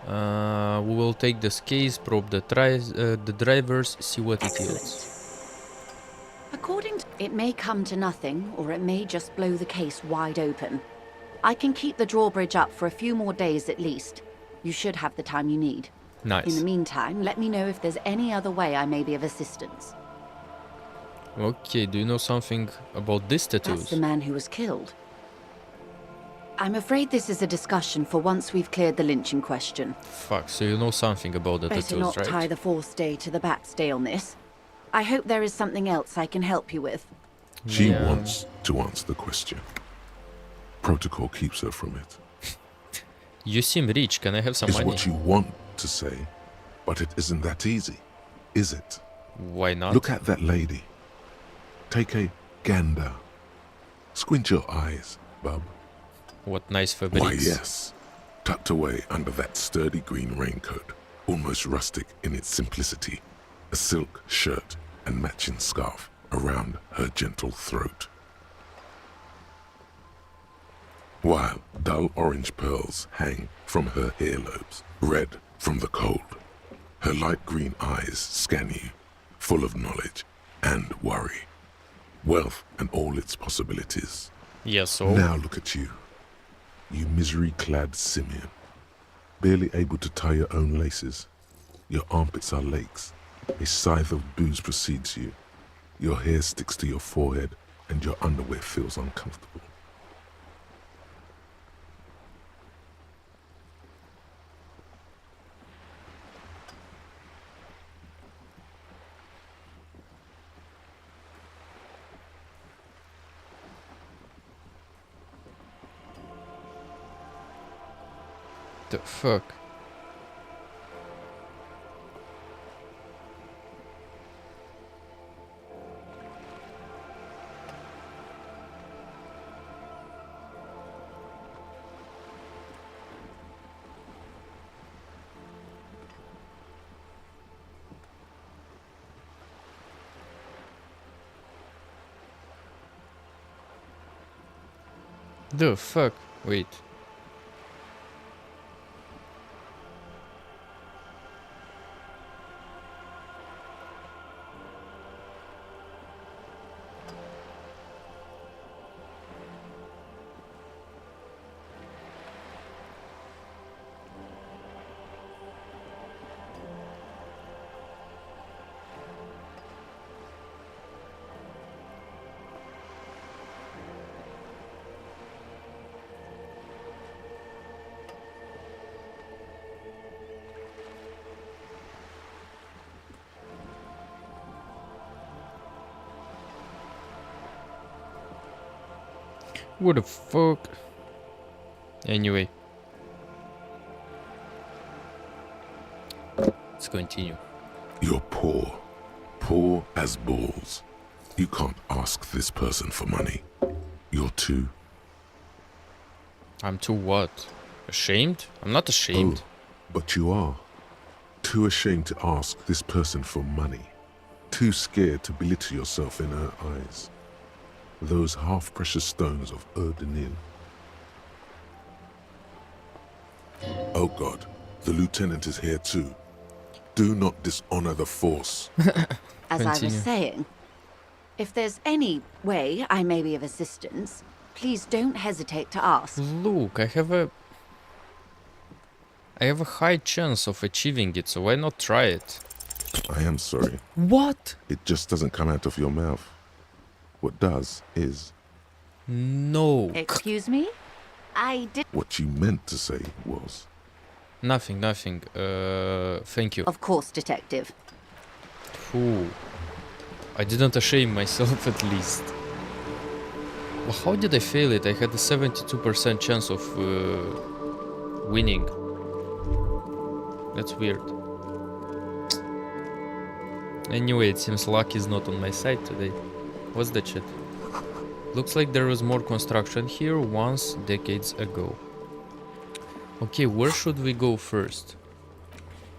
We will take this case, probe the drivers, see what it yields. According to... It may come to nothing, or it may just blow the case wide open. I can keep the drawbridge up for a few more days at least. You should have the time you need. Nice. In the meantime, let me know if there's any other way I may be of assistance. Okay, do you know something about these That's tattoos? the man who was killed. I'm afraid this is a discussion for once we've cleared the lynching question. Fuck, so you know something about the Better tattoos, not right? tie the fourth day to the backstay on this. I hope there is something else I can help you with. She Yeah. wants to answer the question. Protocol keeps her from it. You seem rich, can I have some It's money? what you want to say, but it isn't that easy, is it? Why not? Look at that lady. Take a gander. Squint your eyes, bub. What nice fabrics. Why, yes. Tucked away under that sturdy green raincoat, almost rustic in its simplicity, a silk shirt and matching scarf around her gentle throat. While dull orange pearls hang from her earlobes, red from the cold. Her light green eyes scan you, full of knowledge and worry. Wealth and all its possibilities. Yeah, so? Now look at you. You misery-clad simian. Barely able to tie your own laces. Your armpits are lakes. A scythe of booze precedes you. Your hair sticks to your forehead and your underwear feels uncomfortable. The fuck? The fuck? Wait. What the fuck? Anyway. Let's continue. You're poor. Poor as balls. You can't ask this person for money. You're too... I'm too what? Ashamed? I'm not ashamed. Oh, but you are. Too ashamed to ask this person for money. Too scared to belittle yourself in her eyes. Those half-precious stones of Eau de Nil. Oh God, the lieutenant is here too. Do not dishonor the force. As I was saying, if there's any way I may be of assistance, please don't hesitate to ask. Look, I have a high chance of achieving it, so why not try it? I am sorry. What? It just doesn't come out of your mouth. What does is... No. Excuse me? I did... What you meant to say was... Nothing. Thank you. Of course, detective. Phew. I didn't shame myself at least. Well, how did I fail it? I had a 72% chance of winning. That's weird. Anyway, it seems luck is not on my side today. What's that shit? Looks like there was more construction here once decades ago. Okay, where should we go first?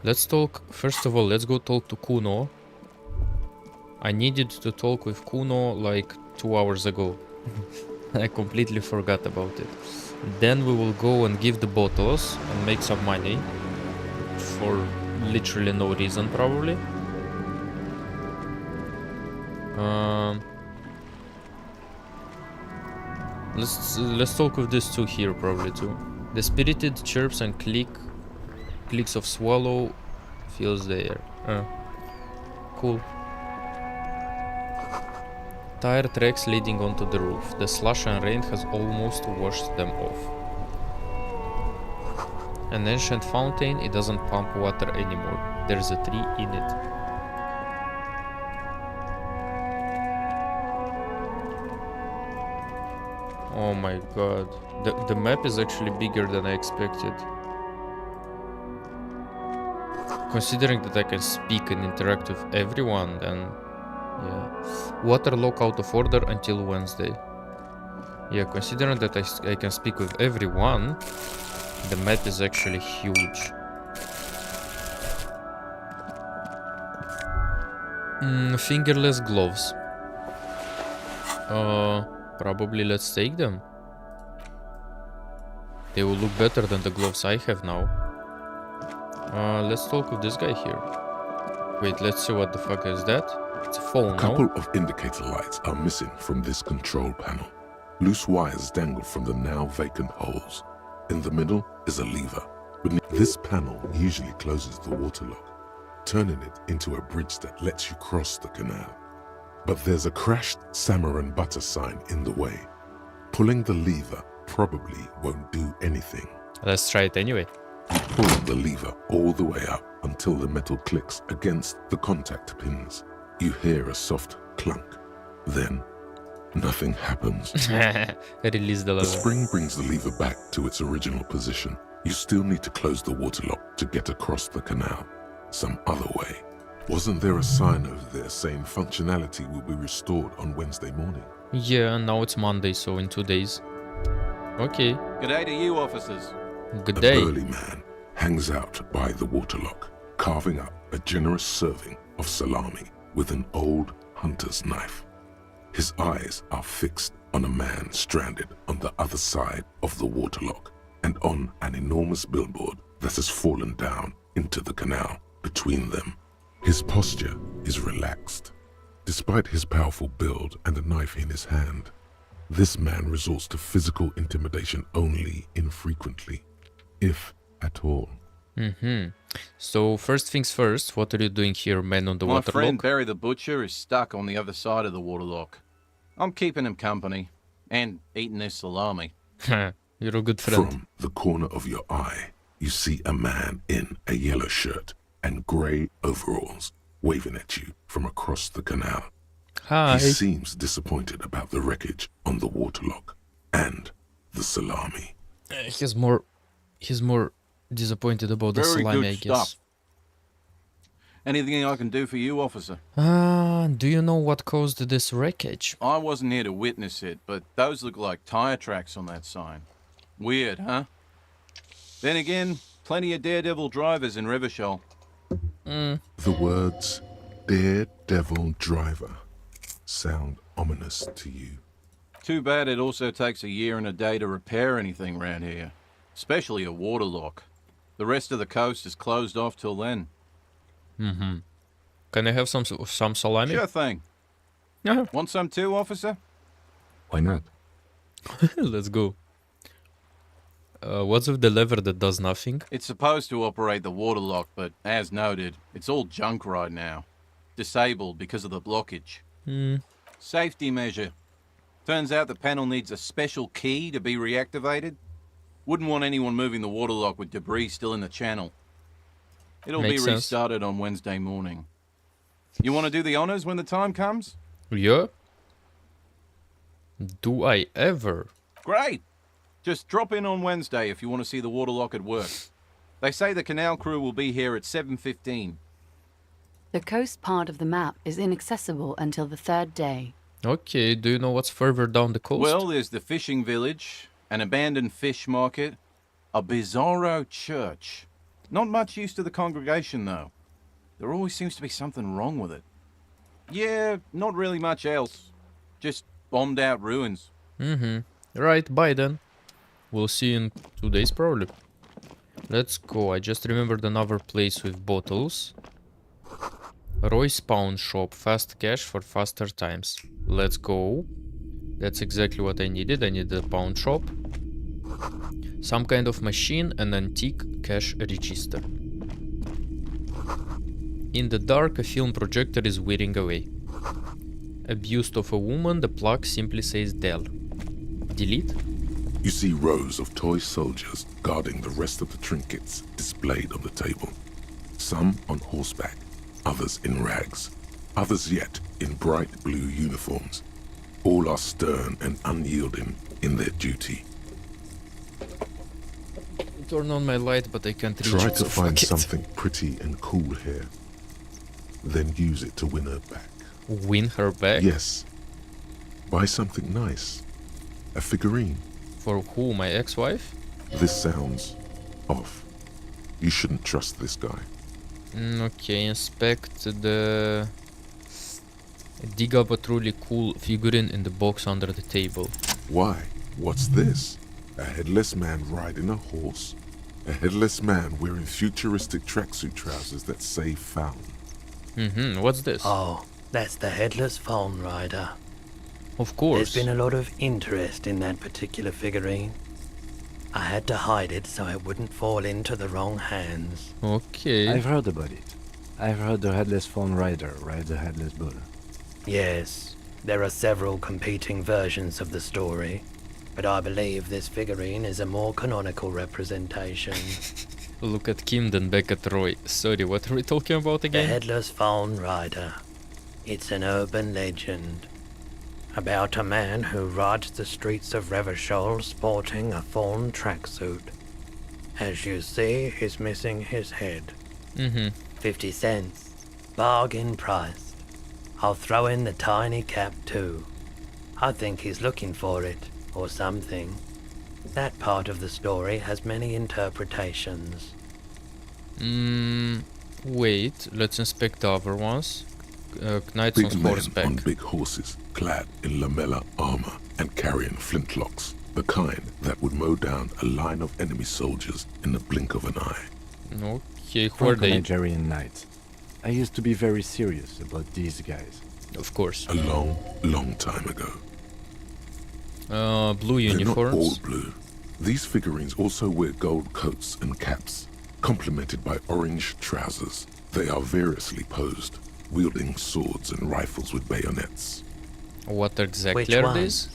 Let's talk... First of all, let's go talk to Kuno. I needed to talk with Kuno like 2 hours ago. I completely forgot about it. Then we will go and give the bottles and make some money. For literally no reason, probably. Let's talk with these two here, probably too. The spirited chirps and clicks of swallow fills the air. Cool. Tire tracks leading onto the roof. The slush and rain has almost washed them off. An ancient fountain, it doesn't pump water anymore. There's a tree in it. Oh my god. The map is actually bigger than I expected. Considering that I can speak and interact with everyone, then... yeah. Water lock out of order until Wednesday. Yeah, considering that I can speak with everyone, the map is actually huge. Fingerless gloves. Probably let's take them. They will look better than the gloves I have now. Let's talk with this guy here. Wait, let's see what the fuck is that. It's a phone, A couple of indicator lights are missing from this control panel. Loose wires dangle from the now vacant holes. In the middle is a lever. Beneath this panel usually closes the water lock, turning it into a bridge that lets you cross the canal. But there's a crashed salmon and butter sign in the way. Pulling the lever probably won't do anything. Let's try it anyway. You pull the lever all the way up until the metal clicks against the contact pins. You hear a soft clunk. Then, nothing happens. Release the lever. The spring brings the lever back to its original position. You still need to close the water lock to get across the canal. Some other way. Wasn't there a sign over there saying functionality will be restored on Wednesday morning? Yeah, now it's Monday, so in 2 days. Okay. Good day to you, officers. Good day. A burly man hangs out by the water lock, carving up a generous serving of salami with an old hunter's knife. His eyes are fixed on a man stranded on the other side of the water lock and on an enormous billboard that has fallen down into the canal between them. His posture is relaxed. Despite his powerful build and a knife in his hand, this man resorts to physical intimidation only infrequently, if at all. So first things first, what are you doing here, man on the water lock? My friend Barry the Butcher is stuck on the other side of the water lock. I'm keeping him company and eating his salami. You're a good friend. From the corner of your eye, you see a man in a yellow shirt and grey overalls waving at you from across the canal. Hi. He seems disappointed about the wreckage on the water lock and the salami. He's more disappointed about the Very salami, good I guess. Stuff. Anything I can do for you, officer? Do you know what caused this wreckage? I wasn't here to witness it, but those look like tire tracks on that sign. Weird, huh? Then again, plenty of daredevil drivers in Revachol. The words daredevil driver sound ominous to you. Too bad it also takes a year and a day to repair anything around here, especially a water lock. The rest of the coast is closed off till then. Can I have some salami? Sure thing. Yeah. Want some too, officer? Why not? Let's go. What's with the lever that does nothing? It's supposed to operate the water lock, but as noted, it's all junk right now. Disabled because of the blockage. Safety measure. Turns out the panel needs a special key to be reactivated. Wouldn't want anyone moving the water lock with debris still in the channel. It'll Makes be sense. restarted on Wednesday morning. You want to do the honors when the time comes? Yeah. Do I ever? Great. Just drop in on Wednesday if you want to see the water lock at work. They say the canal crew will be here at 7:15. The coast part of the map is inaccessible until the third day. Okay, do you know what's further down the coast? Well, there's the fishing village, an abandoned fish market, a bizarro church. Not much use to the congregation, though. There always seems to be something wrong with it. Yeah, not really much else. Just bombed out ruins. Right, bye then. We'll see you in 2 days probably. Let's go. I just remembered another place with bottles. Roy's Pawn Shop. Fast cash for faster times. Let's go. That's exactly what I needed. I needed a pawn shop. Some kind of machine and antique cash register. In the dark, a film projector is wearing away. A bust of a woman, the plug simply says Dell. Delete? You see rows of toy soldiers guarding the rest of the trinkets displayed on the table. Some on horseback, others in rags, others yet in bright blue uniforms. All are stern and unyielding in their duty. Turn on my light, but I can't reach Try it, to so find fuck it. something pretty and cool here. Then use it to win her back. Win her back? Yes. Buy something nice. A figurine. For who, my ex-wife? This sounds off. You shouldn't trust this guy. Okay, inspect the... Dig up a truly cool figurine in the box under the table. Why? What's this? A headless man riding a horse? A headless man wearing futuristic tracksuit trousers that say found. What's this? Oh, that's the headless fawn rider. Of course. There's been a lot of interest in that particular figurine. I had to hide it so it wouldn't fall into the wrong hands. Okay. I've heard about it. I've heard the headless fawn rider rides a headless bull. Yes, there are several competing versions of the story, but I believe this figurine is a more canonical representation. Look at Kim, then back at Roy. Sorry, what are we talking about The again? headless fawn rider. It's an urban legend about a man who rides the streets of Revachol sporting a fawn tracksuit. As you see, he's missing his head. 50 cents. Bargain priced. I'll throw in the tiny cap too. I think he's looking for it, or something. That part of the story has many interpretations. Wait, let's inspect the other ones. Knights Big on men horseback. on big horses, clad in lamella armor and carrying flintlocks, the kind that would mow down a line of enemy soldiers in the blink of an eye. Okay, who are they? Franco-Nigerian knights. I used to be very serious about these guys. Of course. A long, long time ago. Blue They're not all uniforms. blue. These figurines also wear gold coats and caps, complemented by orange trousers. They are variously posed, wielding swords and rifles with bayonets. What exactly Which are ones? these?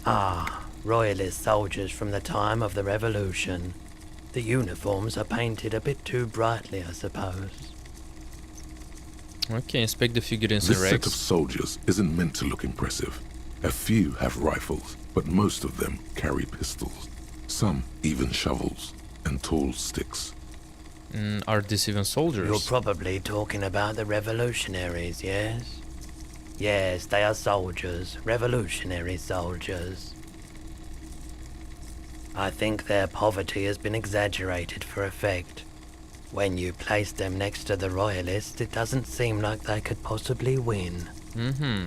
Ah, royalist soldiers from the time of the revolution. The uniforms are painted a bit too brightly, I suppose. Okay, inspect the figurines This and set of rags. soldiers isn't meant to look impressive. A few have rifles, but most of them carry pistols. Some even shovels and tall sticks. Are these even soldiers? You're probably talking about the revolutionaries, yes? Yes, they are soldiers, revolutionary soldiers. I think their poverty has been exaggerated for effect. When you place them next to the royalists, it doesn't seem like they could possibly win.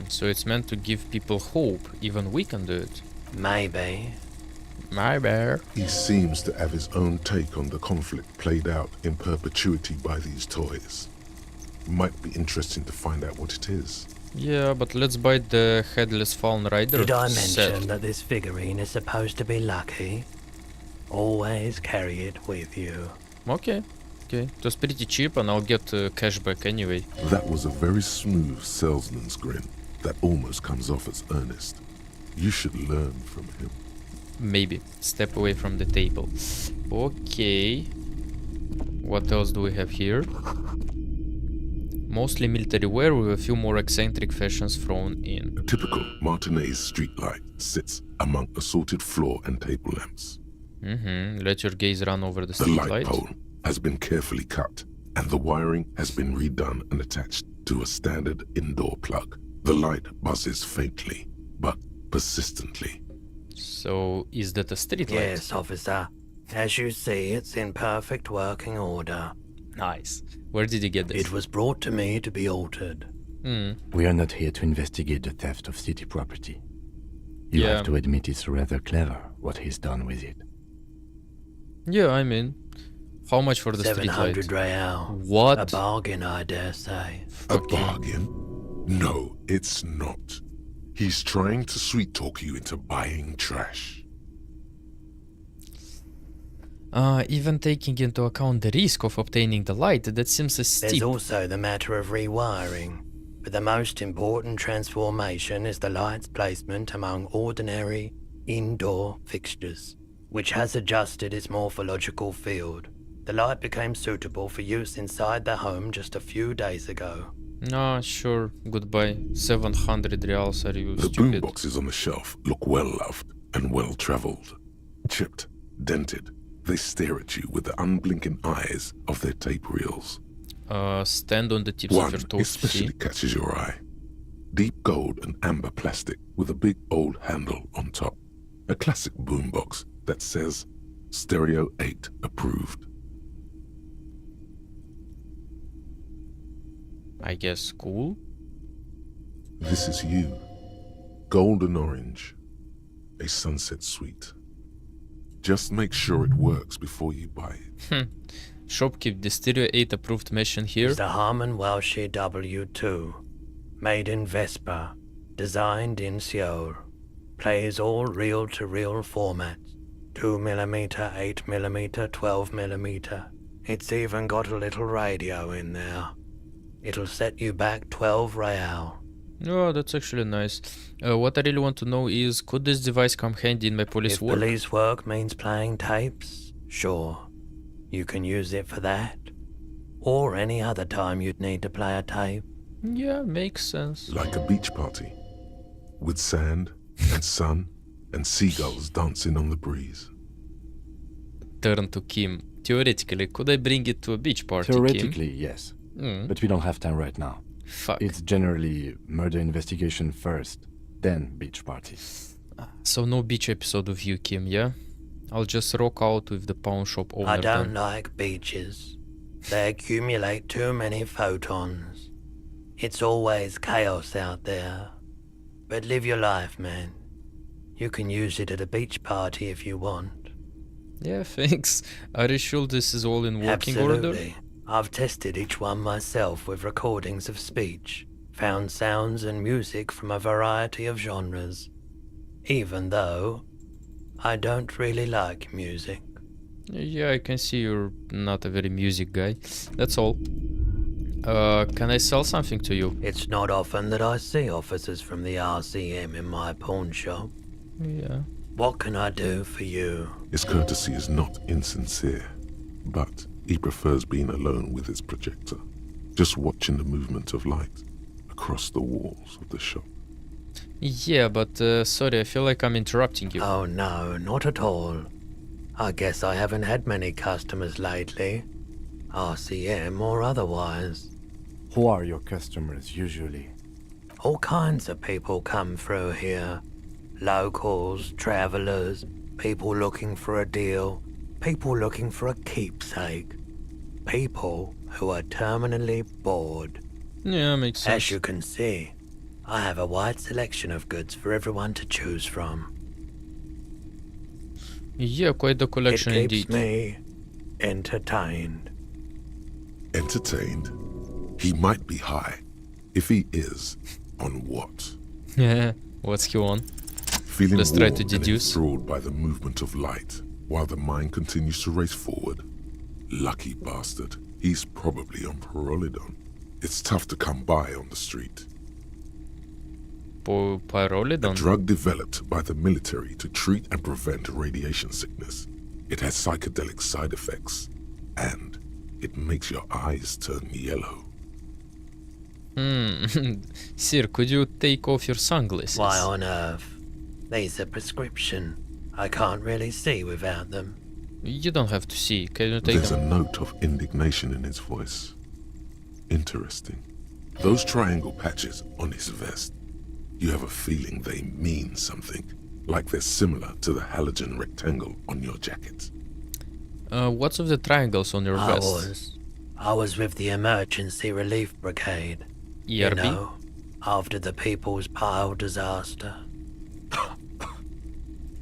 So it's meant to give people hope. Even we can do it. Maybe. Maybe. He seems to have his own take on the conflict played out in perpetuity by these toys. Might be interesting to find out what it is. Yeah, but let's buy the Headless Fallen Rider Did I set. mention that this figurine is supposed to be lucky? Always carry it with you. Okay. Okay. It was pretty cheap and I'll get cashback anyway. That was a very smooth salesman's grin that almost comes off as earnest. You should learn from him. Maybe. Step away from the table. Okay. What else do we have here? Mostly military wear with a few more eccentric fashions thrown in. A typical Martinez streetlight sits among assorted floor and table lamps. Let your gaze run over the The street light light. pole has been carefully cut, and the wiring has been redone and attached to a standard indoor plug. The light buzzes faintly, but persistently. So, is that a street light? Yes, officer. As you see, it's in perfect working order. Nice. Where did you get this? It was brought to me to be altered. We are not here to investigate the theft of city property. You Yeah. have to admit it's rather clever what he's done with it. Yeah, I mean, how much for the street light? 700 real. What? A bargain, I dare say. A bargain? No, it's not. He's trying to sweet-talk you into buying trash. Even taking into account the risk of obtaining the light, that seems a There's steep. also the matter of rewiring. But the most important transformation is the light's placement among ordinary indoor fixtures, which has adjusted its morphological field. The light became suitable for use inside the home just a few days ago. Ah, sure. Goodbye. 700 reals, are you The stupid? boomboxes on the shelf look well-loved and well-traveled. Chipped, dented, they stare at you with the unblinking eyes of their tape reels. Stand on the tips One of your toes, especially see? catches your eye. Deep gold and amber plastic with a big old handle on top. A classic boombox that says Stereo 8 approved. I guess cool. This is you. Golden orange. A sunset suite. Just make sure it works before you buy it. Shopkeep the Stereo 8 approved machine here. It's the Harman Welsh W2, made in Vespa, designed in Seoul. Plays all reel-to-reel formats. 2mm, 8mm, 12mm. It's even got a little radio in there. It'll set you back 12 real. Oh, that's actually nice. What I really want to know is, could this device come handy in my police If work? police work means playing tapes, sure. You can use it for that. Or any other time you'd need to play a tape. Yeah, makes sense. Like a beach party. With sand and sun and seagulls dancing on the breeze. Turn to Kim. Theoretically, could I bring it to a beach party, Theoretically, Kim? yes. Mm. But we don't have time right now. Fuck. It's generally murder investigation first, then beach party. So no beach episode of you, Kim, yeah? I'll just rock out with the pawn shop owner I don't then. like beaches. They accumulate too many photons. It's always chaos out there. But live your life, man. You can use it at a beach party if you want. Yeah, thanks. Are you sure this is all in working order? Absolutely. I've tested each one myself with recordings of speech, found sounds and music from a variety of genres. Even though I don't really like music. Yeah, I can see you're not a very music guy. That's all. Can I sell something to you? It's not often that I see officers from the RCM in my pawn shop. Yeah. What can I do for you? His courtesy is not insincere, but he prefers being alone with his projector, just watching the movement of light across the walls of the shop. Yeah, but sorry, I feel like I'm interrupting you. Oh no, not at all. I guess I haven't had many customers lately. RCM or otherwise. Who are your customers usually? All kinds of people come through here. Locals, travelers, people looking for a deal, people looking for a keepsake. People who are terminally bored. Yeah, makes sense. As you can see, I have a wide selection of goods for everyone to choose from. Yeah, quite the collection it keeps indeed. Me entertained. Entertained? He might be high. If he is, on what? Yeah, what's he on? Feeling Let's try warm to and deduce. enthralled by the movement of light, while the mind continues to race forward. Lucky bastard. He's probably on Pyrolidon. It's tough to come by on the street. Pyrolidon? A drug developed by the military to treat and prevent radiation sickness. It has psychedelic side effects, and it makes your eyes turn yellow. Sir, could you take off your sunglasses? Why on earth? These are prescription. I can't really see without them. You don't have to see. Can you take There's them? a note of indignation in his voice. Interesting. Those triangle patches on his vest, you have a feeling they mean something, like they're similar to the halogen rectangle on your jacket. What's with the triangles on your vest? I was with the Emergency Relief Brigade. ERB? You know, after the People's Pile disaster.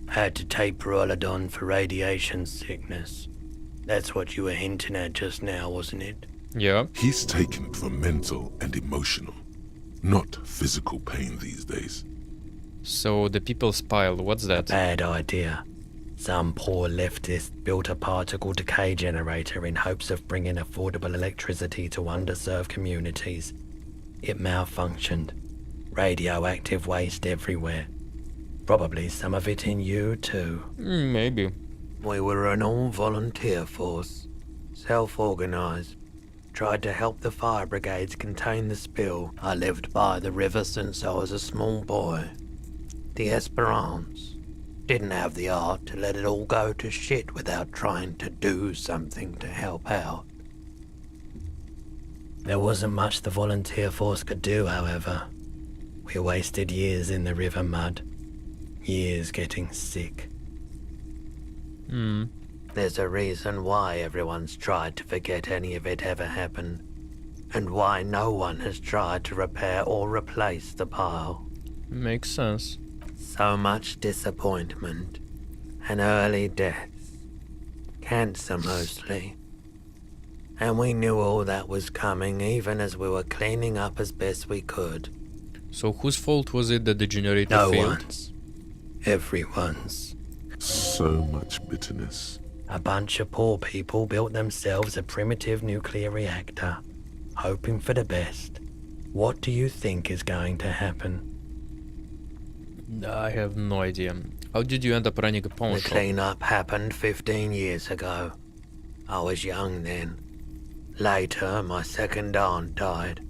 Had to take Pyrolidon for radiation sickness. That's what you were hinting at just now, wasn't it? Yeah. He's taken it for mental and emotional, not physical pain these days. So the People's Pile, what's that? Bad idea. Some poor leftist built a particle decay generator in hopes of bringing affordable electricity to underserved communities. It malfunctioned. Radioactive waste everywhere. Probably some of it in you too. Maybe. We were an all-volunteer force. Self-organized. Tried to help the fire brigades contain the spill. I lived by the river since I was a small boy. The Esperance. Didn't have the art to let it all go to shit without trying to do something to help out. There wasn't much the volunteer force could do, however. We wasted years in the river mud. Years getting sick. There's a reason why everyone's tried to forget any of it ever happened, and why no one has tried to repair or replace the pile. Makes sense. So much disappointment, and early deaths. Cancer mostly. And we knew all that was coming even as we were cleaning up as best we could. So whose fault was it that the generator No failed? one's. Everyone's. So much bitterness. A bunch of poor people built themselves a primitive nuclear reactor, hoping for the best. What do you think is going to happen? I have no idea. How did you end up running a pawn The shop? cleanup happened 15 years ago. I was young then. Later, my second aunt died.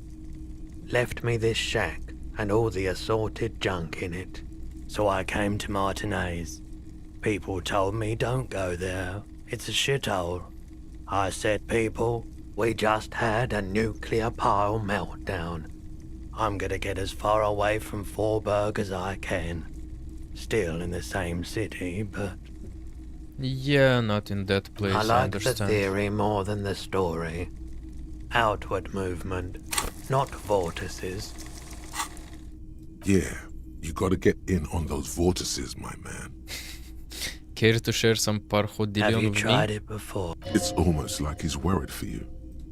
Left me this shack and all the assorted junk in it. So I came to Martinez. People told me don't go there. It's a shithole. I said, people, we just had a nuclear pile meltdown. I'm gonna get as far away from Forburg as I can. Still in the same city, but... Yeah, not in that place, I I like the understand. theory more than the story. Outward movement, not vortices. Yeah, you gotta get in on those vortices, my man. Care to share some parhodillion Have you with tried me? it before? It's almost like he's worried for you.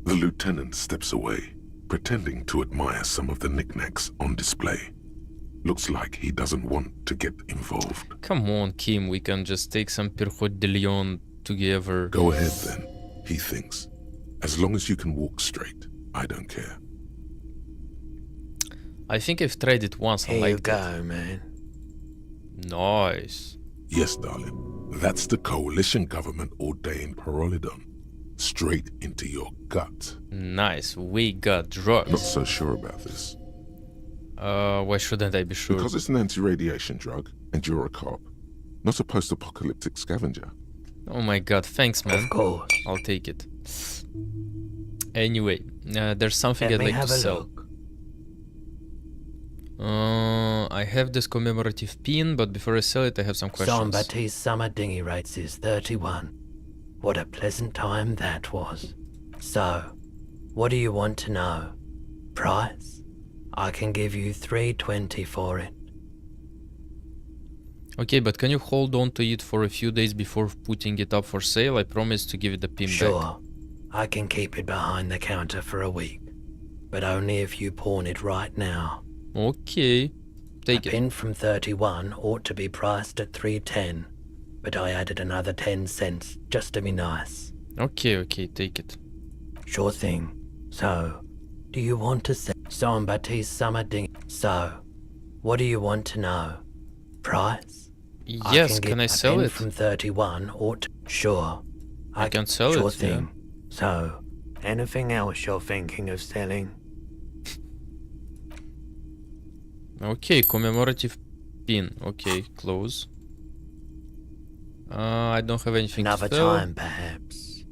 The lieutenant steps away, pretending to admire some of the knickknacks on display. Looks like he doesn't want to get involved. Come on, Kim, we can just take some parhodillion together. Go ahead then, he thinks. As long as you can walk straight, I don't care. I think I've tried it once and Here you liked go, man. it. Nice. Yes, darling. That's the coalition government ordained Pyrolidon. Straight into your gut. Nice, we got drugs. Not so sure about this. Why shouldn't I be sure? Because it's an anti-radiation drug, and you're a cop. Not a post-apocalyptic scavenger. Oh my god, thanks man. Of course. I'll take it. Anyway, there's something Let I'd me like to have a sell. look. I have this commemorative pin, but before I sell it, I have some questions. Jean-Baptiste's summer dinghy rates is 31. What a pleasant time that was. So, what do you want to know? Price? I can give you 320 for it. Okay, but can you hold on to it for a few days before putting it up for sale? I promise to give it the pin back. Sure, I can keep it behind the counter for a week, but only if you pawn it right now. Okay, take it. A pin from 31 ought to be priced at 310, but I added another 10 cents just to be nice. Okay, take it. Sure thing. So, do you want to sell Jean-Baptiste's summer dinghy? So, what do you want to know? Price? Yes, can I sell it? From 31 ought to... Sure. I can sell sure it, thing. yeah. So, anything else you're thinking of selling? Okay, commemorative pin. Okay, close. I don't have anything Another to sell. time, perhaps.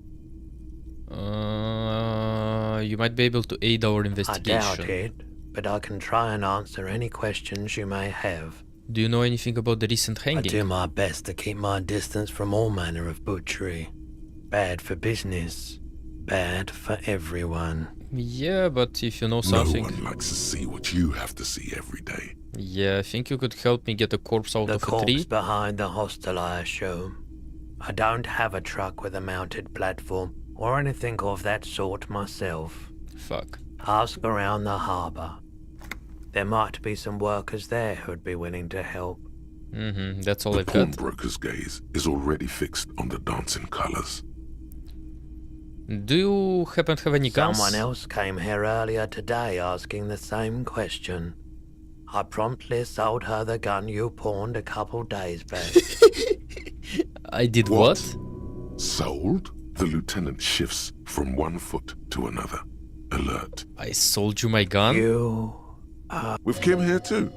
You might be able to aid our investigation. I doubt it, but I can try and answer any questions you may have. Do you know anything about the recent hanging? I do my best to keep my distance from all manner of butchery. Bad for business. Bad for everyone. Yeah, but if you know something... No one likes to see what you have to see every day. Yeah, I think you could help me get a corpse out The of a tree. corpse behind the hostel, I assume. I don't have a truck with a mounted platform or anything of that sort myself. Fuck. Ask around the harbour. There might be some workers there who'd be willing to help. That's all the I've got. pawnbroker's gaze is already fixed on the dancing colours. Do you happen to have any guns? Someone else came here earlier today asking the same question. I promptly sold her the gun you pawned a couple days back. I did what? Sold? The lieutenant shifts from one foot to another. Alert. I sold you my gun? With Kim here too.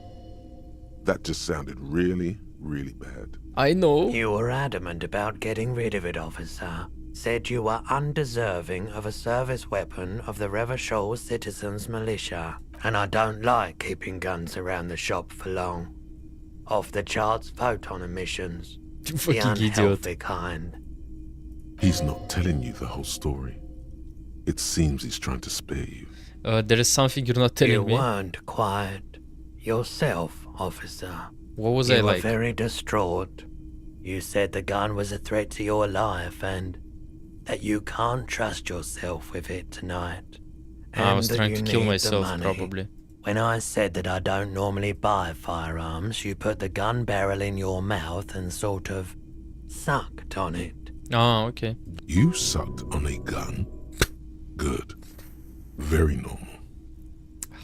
That just sounded really, really bad. I know. You were adamant about getting rid of it, officer. Said you were undeserving of a service weapon of the Revachol Citizens Militia. And I don't like keeping guns around the shop for long. Off the charts photon emissions. You the fucking unhealthy idiot. kind. He's not telling you the whole story. It seems he's trying to spare you. There is something you're not telling You me. weren't quiet. Yourself, officer. What was you I were like? very distraught. You said the gun was a threat to your life and that you can't trust yourself with it tonight. I was and that trying you to kill need the myself, money. probably. When I said that I don't normally buy firearms, you put the gun barrel in your mouth and sort of sucked on it. Oh, okay. You sucked on a gun? Good. Very normal.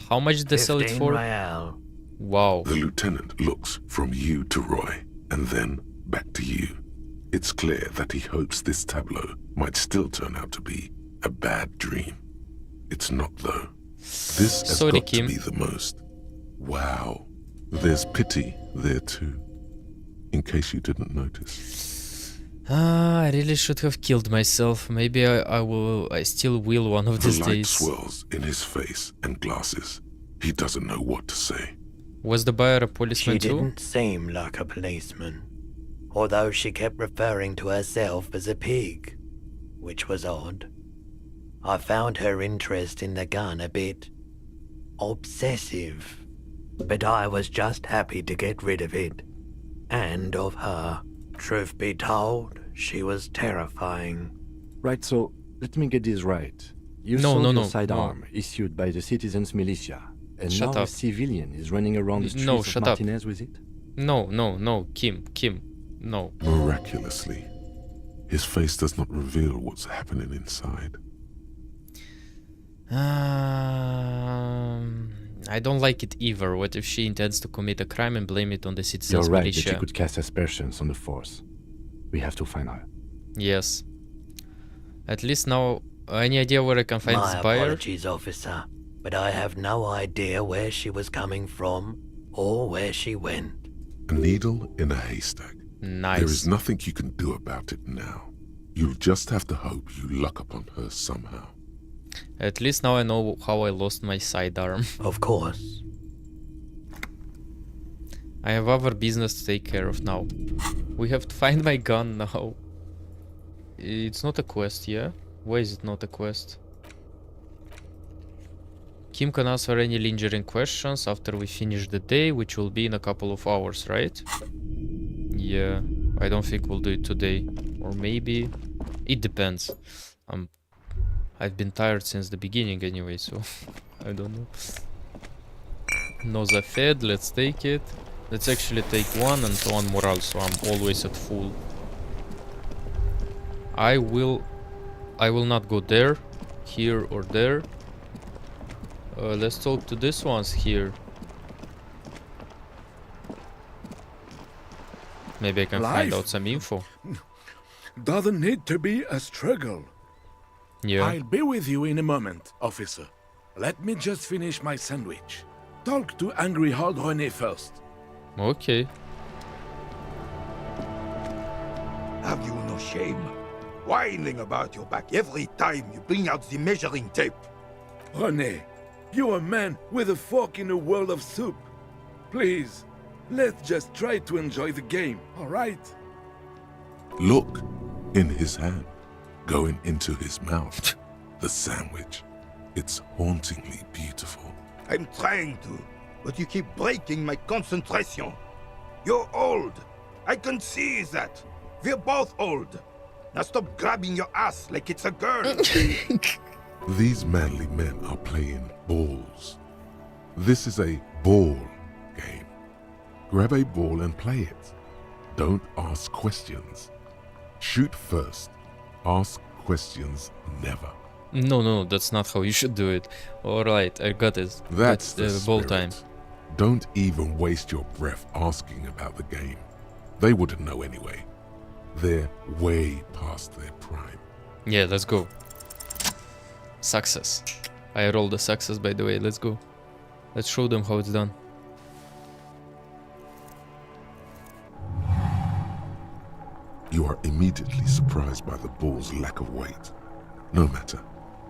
How much did they sell it 15 for? Real. Wow. The lieutenant looks from you to Roy, and then back to you. It's clear that he hopes this tableau might still turn out to be a bad dream. It's not, though. This has Sorry, got Kim. to be the most. Wow. There's pity there too, in case you didn't notice. I really should have killed myself. Maybe I still will one of The these light days. swirls in his face and glasses. He doesn't know what to say. Was the buyer a policeman She too? didn't seem like a policeman, although she kept referring to herself as a pig, which was odd. I found her interest in the gun a bit obsessive, but I was just happy to get rid of it, and of her. Truth be told, she was terrifying. Right, so let me get this right. You No, sold no, your no, sidearm issued by the Citizens Militia, and Shut now a up. civilian is running around the streets No, of shut up. Martinez with it? No, Kim, no. Miraculously, his face does not reveal what's happening inside. I don't like it either. What if she intends to commit a crime and blame it on the citizens' You're right militia? that she could cast aspersions on the force. We have to find her. Yes. At least now, any idea where I can find My this buyer? apologies, officer, but I have no idea where she was coming from or where she went. A needle in a haystack. Nice. There is nothing you can do about it now. You'll just have to hope you luck upon her somehow. At least now I know how I lost my sidearm. Of course. I have other business to take care of now. We have to find my gun now. It's not a quest, yeah? Why is it not a quest? Kim can answer any lingering questions after we finish the day, which will be in a couple of hours, right? Yeah, I don't think we'll do it today. Or maybe... It depends. I've been tired since the beginning anyway, so... I don't know. Noza fed, let's take it. Let's actually take one and one morale, so I'm always at full. I will not go there, here or there. Let's talk to this ones here. Maybe I can find out some info. Doesn't need to be a struggle. Yeah. I'll be with you in a moment, officer. Let me just finish my sandwich. Talk to Angry Hard René first. Okay. Have you no shame? Whining about your back every time you bring out the measuring tape. René, you're a man with a fork in a world of soup. Please, let's just try to enjoy the game, alright? Look, in his hand, going into his mouth. The sandwich. It's hauntingly beautiful. I'm trying to, but you keep breaking my concentration. You're old. I can see that. We're both old. Now stop grabbing your ass like it's a girl. These manly men are playing balls. This is a ball game. Grab a ball and play it. Don't ask questions. Shoot first. Ask questions never. No, that's not how you should do it. Alright, I got it. That's the ball spirit. time. Don't even waste your breath asking about the game. They wouldn't know anyway. They're way past their prime. Yeah, let's go. Success. I rolled a success, by the way. Let's go. Let's show them how it's done. You are immediately surprised by the ball's lack of weight. No matter.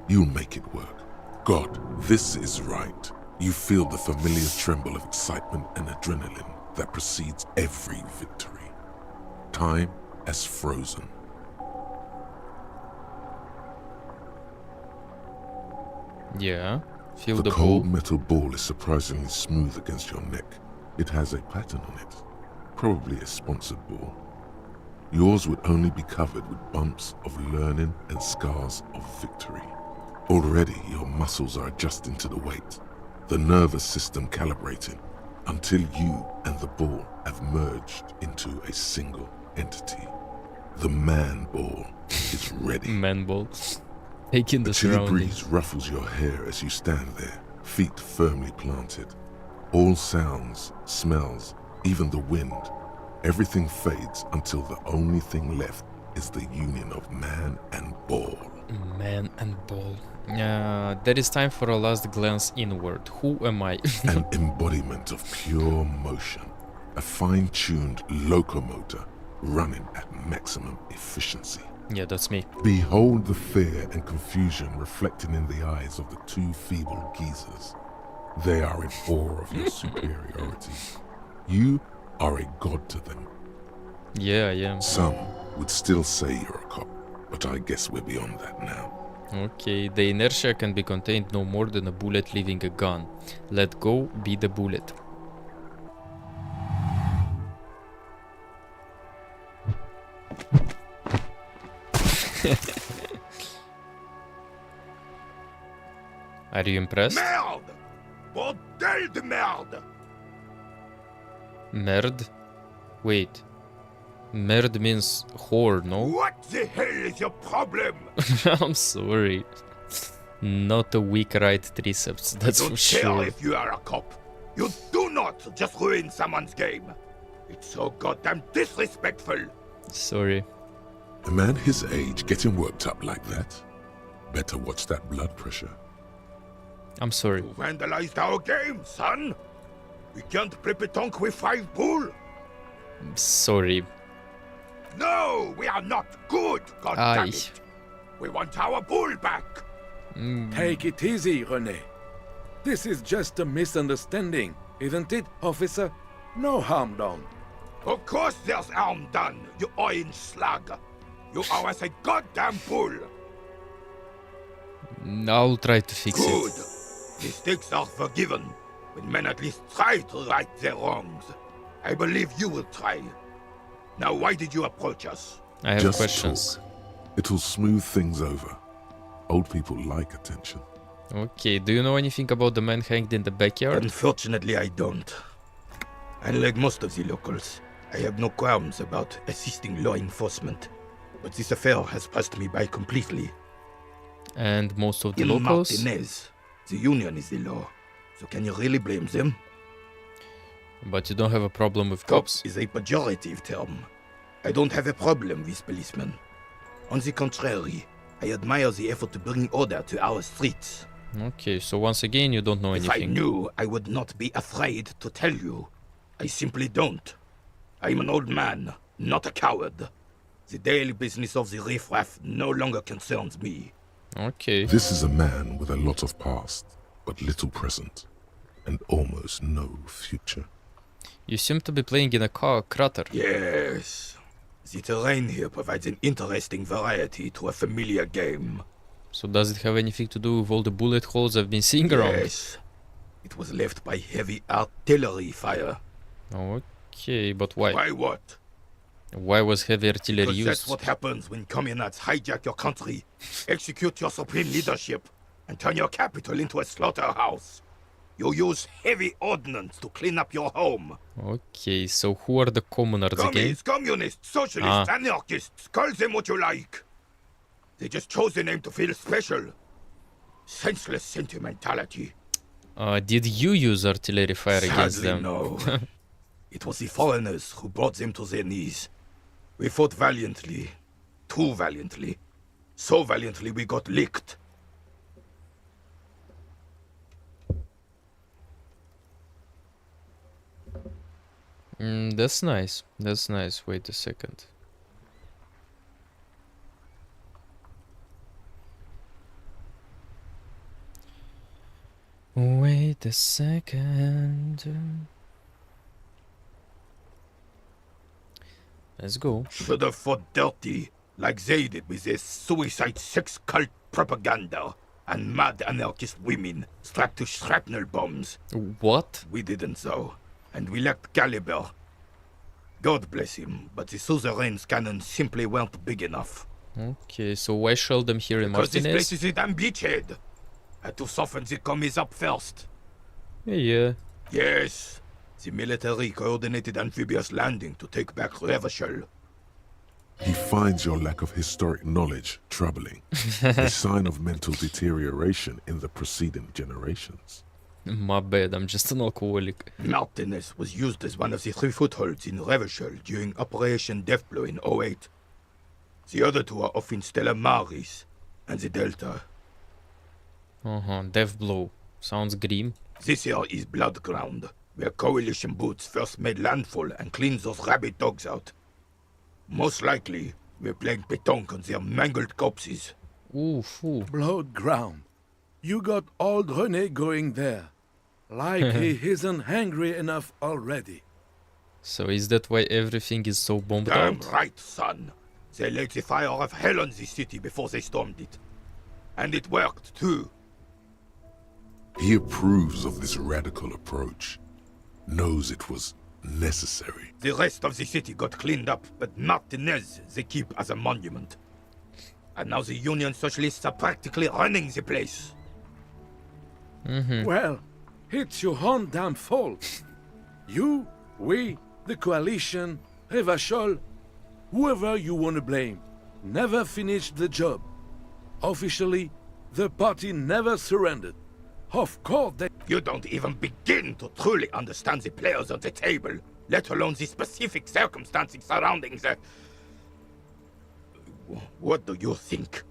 You'll make it work. God, this is right. You feel the familiar tremble of excitement and adrenaline that precedes every victory. Time as frozen. Yeah, feel the the cold ball. metal ball is surprisingly smooth against your neck. It has a pattern on it, probably a sponsored ball. Yours would only be covered with bumps of learning and scars of victory. Already your muscles are adjusting to the weight, the nervous system calibrating, until you and the ball have merged into a single entity. The man ball is ready. Man ball. Taking the A chilly surroundings. breeze ruffles your hair as you stand there, feet firmly planted. All sounds, smells, even the wind, everything fades until the only thing left is the union of man and ball. Man and ball. There is time for a last glance inward. Who am I? An embodiment of pure motion, a fine-tuned locomotor running at maximum efficiency. Yeah, that's me. Behold the fear and confusion reflected in the eyes of the two feeble geezers. They are in awe of your superiority. You are a god to them. Yeah, I am. Some would still say you're a cop, but I guess we're beyond that now. Okay, the inertia can be contained no more than a bullet leaving a gun. Let go be the bullet. Are you impressed? Merde! Bordel de merde! Merde? Wait. Merde means whore, no? What the hell is your problem? I'm sorry. Not a weak right triceps, that's Don't for care sure. if you are a cop. You do not just ruin someone's game. It's so goddamn disrespectful. Sorry. A man his age getting worked up like that? Better watch that blood pressure. I'm sorry. You vandalized our game, son. We can't play pétanque with 5 bull. Sorry. No, we are not good, Aye. goddammit. We want our bull back. Take it easy, René. This is just a misunderstanding, isn't it, officer? No harm done. Of course there's harm done, you orange slug. You are as a goddamn fool. I'll try to fix Good. it. Mistakes are forgiven when men at least try to right their wrongs. I believe you will try. Now, why did you approach us? I have Just questions. talk. It'll smooth things over. Old people like attention. Okay, do you know anything about the man hanged in the backyard? Unfortunately, I don't. Unlike most of the locals, I have no qualms about assisting law enforcement. But this affair has passed me by completely. And most of the In locals? Martinez, the union is the law. So can you really blame them? But you don't have a problem with Cops cops? is a pejorative term. I don't have a problem with policemen. On the contrary, I admire the effort to bring order to our streets. Okay, so once again, you don't know If I anything. knew, I would not be afraid to tell you. I simply don't. I'm an old man, not a coward. The daily business of the riffraff no longer concerns me. Okay. This is a man with a lot of past, but little present, and almost no future. You seem to be playing in a car crater. Yes. The terrain here provides an interesting variety to a familiar game. So does it have anything to do with all the bullet holes I've been seeing around? Yes. It was left by heavy artillery fire. Okay, but why? Why what? Why was heavy artillery Because used? that's what happens when communards hijack your country, execute your supreme leadership, and turn your capital into a slaughterhouse. You use heavy ordnance to clean up your home. Okay, so who are the commoners again? Commies, communists, socialists, anarchists, call them what you like. They just chose the name to feel special. Senseless sentimentality. Did you use artillery fire against Sadly, them? no. It was the foreigners who brought them to their knees. We fought valiantly. Too valiantly. So valiantly we got licked. That's nice. That's nice. Wait a second. Wait a second. Let's go. Should have fought dirty, like they did with their suicide sex cult propaganda and mad anarchist women strapped to shrapnel bombs. What? We didn't so, and we lacked caliber. God bless him, but the suzerain's cannons simply weren't big enough. Okay, so why shell them here in Because this Martinez? place is a damn beachhead. Had to soften the commies up first. Yeah. Yes, the military coordinated amphibious landing to take back Revachol. He finds your lack of historic knowledge troubling, a sign of mental deterioration in the preceding generations. My bad, I'm just an alcoholic. Martinez was used as one of the 3 footholds in Revachol during Operation Deathblow in 08. The other 2 are off in Stella Maris and the Delta. Death blow. Sounds grim. This here is Blood Ground, where coalition boots first made landfall and cleaned those rabid dogs out. Most likely, we're playing pétanque on their mangled corpses. Oof. Blood ground. You got old René going there. Like he isn't hungry enough already. So is that why everything is so bombed Damn out? right, son. They laid the fire of hell on this city before they stormed it. And it worked, too. He approves of this radical approach, knows it was necessary. The rest of the city got cleaned up, but Martinez they keep as a monument. And now the Union Socialists are practically running the place. Well, it's your own damn fault. You, we, the coalition, Revachol, whoever you want to blame, never finished the job. Officially, the party never surrendered. Of course they... You don't even begin to truly understand the players on the table, let alone the specific circumstances surrounding the... What do you think?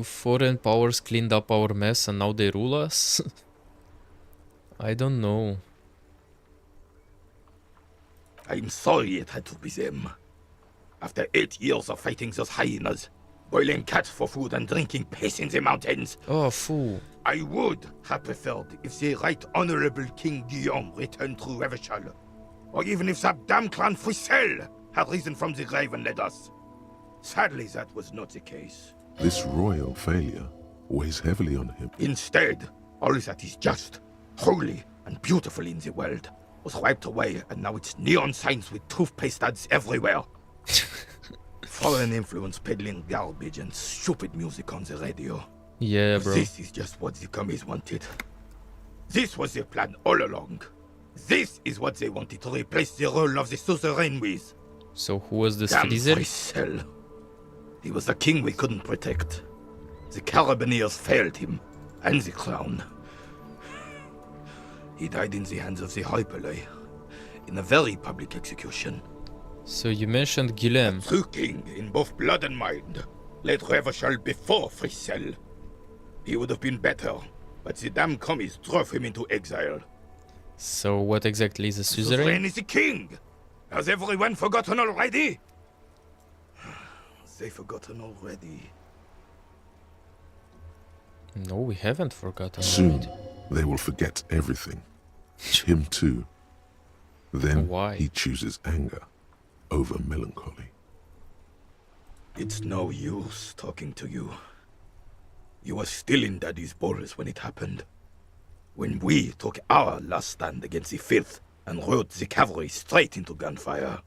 Foreign powers cleaned up our mess and now they rule us? I don't know. I'm sorry it had to be them. After 8 years of fighting those hyenas, boiling cats for food and drinking piss in the mountains. Oh, fool. I would have preferred if the Right Honorable King Guillaume returned through Revachol. or even if that damn clan Frisell had risen from the grave and led us. Sadly, that was not the case. This royal failure weighs heavily on him. Instead, all that is just, holy, and beautiful in the world was wiped away, and now it's neon signs with toothpaste ads everywhere. Foreign influence peddling garbage and stupid music on the radio. Yeah, bro. This is just what the commies wanted. This was their plan all along. This is what they wanted to replace the role of the suzerain with. So who was this Damn Frizzle? Frisell. He was the king we couldn't protect. The Carabineers failed him, and the crown. He died in the hands of the Hyperlay, in a very public execution. So you mentioned Guillem. True king in both blood and mind, led Revachol before Frisell. He would have been better, but the damn commies drove him into exile. So what exactly is a Suzerain suzerain? is the king! Has everyone forgotten already? They've forgotten already. No, we haven't forgotten. Soon, already. they will forget everything. Him too. Then Why? he chooses anger over melancholy. It's no use talking to you. You were still in Daddy's balls when it happened. When we took our last stand against the filth and rode the cavalry straight into gunfire.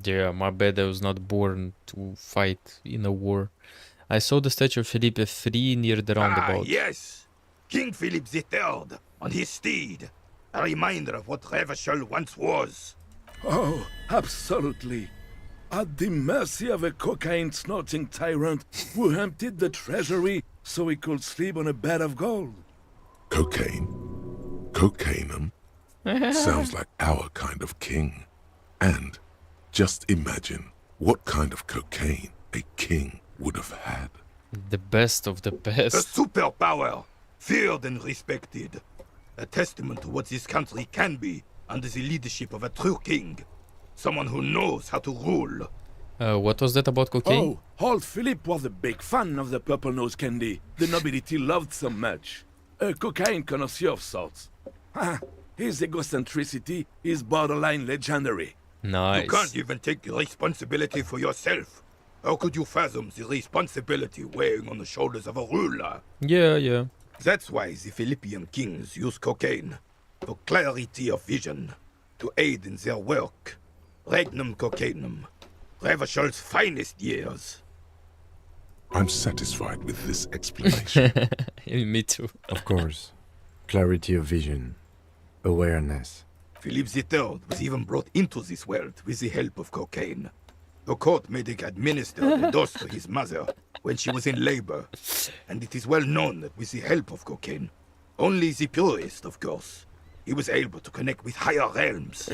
Yeah, my bad, I was not born to fight in a war. I saw the statue of Philippe III near the roundabout. Ah, yes! King Philip III, on his steed. A reminder of what Revachol once was. Oh, absolutely. At the mercy of a cocaine-snorting tyrant who emptied the treasury so he could sleep on a bed of gold. Cocaine? Cocainum? Sounds like our kind of king. And just imagine what kind of cocaine a king would have had. The best of the A best. superpower, feared and respected. A testament to what this country can be under the leadership of a true king. Someone who knows how to rule. What was that about cocaine? Oh, old Philip was a big fan of the purple nose candy the nobility loved so much. A cocaine connoisseur of sorts. His egocentricity is borderline legendary. Nice. You can't even take responsibility for yourself. How could you fathom the responsibility weighing on the shoulders of a ruler? Yeah. That's why the Philippian kings use cocaine. For clarity of vision. To aid in their work. Regnum cocainum. Revachol's finest years. I'm satisfied with this explanation. Me too. Of course. Clarity of vision. Awareness. Philip III was even brought into this world with the help of cocaine. The court made him administer the dose to his mother when she was in labor. And it is well known that with the help of cocaine, only the purest, of course, he was able to connect with higher realms.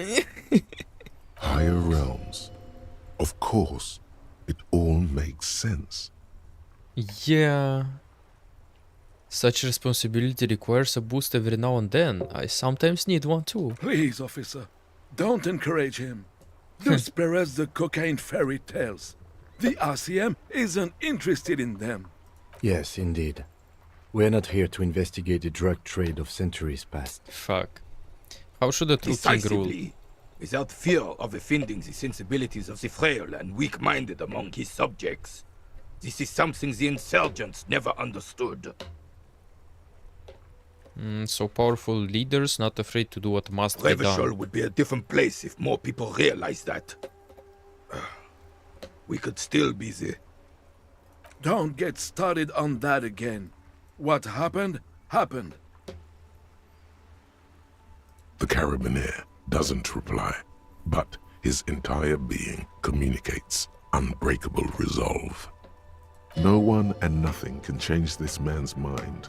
Higher realms. Of course, it all makes sense. Yeah. Such responsibility requires a boost every now and then. I sometimes need one too. Please, officer, don't encourage him. Don't spare us the cocaine fairy tales. The RCM isn't interested in them. Yes, indeed. We're not here to investigate the drug trade of centuries past. Fuck. How should a true king rule? Decisively, without fear of offending the sensibilities of the frail and weak-minded among his subjects. This is something the insurgents never understood. So powerful leaders not afraid to do what must be Revachol done. would be a different place if more people realized that. We could still be the... Don't get started on that again. What happened, happened. The Carabineer doesn't reply, but his entire being communicates unbreakable resolve. No one and nothing can change this man's mind.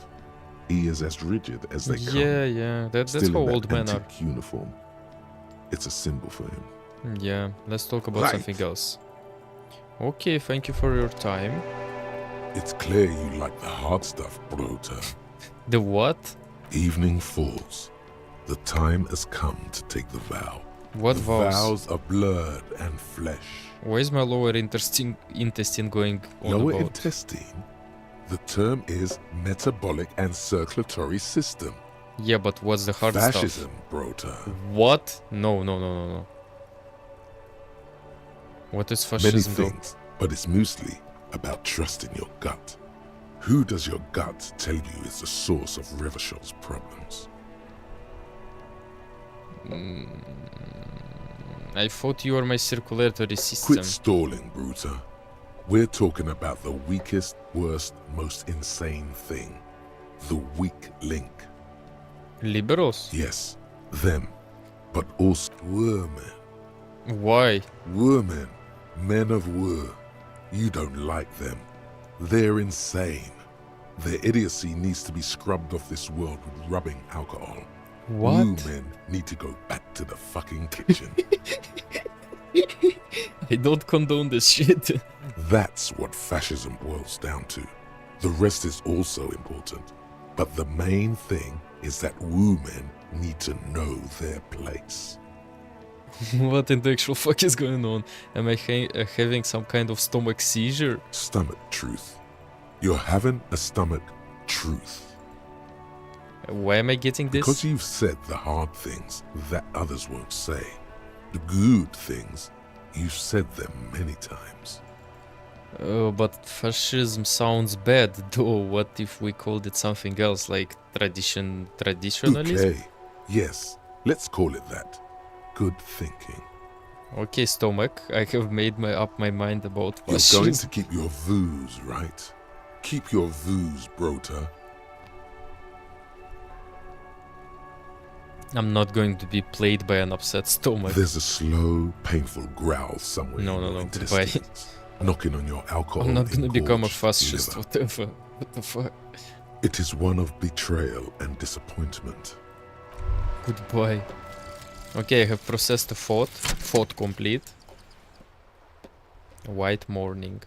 He is as rigid as they come. Yeah. That's Still how in old that men are. antique uniform. It's a symbol for him. Yeah, let's talk about Right. something else. Okay, thank you for your time. It's clear you like the hard stuff, Brota. The what? Evening falls. The time has come to take the vow. What the vows? vows of blood and flesh. Why is my lower intestine going on Lower about? intestine? The term is metabolic and circulatory system. Yeah, but what's the hard Fascism, stuff? Brota. What? No. What is fascism? Many things, but it's mostly about trusting your gut. Who does your gut tell you is the source of Revachel's problems? I thought you were my circulatory system. Quit stalling, Bruta. We're talking about the weakest, worst, most insane thing. The weak link. Liberals? Yes, them. But also women. Why? Women. Men of war. You don't like them. They're insane. Their idiocy needs to be scrubbed off this world with rubbing alcohol. What? Women need to go back to the fucking kitchen. I don't condone this shit. That's what fascism boils down to. The rest is also important. But the main thing is that women need to know their place. What in the actual fuck is going on? Am I having some kind of stomach seizure? Stomach truth. You're having a stomach truth. Why am I getting this? Because you've said the hard things that others won't say. The good things, you've said them many times. Oh, but fascism sounds bad, though. What if we called it something else, like traditionalism? Okay, yes, let's call it that. Good thinking. Okay, stomach, I have made up my mind about fascism. You're going to keep your views, right? Keep your views, Brota. I'm not going to be played by an upset stomach. There's a slow, painful growl somewhere. No, goodbye. Knocking on your alcohol. I'm not gonna become a fascist, whatever. What the fuck? It is one of betrayal and disappointment. Goodbye. Okay, I have processed the thought. Thought complete. White morning.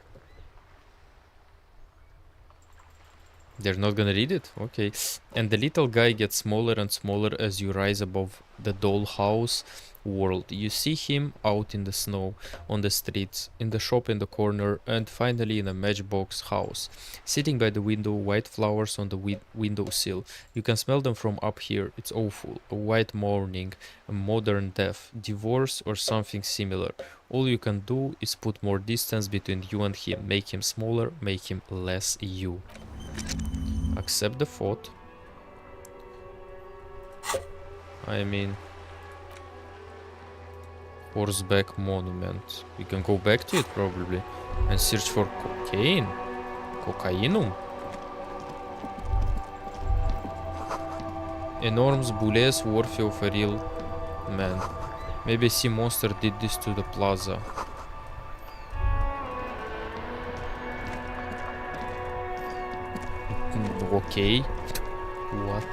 They're not gonna read it? Okay. And the little guy gets smaller and smaller as you rise above the dollhouse world. You see him out in the snow, on the streets, in the shop in the corner, and finally in a matchbox house. Sitting by the window, white flowers on the windowsill. You can smell them from up here. It's awful. A white morning, a modern death, divorce or something similar. All you can do is put more distance between you and him. Make him smaller, make him less you. Accept the thought. I mean, horseback monument. We can go back to it probably and search for cocaine. Cocainum. Enormous bullies worthy of a real man. Maybe Sea Monster did this to the plaza. Okay. What?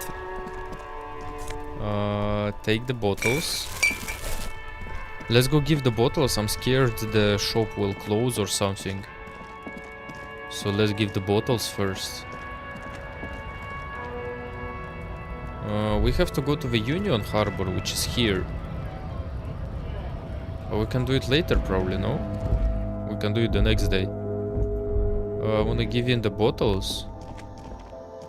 Take the bottles. Let's go give the bottles. I'm scared the shop will close or something. So let's give the bottles first. We have to go to the Union Harbor, which is here. But we can do it later probably, no? We can do it the next day. I wanna give in the bottles.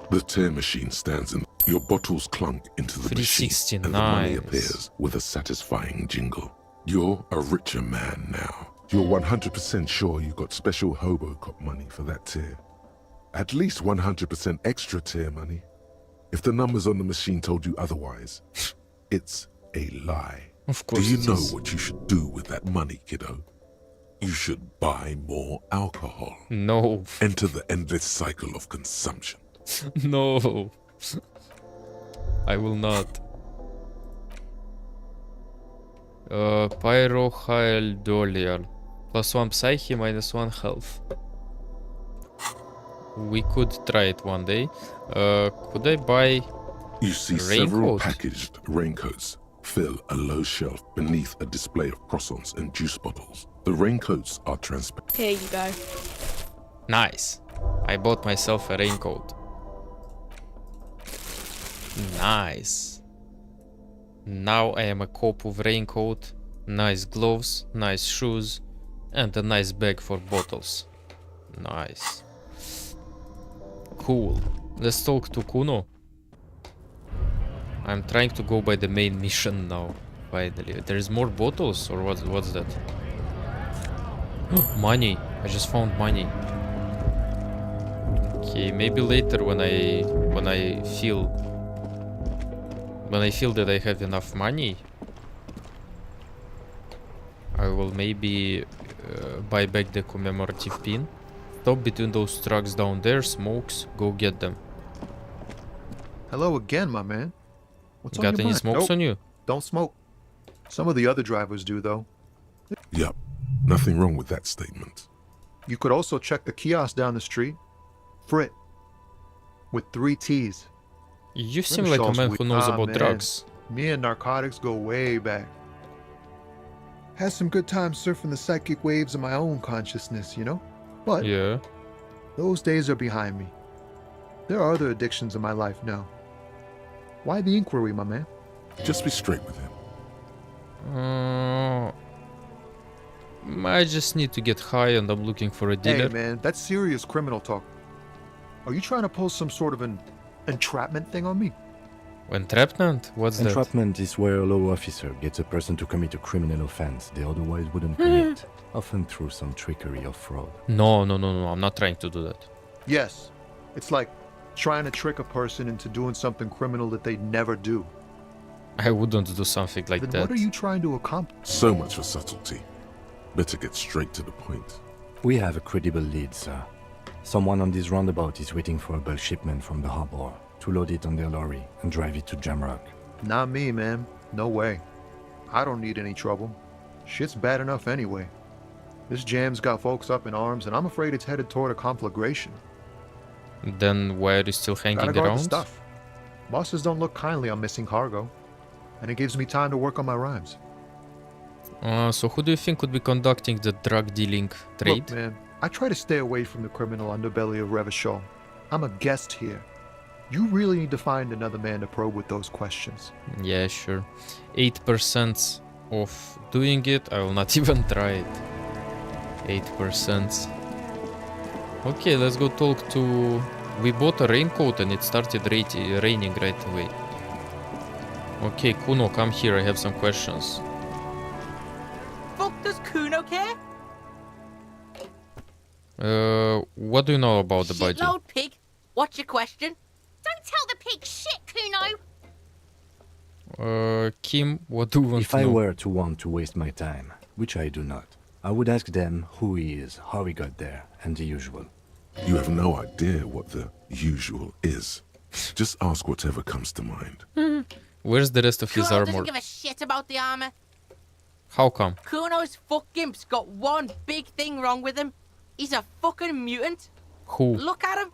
The tear machine stands in. Your bottles clunk into the machine, and the money appears with a satisfying jingle. You're a richer man now. You're 100% sure you got special Hobocop money for that tier. At least 100% extra tier money. If the numbers on the machine told you otherwise, it's a lie. Of course. Do you know what you should do with that money, kiddo? You should buy more alcohol. No. Enter the endless cycle of consumption. No. I will not. Pyrohaldolial. +1 psyche, -1 health. We could try it one day. Could I buy You see several packaged raincoats fill a low shelf beneath a display of croissants and juice bottles. The raincoats are transparent. Here you go. Nice. I bought myself a raincoat. Nice. Now I am a cop with raincoat, nice gloves, nice shoes, and a nice bag for bottles. Nice. Cool. Let's talk to Kuno. I'm trying to go by the main mission now. Finally. There's more bottles or what's that? Money. I just found money. Okay, maybe later when I feel that I have enough money, I will maybe buy back the commemorative pin. Stop between those trucks down there, smokes, go get them. Hello again, my man. What's Got on your any mind? smokes Nope, on you? Don't smoke. Some of the other drivers do, though. Yup, nothing wrong with that statement. You could also check the kiosk down the street. Frit. With 3 T's. You seem like a man who knows about drugs. Me and narcotics go way back. Had some good times surfing the psychic waves of my own consciousness, you know? But yeah, those days are behind me. There are other addictions in my life now. Why the inquiry, my man? Just be straight with him. I just need to get high and I'm looking for a dealer. Hey man, that's serious criminal talk. Are you trying to pull some sort of an entrapment thing on me? Entrapment? What's that? Entrapment is where a law officer gets a person to commit a criminal offense they otherwise wouldn't commit, often through some trickery or fraud. No, I'm not trying to do that. Yes. It's like trying to trick a person into doing something criminal that they'd never do. I wouldn't do something like Then that. what are you trying to accomplish? So much for subtlety. Better get straight to the point. We have a credible lead, sir. Someone on this roundabout is waiting for a bulk shipment from the harbor to load it on their lorry and drive it to Jamrock. Not me, man. No way. I don't need any trouble. Shit's bad enough anyway. This jam's got folks up in arms, and I'm afraid it's headed toward a conflagration. Then why are you still hanging Gotta guard the around? stuff. Bosses don't look kindly on missing cargo, and it gives me time to work on my rhymes. So who do you think would be conducting the drug dealing trade? Look, man, I try to stay away from the criminal underbelly of Revachol. I'm a guest here. You really need to find another man to probe with those questions. Yeah, sure. 8% of doing it, I will not even try it. 8%. Okay, let's go talk to... We bought a raincoat and it started raining right away. Okay, Kuno, come here, I have some questions. Fuck does Kuno care? What do you know about the budget? Shitload pig. What's your question? Don't tell the pig shit, Kuno! Kim, what do you want If to I know? were to want to waste my time, which I do not, I would ask them who he is, how he got there, and the usual. You have no idea what the usual is. Just ask whatever comes to mind. Where's the rest of his Kuno armor? doesn't give a shit about the armor. How come? Kuno's fuckgimp's got one big thing wrong with him. He's a fucking mutant. Who? Look at him.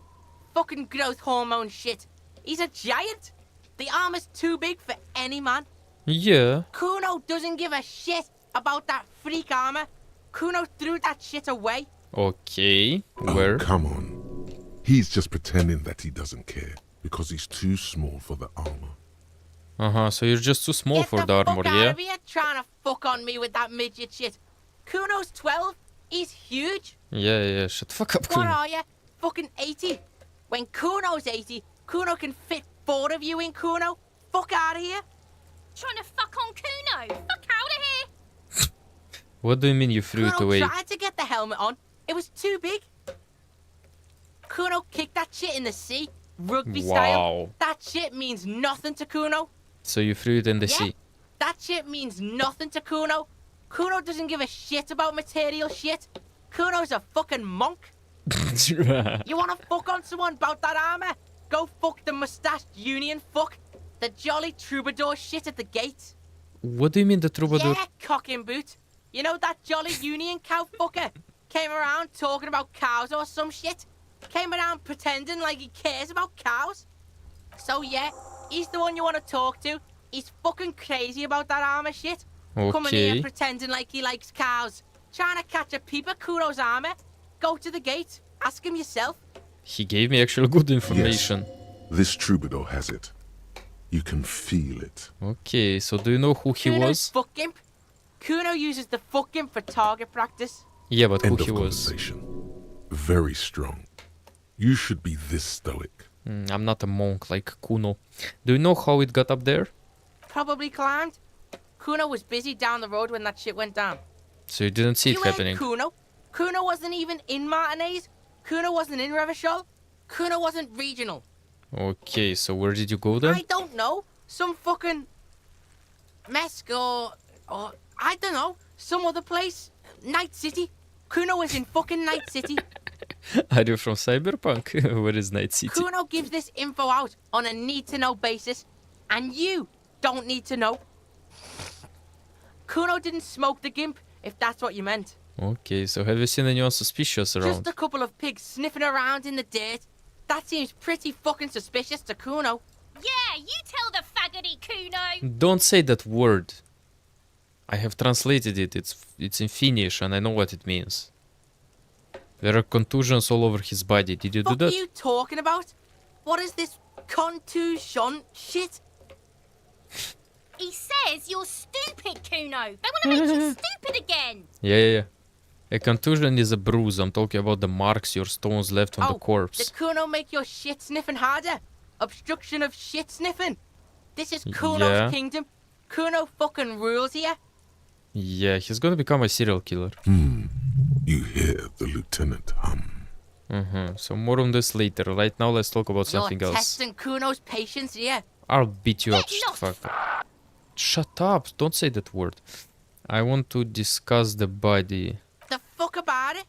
Fucking growth hormone shit. He's a giant. The armor's too big for any man. Yeah. Kuno doesn't give a shit about that freak armor. Kuno threw that shit away. Okay. Where? Oh, come on. He's just pretending that he doesn't care because he's too small for the armor. So you're just too small for the armor, Fuck out yeah? of here trying to fuck on me with that midget shit. Kuno's 12. He's huge. Yeah, shut the fuck up, What Kuno. are you? Fucking 80. When Kuno's 80, Kuno can fit 4 of you in Kuno. Fuck out of here. Trying to fuck on Kuno! Fuck out of here! What do you mean you threw it Kuno away? tried to get the helmet on. It was too big. Kuno kicked that shit in the sea, rugby style. Wow. That shit means nothing to Kuno. So you threw it in the Yeah, sea. that shit means nothing to Kuno. Kuno doesn't give a shit about material shit. Kuno's a fucking monk. You wanna fuck on someone about that armor? Go fuck the mustached union fuck. The jolly troubadour shit at the gate. What do you mean the troubadour? Yeah, cocking boot. You know that jolly union cow fucker? Came around talking about cows or some shit. Came around pretending like he cares about cows. So yeah, he's the one you want to talk to. He's fucking crazy about that armor shit. Coming Okay. here pretending like he likes cows. Trying to catch a peep at Kuno's armor. Go to the gate. Ask him yourself. He gave me actual good information. This troubadour has it. You can feel it. Okay, so do you know who he Kuno's was? fuck imp. Kuno uses the fuck imp for target practice. Yeah, but who End he of was? conversation. Very strong. You should be this stoic. I'm not a monk like Kuno. Do you know how it got up there? Probably climbed. Kuno was busy down the road when that shit went down. So you didn't see it You heard happening. Kuno? Kuno wasn't even in Martinez. Kuno wasn't in Revachol. Kuno wasn't regional. Okay, so where did you go then? I don't know. Some fucking Mesk or I don't know. Some other place. Night City. Kuno was in fucking Night City. Are you from Cyberpunk? Where is Night City? Kuno gives this info out on a need-to-know basis, and you don't need to know. Kuno didn't smoke the gimp, if that's what you meant. Okay, so have you seen anyone suspicious around? Just a couple of pigs sniffing around in the dirt. That seems pretty fucking suspicious to Kuno. Yeah, you tell the faggoty Kuno. Don't say that word. I have translated it. It's in Finnish and I know what it means. There are contusions all over his body. Did you do that? What are you talking about? What is this contusion shit? He says you're stupid, Kuno. They want to make you stupid again. Yeah. A contusion is a bruise. I'm talking about the marks your stones left on the corpse. Did Kuno make your shit sniffing harder? Obstruction of shit sniffing? This is Kuno's kingdom. Kuno fucking rules here. Yeah, he's gonna become a serial killer. You hear the lieutenant hum. So more on this later. Right now, let's talk about You're something else. testing Kuno's patience here. I'll beat you up. Fuck. Shut up. Don't say that word. I want to discuss the body. The fuck about it?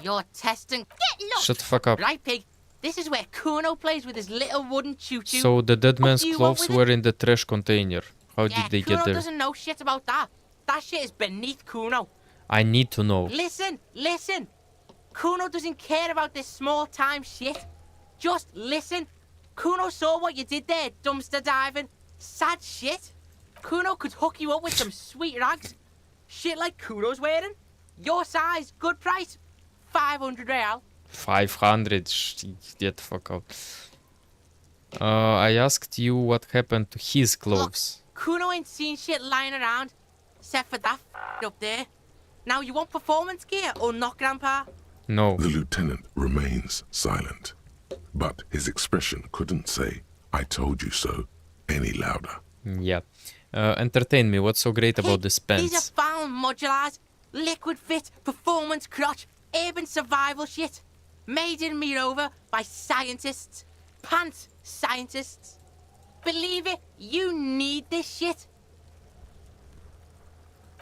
You're testing. Get lost. Shut the fuck up. Right, pig. This is where Kuno plays with his little wooden choo-choo. So the dead man's do you want clothes with were in the trash container. How did they Kuno get there? doesn't know shit about that. That shit is beneath Kuno. I need to know. Listen. Kuno doesn't care about this small-time shit. Just listen. Kuno saw what you did there, dumpster diving. Sad shit. Kuno could hook you up with some sweet rags. Shit like Kuno's wearing. Your size, good price. 500 real. 500. Get the fuck out. I asked you what happened to his clothes. Kuno ain't seen shit lying around, except for that up there. Now you want performance gear or not, Grandpa? No. The lieutenant remains silent, but his expression couldn't say, "I told you so," any louder. Yeah. Entertain me. What's so great about this These are pants? found modulars, liquid fit, performance crotch, urban survival shit. Made in Mirova by scientists. Pants scientists. Believe it, you need this shit.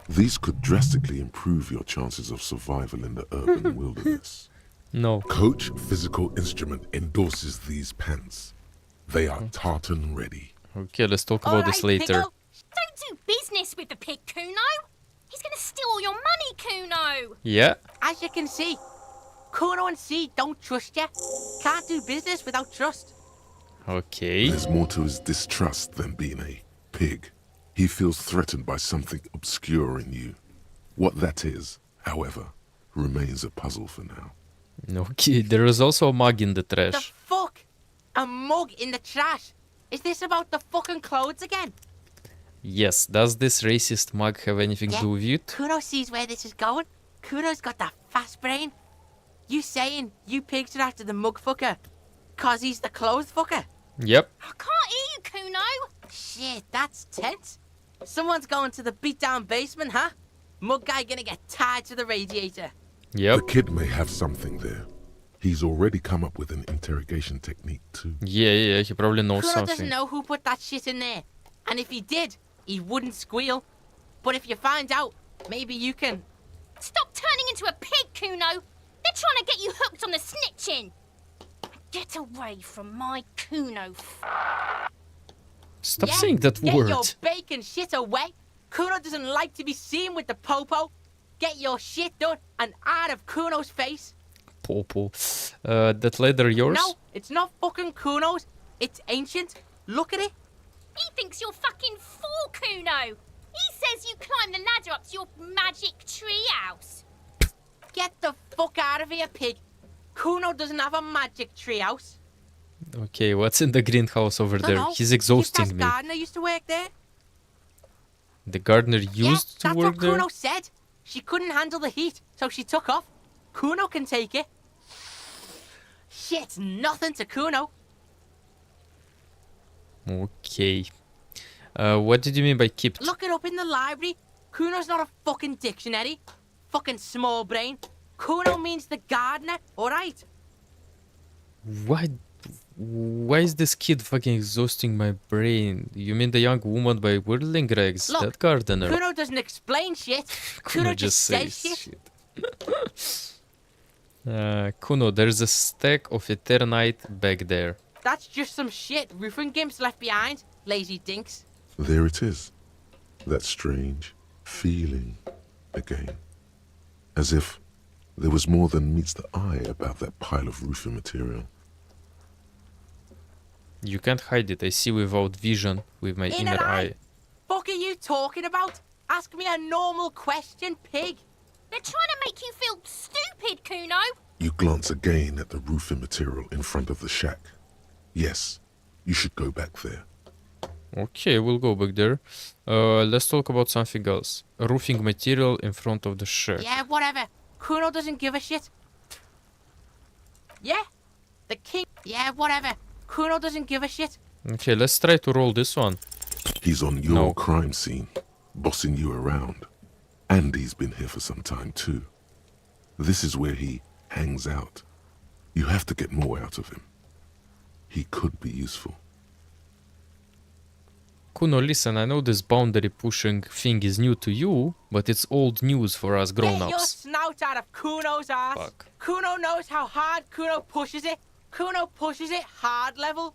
These could drastically improve your chances of survival in the urban wilderness. No. Coach Physical Instrument endorses these pants. They are tartan ready. Okay, let's talk about this later. Don't do business with the pig, Kuno. He's going to steal all your money, Kuno. Yeah. As you can see, Kuno and C don't trust you. Can't do business without trust. Okay. There's more to his distrust than being a pig. He feels threatened by something obscure in you. What that is, however, remains a puzzle for now. Okay, there is also a mug in the The trash. fuck? A mug in the trash? Is this about the fucking clothes again? Yes, does this racist mug have anything to do with it? Kuno sees where this is going. Kuno's got that fast brain. You saying you pigs are after the mug fucker? Cause he's the clothes fucker? Yep. I can't hear you, Kuno. Shit, that's tense. Someone's going to the beat-down basement, huh? Mug guy gonna get tied to the radiator. Yep. The kid may have something there. He's already come up with an interrogation technique too. Yeah, he probably knows Kuno something. doesn't know who put that shit in there. And if he did, he wouldn't squeal. But if you find out, maybe you can... Stop turning into a pig, Kuno. They're trying to get you hooked on the snitching. Get away from my Kuno. Stop saying that get word. Your bacon shit away. Kuno doesn't like to be seen with the popo. Get your shit done and out of Kuno's face. Popo. That leather yours? No, it's not fucking Kuno's. It's ancient. Look at it. He thinks you're fucking fool, Kuno. He says you climbed the ladder up to your magic tree house. Get the fuck out of here, pig. Kuno doesn't have a magic tree house. Okay, what's in the greenhouse over there? Dunno. He's exhausting me. Gardener used to work there. The gardener used to That's work what there? Kuno said. She couldn't handle the heat, so she took off. Kuno can take it. Shit's nothing to Kuno. Okay. What did you mean by kept? Look it up in the library. Kuno's not a fucking dictionary. Fucking small brain. Kuno means the gardener, alright? Why is this kid fucking exhausting my brain? You mean the young woman by whirling rags? Look, That gardener. Kuno doesn't explain shit. Kuno just says shit. Kuno, there's a stack of Eternite back there. That's just some shit roofing gimps left behind. Lazy dinks. There it is. That strange feeling again. As if there was more than meets the eye about that pile of roofing material. You can't hide it. I see without vision with my inner eye. Fuck are you talking about? Ask me a normal question, pig. They're trying to make you feel stupid, Kuno. You glance again at the roofing material in front of the shack. Yes, you should go back there. Okay, we'll go back there. Let's talk about something else. Roofing material in front of the shack. Yeah, whatever. Kuno doesn't give a shit. Yeah? The king. Yeah, whatever. Kuno doesn't give a shit. Okay, let's try to roll this one. He's on your crime scene, bossing you around. And he's been here for some time too. This is where he hangs out. You have to get more out of him. He could be useful. Kuno, listen, I know this boundary pushing thing is new to you, but it's old news for us Get your grown-ups. snout out of Kuno's ass. Fuck. Kuno knows how hard Kuno pushes it. Kuno pushes it hard level.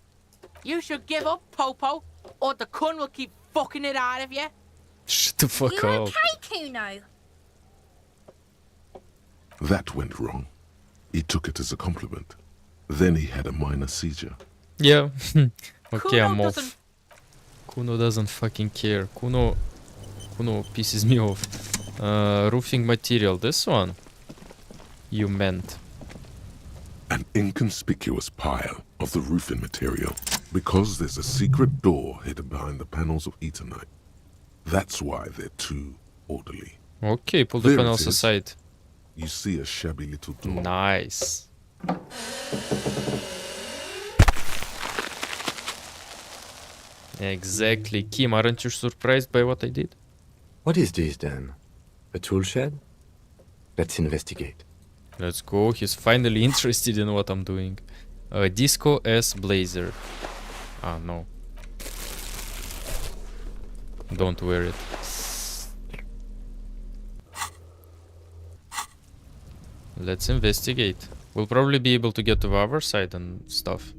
You should give up, Popo, or the Kun will keep fucking it out of you. Shut the fuck You up. okay, Kuno? That went wrong. He took it as a compliment. Then he had a minor seizure. Yeah. Okay, Kuno I'm off. doesn't- Kuno doesn't fucking care. Kuno pisses me off. Roofing material, this one. You meant. An inconspicuous pile of the roofing material because there's a secret door hidden behind the panels of Eternite. That's why they're too orderly. Okay, pull the There it panels is. aside. You see a shabby little door. Nice. Exactly. Kim, aren't you surprised by what I did? What is this then? A tool shed? Let's investigate. Let's go. He's finally interested in what I'm doing. Disco S Blazer. Ah, no. Don't wear it. Let's investigate. We'll probably be able to get to the other side and stuff.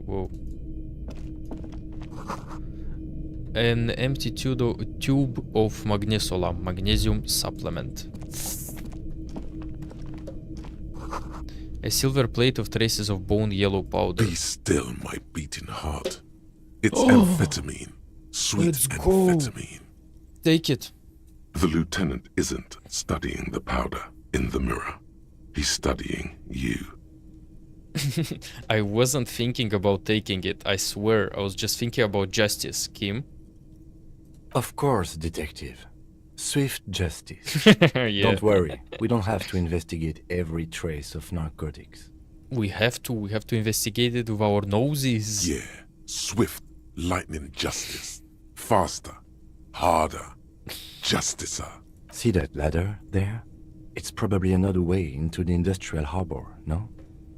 Whoa. An empty tube of magnesolam, magnesium supplement. A silver plate of traces of bone yellow powder. Be still, my beating heart. It's amphetamine. Sweet amphetamine. Take it. The lieutenant isn't studying the powder in the mirror. He's studying you. I wasn't thinking about taking it, I swear. I was just thinking about justice, Kim. Of course, detective. Swift justice. Yeah. Don't worry, we don't have to investigate every trace of narcotics. We have to investigate it with our noses. Yeah, swift, lightning justice. Faster, harder, justicer. See that ladder there? It's probably another way into the industrial harbor, no?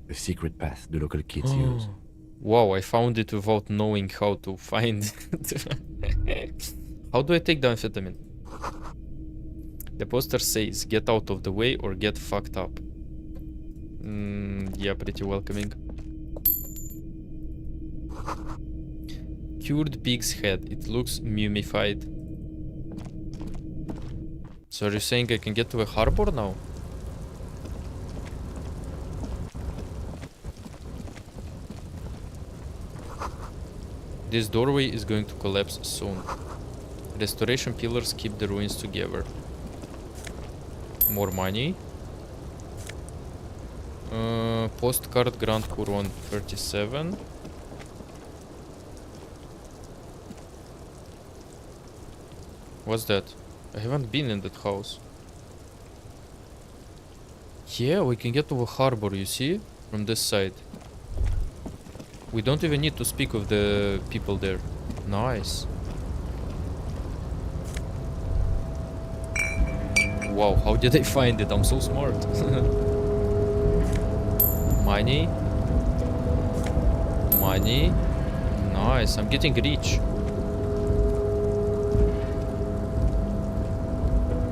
A secret path the local kids use. Wow, I found it without knowing how to find it. How do I take the amphetamine? The poster says, get out of the way or get fucked up. Yeah, pretty welcoming. Cured pig's head. It looks mummified. So are you saying I can get to a harbor now? This doorway is going to collapse soon. Restoration pillars keep the ruins together. More money. Postcard Grand Couronne 37. What's that? I haven't been in that house. Yeah, we can get to the harbor, you see? From this side. We don't even need to speak with the people there. Nice. Wow, how did I find it? I'm so smart. Money. Money. Nice, I'm getting rich.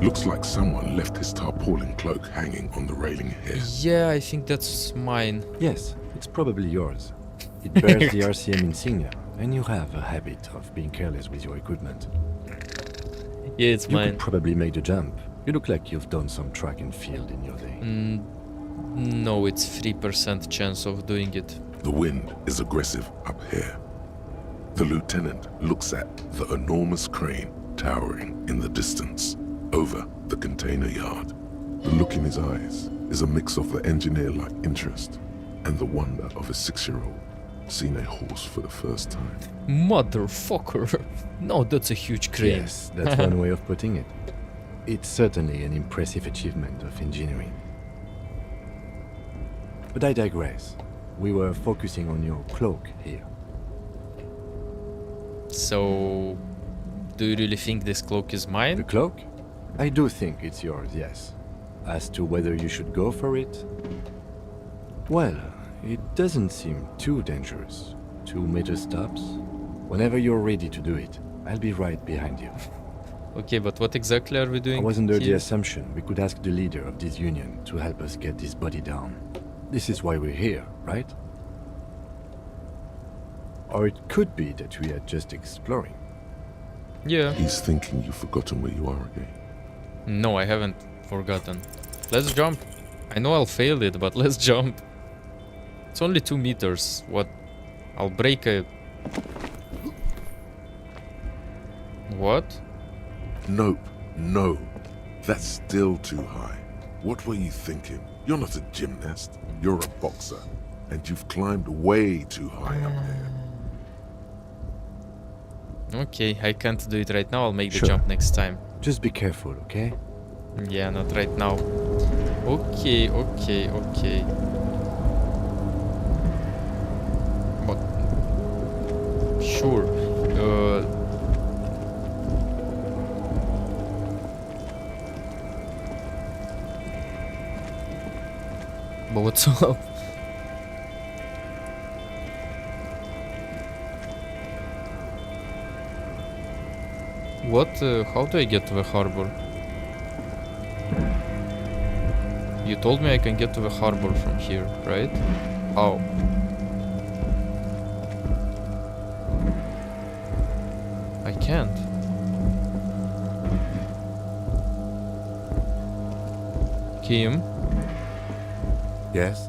Looks like someone left his tarpaulin cloak hanging on the railing here. Yeah, I think that's mine. Yes, it's probably yours. It bears the RCM insignia, and you have a habit of being careless with your equipment. Yeah, it's you mine. could probably make the jump. You look like you've done some track and field in your day. No, it's 3% chance of doing it. The wind is aggressive up here. The lieutenant looks at the enormous crane towering in the distance over the container yard. The look in his eyes is a mix of the engineer-like interest and the wonder of a 6-year-old seeing a horse for the first time. Motherfucker. No, that's a huge crane. Yes, that's one way of putting it. It's certainly an impressive achievement of engineering. But I digress. We were focusing on your cloak here. So, do you really think this cloak is mine? The cloak? I do think it's yours, yes. As to whether you should go for it? Well, it doesn't seem too dangerous. 2 meter stops. Whenever you're ready to do it, I'll be right behind you. Okay, but what exactly are we doing? I was under the here? assumption we could ask the leader of this union to help us get this body down. This is why we're here, right? Or it could be that we are just exploring. Yeah. He's thinking you've forgotten where you are again. No, I haven't forgotten. Let's jump. I know I'll fail it, but let's jump. It's only 2 meters. What? I'll break a... What? Nope, no. That's still too high. What were you thinking? You're not a gymnast. You're a boxer. And you've climbed way too high up there. Okay, I can't do it right now. I'll make the Sure. jump next time. Just be careful, okay? Yeah, not right now. Okay. But... Sure. But what's up? What? How do I get to the harbor? You told me I can get to the harbor from here, right? How? I can't. Kim? Yes?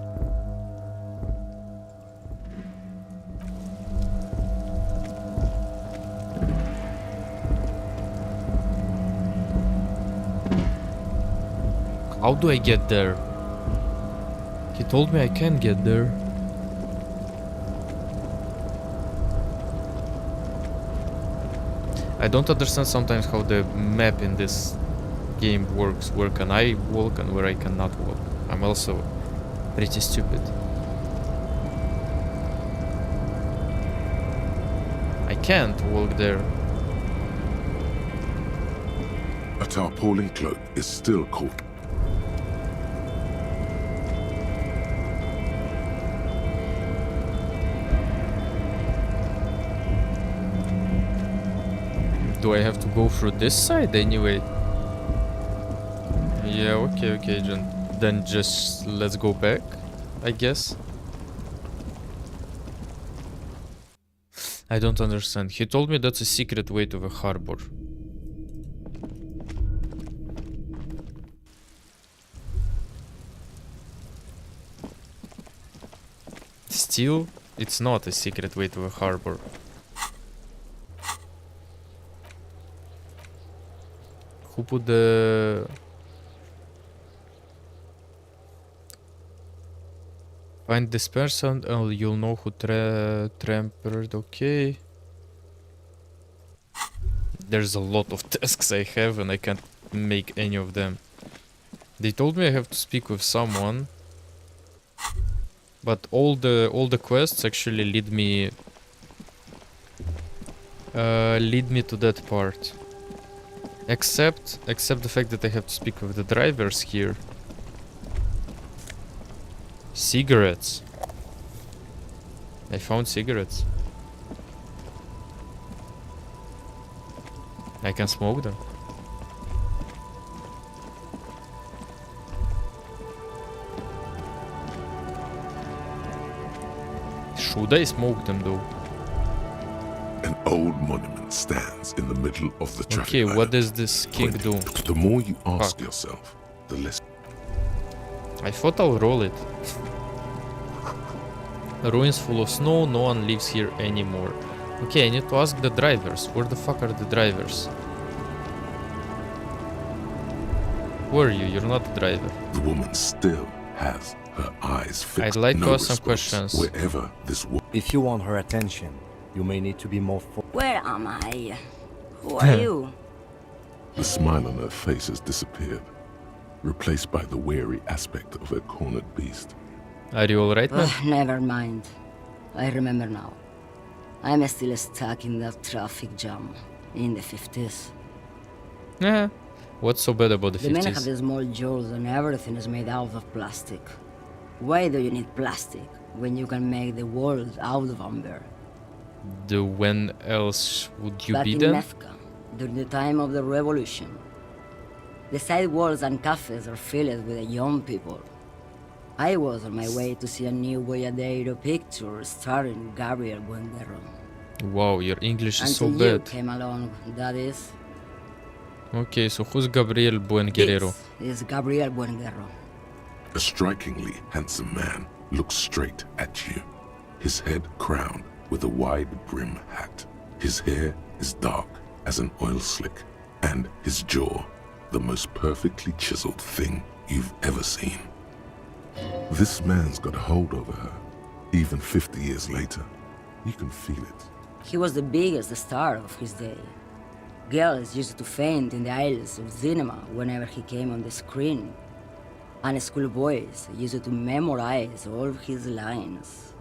How do I get there? He told me I can get there. I don't understand sometimes how the map in this game works. Where can I walk and where I cannot walk. I'm also pretty stupid. I can't walk there. A tarpaulin cloak is still caught. Do I have to go through this side anyway? Yeah, okay, then just let's go back, I guess. I don't understand. He told me that's a secret way to the harbor. Still, it's not a secret way to the harbor. Who put the... Find this person and you'll know who trampered. Okay. There's a lot of tasks I have and I can't make any of them. They told me I have to speak with someone. But all the quests actually lead me to that part. Except the fact that I have to speak with the drivers here. Cigarettes. I found cigarettes. I can smoke them. Should I smoke them though? An old monument stands in the middle of the traffic Okay, light. what does this king do? The more you ask yourself, the less... I thought I'll roll it. Ruins full of snow, no one lives here anymore. Okay, I need to ask the drivers. Where the fuck are the drivers? Where are you? You're not the driver. The woman still has her eyes fixed. I'd like no to ask some response questions. Wherever this If you want her attention, you may need to be more Where am I? Who are you? The smile on her face has disappeared, replaced by the wary aspect of a cornered beast. Are you alright, man? Never mind. I remember now. I'm still stuck in that traffic jam in the 50s. Yeah. What's so bad about the The men have 50s? the small jaws and everything is made out of plastic. Why do you need plastic when you can make the world out of amber? When else would you Back be in then? Mecca, during the time of the revolution, the side walls and cafes are filled with young people. I was on my way to see a new Boyadero picture starring Gabriel Buenguerro. Wow, your English is Until so you bad. came along, that is. Okay, so who's Gabriel Buenguerrero? This is Gabriel Buenguerro. A strikingly handsome man looks straight at you, his head crowned with a wide brim hat. His hair is dark as an oil slick, and his jaw the most perfectly chiseled thing you've ever seen. This man's got a hold over her, even 50 years later. You can feel it. He was the biggest star of his day. Girls used to faint in the aisles of cinema whenever he came on the screen. And schoolboys used to memorize all his lines.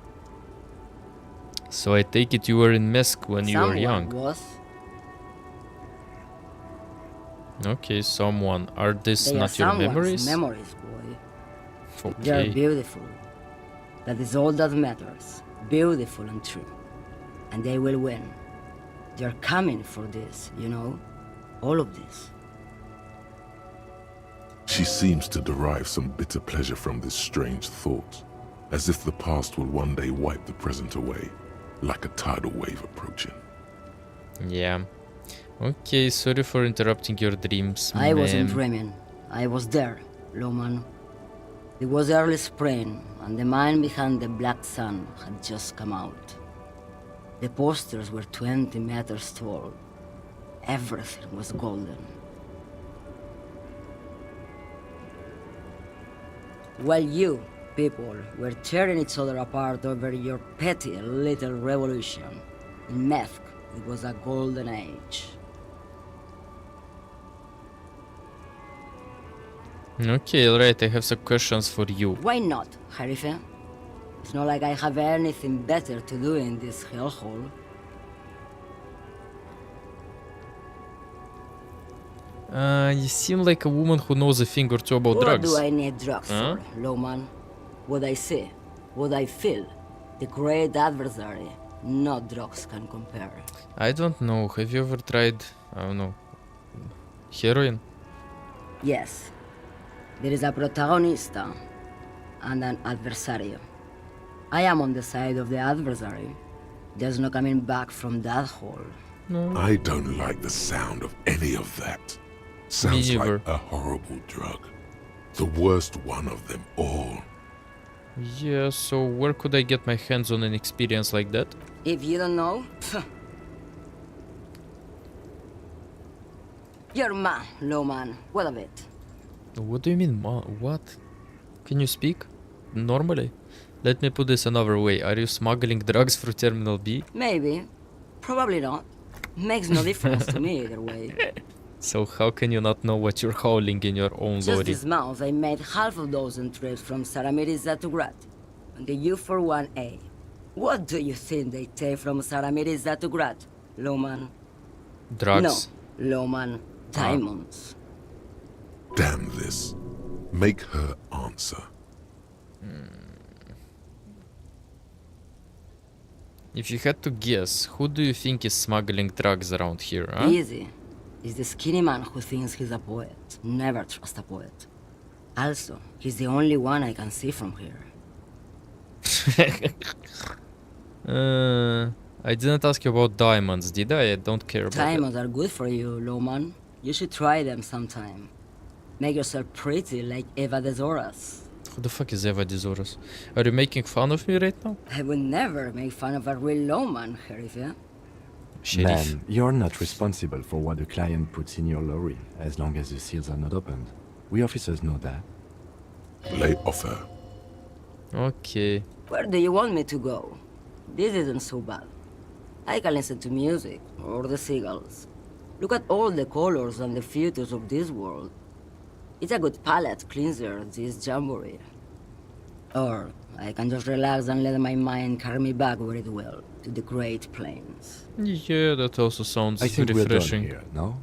So I take it you were in Mesk when you were young. Was. Okay, someone. Are these They are not your someone's memories? memories, boy. They Okay. are beautiful. That is all that matters. Beautiful and true. And they will win. They're coming for this, you know? All of this. She seems to derive some bitter pleasure from this strange thought, as if the past will one day wipe the present away, like a tidal wave approaching. Yeah. Okay, sorry for interrupting your dreams, I wasn't ma'am. dreaming. I was there, Loman. It was early spring, and the man behind the black sun had just come out. The posters were 20 meters tall. Everything was golden. While you, people, were tearing each other apart over your petty little revolution, in Methk, it was a golden age. Okay, alright, I have some questions for you. Why not, Harife? It's not like I have anything better to do in this hellhole. You seem like a woman who knows a thing or two about What drugs. do I need drugs Huh? for, Lowman? What I see, what I feel, the great adversary, no drugs can compare. I don't know. Have you ever tried, I don't know, heroin? Yes, there is a protagonista and an adversario. I am on the side of the adversary. There's no coming back from that hole. I don't like the sound of any of that. Sounds neither. like a horrible drug. The worst one of them all. Yeah, so where could I get my hands on an experience like that? If you don't know, you're man, Lowman. What of it? What do you mean, what? Can you speak? Normally? Let me put this another way. Are you smuggling drugs through Terminal B? Maybe. Probably not. Makes no difference to me either way. So how can you not know what you're hauling in your own Just lorry? this month, I made half a dozen trips from Saramiriza to Grat. the U41A. What do you think they take from Saramiris Zatugrat, Loman? Drugs. No, Loman. Diamonds. Damn this. Make her answer. If you had to guess, who do you think is smuggling drugs around here, huh? Easy. Is the skinny man who thinks he's a poet. Never trust a poet. Also, he's the only one I can see from here. I didn't ask you about diamonds, did I? I don't care about Diamonds are good for you, Loman. You should try them sometime. Make yourself pretty like Eva de Zoras. Who the fuck is Eva de Zoras? Are you making fun of me right now? I would never make fun of a real Loman, Sheriff. Man, you're not responsible for what the client puts in your lorry, as long as the seals are not opened. We officers know that. Lay off her. Okay. Where do you want me to go? This isn't so bad. I can listen to music, or the seagulls. Look at all the colors and the features of this world. It's a good palate cleanser, this jamboree. Or I can just relax and let my mind carry me back where it will, to the Great Plains. Yeah, that also sounds I think refreshing. we're done here, no?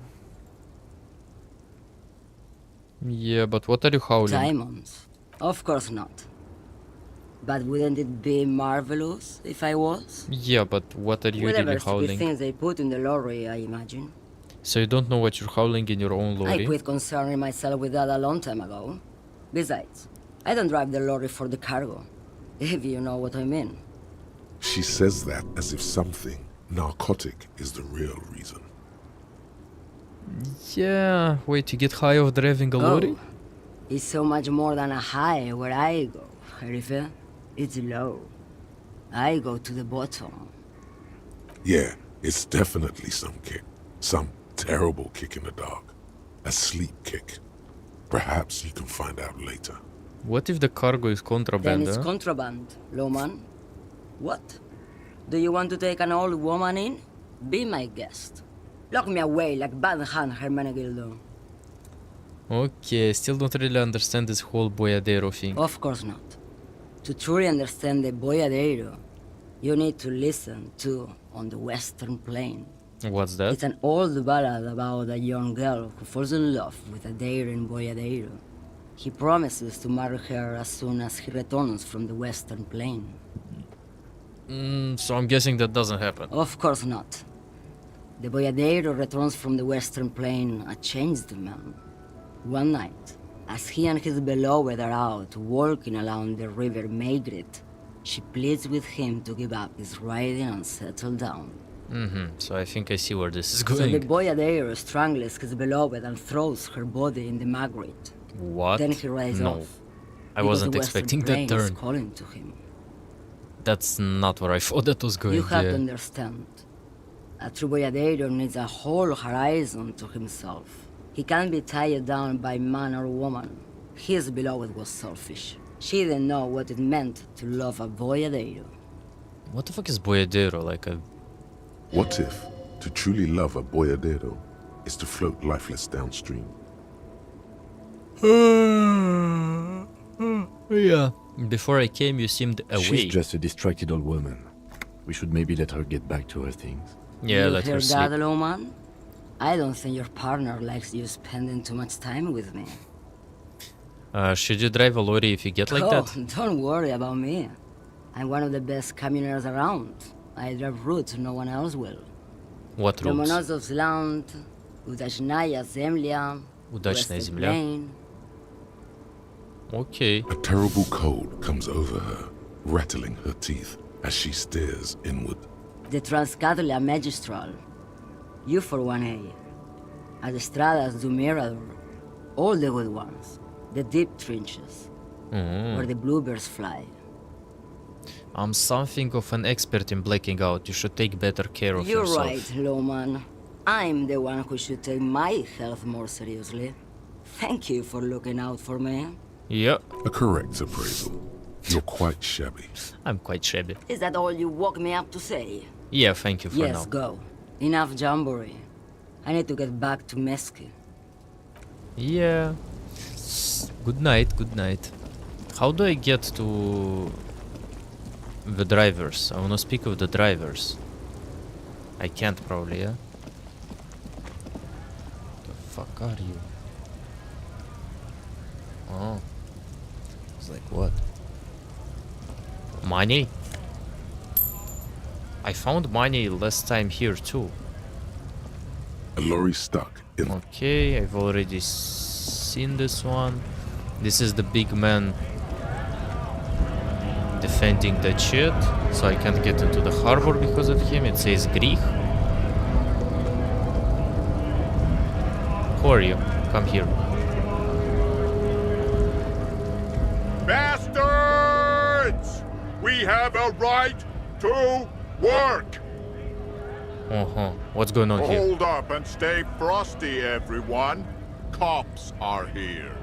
Yeah, but what are you howling? Diamonds? Of course not. But wouldn't it be marvelous if I was? Yeah, but what are you Whatever really stupid howling? things they put in the lorry, I imagine. So you don't know what you're howling in your own I lorry? quit concerning myself with that a long time ago. Besides, I don't drive the lorry for the cargo, if you know what I mean. She says that as if something narcotic is the real reason. Yeah, wait, you get high off driving a lorry? Oh, it's so much more than a high where I go, Sheriff. It's low. I go to the bottom. Yeah, it's definitely some kick. Some terrible kick in the dark. A sleep kick. Perhaps you can find out later. What if the cargo is Then contraband, it's huh? contraband, Loman. What? Do you want to take an old woman in? Be my guest. Lock me away like Bad Hand Hermenegildo. Okay, I still don't really understand this whole Boyadero thing. Of course not. To truly understand the Boyadero, you need to listen to On the Western Plain. What's that? It's an old ballad about a young girl who falls in love with a daring Boyadero. He promises to marry her as soon as he returns from the Western Plain. So I'm guessing that doesn't happen. Of course not. The Boyadero returns from the Western Plain a changed man. One night, as he and his beloved are out walking along the river Maigret, she pleads with him to give up his riding and settle down. So I think I see where this is So the going. Boyadero strangles his beloved and throws her body in the Maigret. What? Then he rides No. off. I because wasn't the Western expecting Plain that is turn. calling to him. That's not where I thought that was going. You have yeah. to understand. A true Boyadero needs a whole horizon to himself. He can't be tied down by man or woman. His beloved was selfish. She didn't know what it meant to love a Boyadero. What the fuck is Boyadero? Like a... What if to truly love a boyadero is to float lifeless downstream? Yeah. Before I came, you seemed away. She's just a distracted old woman. We should maybe let her get back to her things. Yeah, you let her hear sleep. that, Loman? I don't think your partner likes you spending too much time with me. Should you drive a lorry if you get like that? Don't worry about me. I'm one of the best camioners around. I drive routes no one else will. What routes? Lomonosov's land, Udachnaya Zemlya, Удачная Western земля. Plain. Okay. A terrible cold comes over her, rattling her teeth as she stares inward. The Transcatalia Magistral, U41A, Autostradas do Mirador, all the good ones, the deep trenches, where the bluebirds fly. I'm something of an expert in blacking out. You should take better care of You're yourself. right, Loman. I'm the one who should take my health more seriously. Thank you for looking out for me. Yep. A correct appraisal. You're quite shabby. I'm quite shabby. Is that all you woke me up to say? Yeah, thank you for Yes, now. go. Enough jamboree. I need to get back to Meski. Yeah. Good night, good night. How do I get to The drivers. I wanna speak with the drivers. I can't probably, yeah? The fuck are you? Oh. It's like what? Money? I found money last time here too. A lorry stuck in. Okay, I've already seen this one. This is the big man defending that shit, so I can't get into the harbor because of him. It says Greek. Who are you? Come here. Bastards! We have a right to work! What's going on here? Hold up and stay frosty, everyone. Cops are here.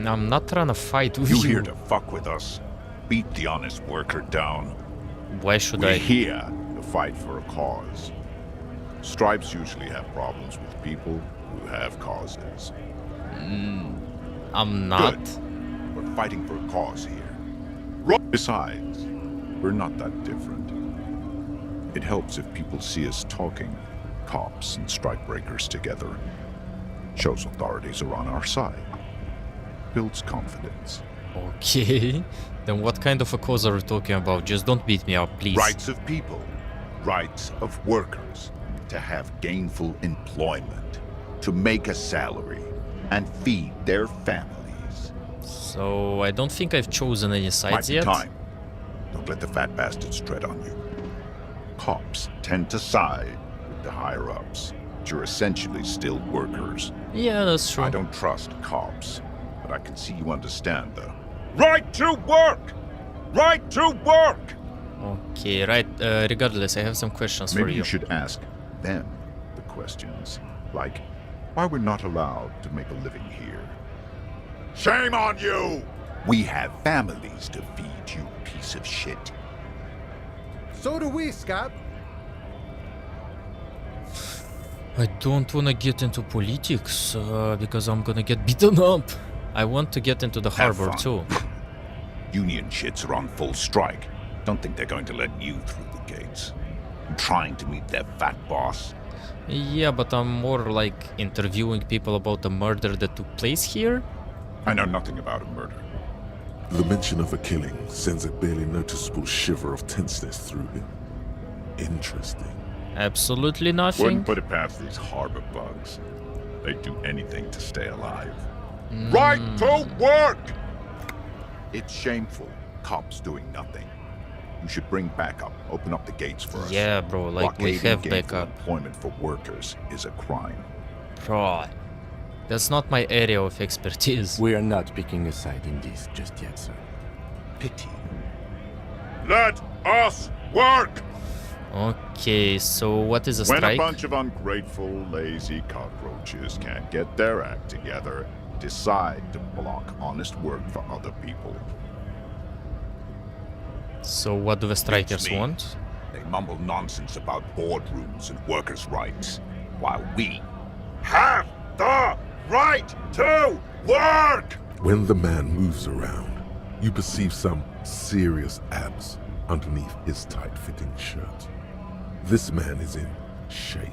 I'm not trying to fight with you. You here to fuck with us? Beat the honest worker down. Why should We're I? here to fight for a cause. Stripes usually have problems with people who have causes. I'm not. Good. We're fighting for a cause here. Besides, we're not that different. It helps if people see us talking, cops and strikebreakers together. Shows authorities are on our side. Builds confidence. Okay. Then what kind of a cause are we talking about? Just don't beat me up, please. Rights of people. Rights of workers. To have gainful employment. To make a salary. And feed their families. So, I don't think I've chosen any sides Might be yet. time. Don't let the fat bastards tread on you. Cops tend to side with the higher-ups. But you're essentially still workers. Yeah, that's true. I don't trust cops, but I can see you understand the right to work! Right to work! Okay, right. Regardless, I have some questions for Maybe you. you should ask them the questions. Like, why we're not allowed to make a living here. Shame on you! We have families to feed, you piece of shit. So do we, Scott. I don't wanna get into politics because I'm gonna get beaten up. I want to get into the harbor too. Union shits are on full strike. Don't think they're going to let you through the gates. I'm trying to meet their fat boss. Yeah, but I'm more like interviewing people about the murder that took place here. I know nothing about a murder. The mention of a killing sends a barely noticeable shiver of tenseness through him. Interesting. Absolutely nothing. Wouldn't put it past these harbor bugs. They'd do anything to stay alive. Right to work! It's shameful. Cops doing nothing. You should bring backup. Open up the gates for us. Yeah, bro, like we Blockading have gainful backup. Employment for workers is a crime. Bro, that's not my area of expertise. We are not picking a side in this just yet, sir. Pity. Let us work! Okay, so what is a When strike? a bunch of ungrateful, lazy cockroaches can't get their act together, decide to block honest work for other people. So what do the strikers me. want? They mumble nonsense about boardrooms and workers' rights, while we have the right to work! When the man moves around, you perceive some serious abs underneath his tight-fitting shirt. This man is in shape.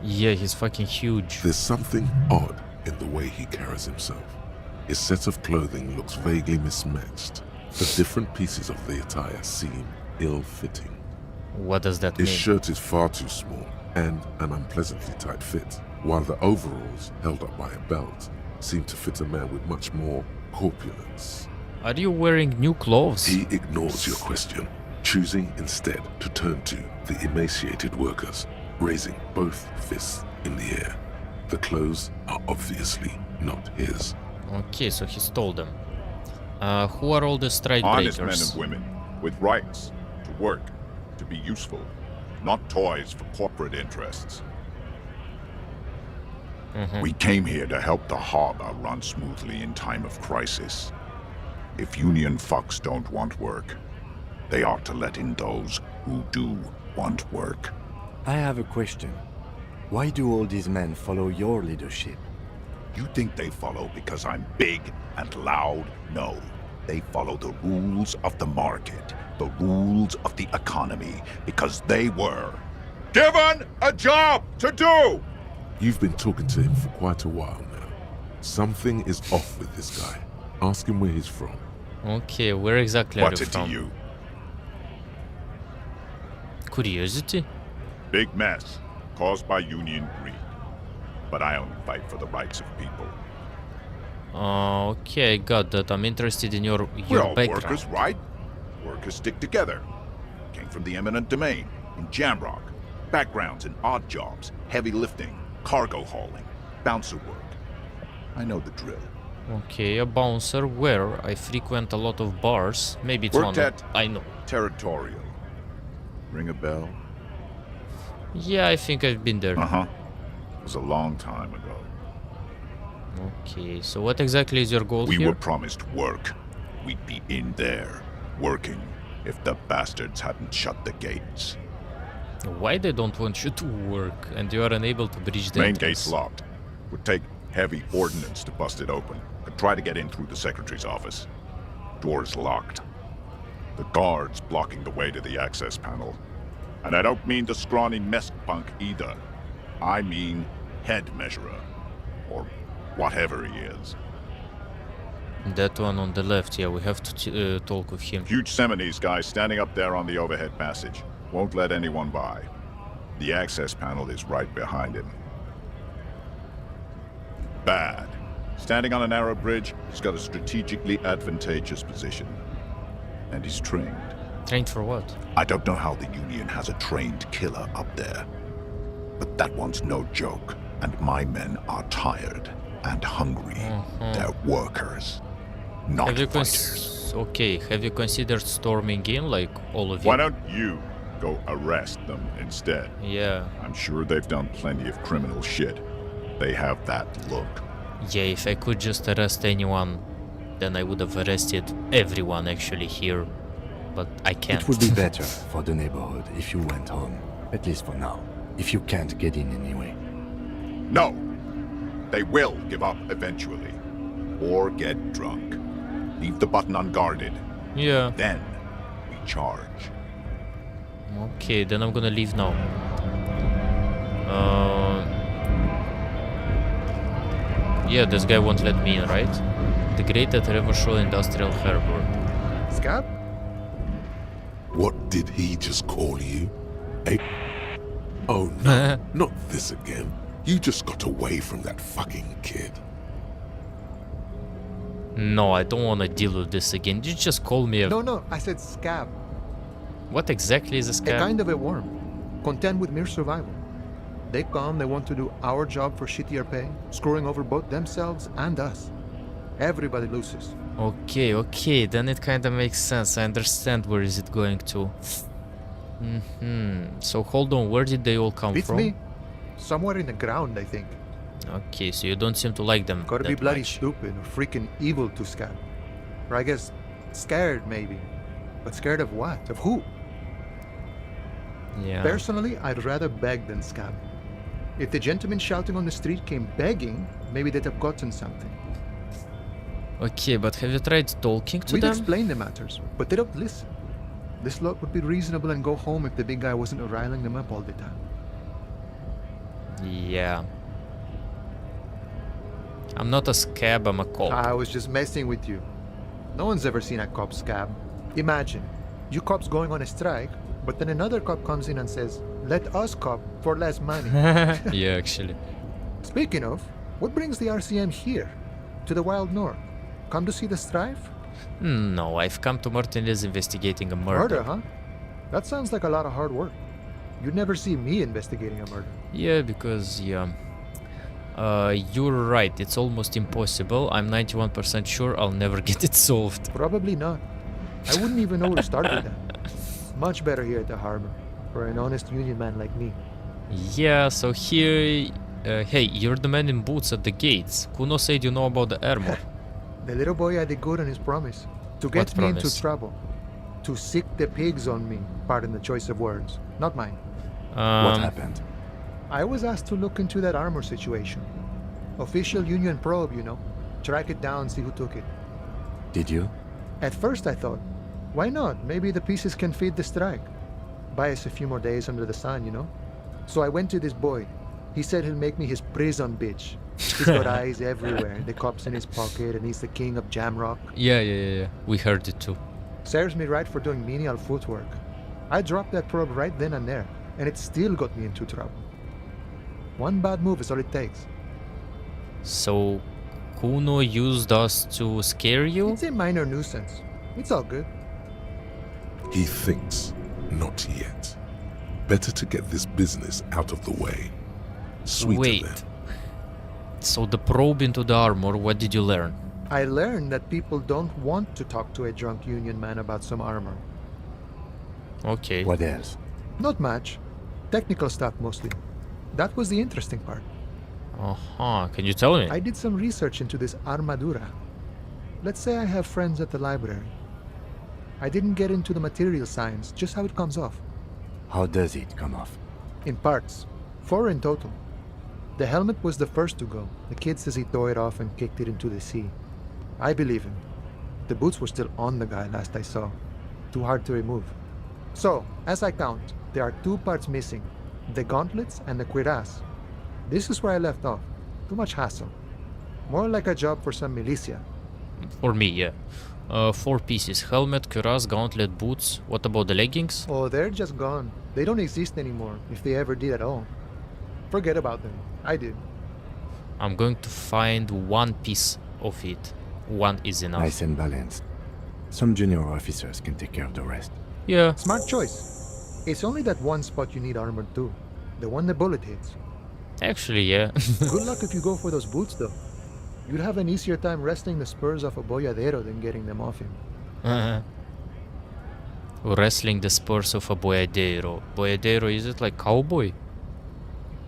Yeah, he's fucking huge. There's something odd in the way he carries himself. His set of clothing looks vaguely mismatched. The different pieces of the attire seem ill-fitting. What does that His mean? shirt is far too small and an unpleasantly tight fit, while the overalls, held up by a belt, seem to fit a man with much more corpulence. Are you wearing new clothes? He ignores your question, choosing instead to turn to the emaciated workers, raising both fists in the air. The clothes are obviously not his. Okay, so he stole them. Who are all the strike Honest men breakers? and women, with rights to work, to be useful, not toys for corporate interests. We came here to help the harbor run smoothly in time of crisis. If union fucks don't want work, they ought to let in those who do want work. I have a question. Why do all these men follow your leadership? You think they follow because I'm big and loud? No. They follow the rules of the market, the rules of the economy, because they were given a job to do! You've been talking to him for quite a while now. Something is off with this guy. Ask him where he's from. Okay, where exactly What's are you it from? to you? Curiosity? Big mess, caused by union greed. But I only fight for the rights of people. Okay, I got that. I'm interested in your We're all background. workers, right? Workers stick together. Came from the eminent domain, in Jamrock. Backgrounds in odd jobs, heavy lifting, cargo hauling, bouncer work. I know the drill. Okay, a bouncer where I frequent a lot of bars. Maybe it's Worked one at I know. Territorial. Ring a bell? Yeah, I think I've been there. Uh-huh. It was a long time ago. Okay, so what exactly is your goal We here? were promised work. We'd be in there, working, if the bastards hadn't shut the gates. Why they don't want you to work and you are unable to breach the Main entrance? gate's locked. Would take heavy ordnance to bust it open. Could try to get in through the secretary's office. Door's locked. The guards blocking the way to the access panel. And I don't mean the scrawny mess punk either. I mean head measurer. Or whatever he is. That one on the left, yeah, we have to talk with him. Huge Seminese guy standing up there on the overhead passage. Won't let anyone by. The access panel is right behind him. Bad. Standing on a narrow bridge, he's got a strategically advantageous position. And he's trained. Trained for what? I don't know how the Union has a trained killer up there. But that one's no joke. And my men are tired and hungry. They're workers, not have you fighters. Okay, have you considered storming in, like all of you? Why don't you go arrest them instead? Yeah. I'm sure they've done plenty of criminal shit. They have that look. Yeah, if I could just arrest anyone, then I would have arrested everyone actually here. But I can't. It would be better for the neighborhood if you went home, at least for now, if you can't get in anyway. No! They will give up eventually. Or get drunk. Leave the button unguarded. Yeah. Then we charge. Okay, then I'm gonna leave now. Yeah, this guy won't let me in, right? The Great at Rivershore Industrial Harbor. Scab? What did he just call you? Oh no, not this again. You just got away from that fucking kid. No, I don't want to deal with this again. You just call me a... No, I said scab. What exactly is a scab? A kind of a worm, content with mere survival. They come, they want to do our job for shittier pay, screwing over both themselves and us. Everybody loses. Okay, then it kind of makes sense. I understand where is it going to. So hold on, where did they all come Beats from? me. Somewhere in the ground, I think. Okay, so you don't seem to like them. Gotta be that bloody much. stupid or freaking evil to scab. Or I guess scared, maybe. But scared of what? Of who? Yeah. Personally, I'd rather beg than scab. If the gentleman shouting on the street came begging, maybe they'd have gotten something. Okay, but have you tried talking to We'd them? explain the matters, but they don't listen. This lot would be reasonable and go home if the big guy wasn't riling them up all the time. Yeah. I'm not a scab, I'm a cop. I was just messing with you. No one's ever seen a cop scab. Imagine, you cops going on a strike, but then another cop comes in and says, "Let us cop for less money." Yeah, actually. Speaking of, what brings the RCM here? To the Wild North? Come to see the strife? No, I've come to Martinez investigating a murder. Murder, huh? That sounds like a lot of hard work. You'd never see me investigating a murder. Yeah, because, you're right, it's almost impossible. I'm 91% sure I'll never get it solved. Probably not. I wouldn't even know where to start with that. Much better here at the harbor, for an honest union man like me. Yeah, so here... hey, you're the man in boots at the gates. Kuno said you know about the armor. The little boy had it good on his promise. To get What me into promise? trouble. To sick the pigs on me. Pardon the choice of words. Not mine. What happened? I was asked to look into that armor situation. Official union probe, you know. Track it down, see who took it. Did you? At first I thought, why not? Maybe the pieces can feed the strike. Buy us a few more days under the sun, you know? So I went to this boy. He said he'll make me his prison bitch. He's got eyes everywhere, the cops in his pocket, and he's the king of Jamrock. Yeah. We heard it too. Serves me right for doing menial footwork. I dropped that probe right then and there, and it still got me into trouble. One bad move is all it takes. So, Kuno used us to scare you? It's a minor nuisance. It's all good. He thinks, not yet. Better to get this business out of the way. Sweeter Wait. then. So the probe into the armor, what did you learn? I learned that people don't want to talk to a drunk union man about some armor. Okay. What else? Not much. Technical stuff mostly. That was the interesting part. Uh-huh. Can you tell me? I did some research into this armadura. Let's say I have friends at the library. I didn't get into the material science, just how it comes off. How does it come off? In parts. 4 in total. The helmet was the first to go. The kid says he tore it off and kicked it into the sea. I believe him. The boots were still on the guy last I saw. Too hard to remove. So, as I count, there are 2 parts missing. The gauntlets and the cuirass. This is where I left off. Too much hassle. More like a job for some militia. For me, yeah. 4 pieces. Helmet, cuirass, gauntlet, boots. What about the leggings? Oh, they're just gone. They don't exist anymore, if they ever did at all. Forget about them. I did. I'm going to find 1 piece of it. 1 is enough. Nice and balanced. Some junior officers can take care of the rest. Yeah. Smart choice. It's only that one spot you need armored too. The one the bullet hits. Actually, yeah. Good luck if you go for those boots though. You'd have an easier time wresting the spurs off a boyadero than getting them off him. Wrestling the spurs of a boyadero. Boyadero, is it like cowboy?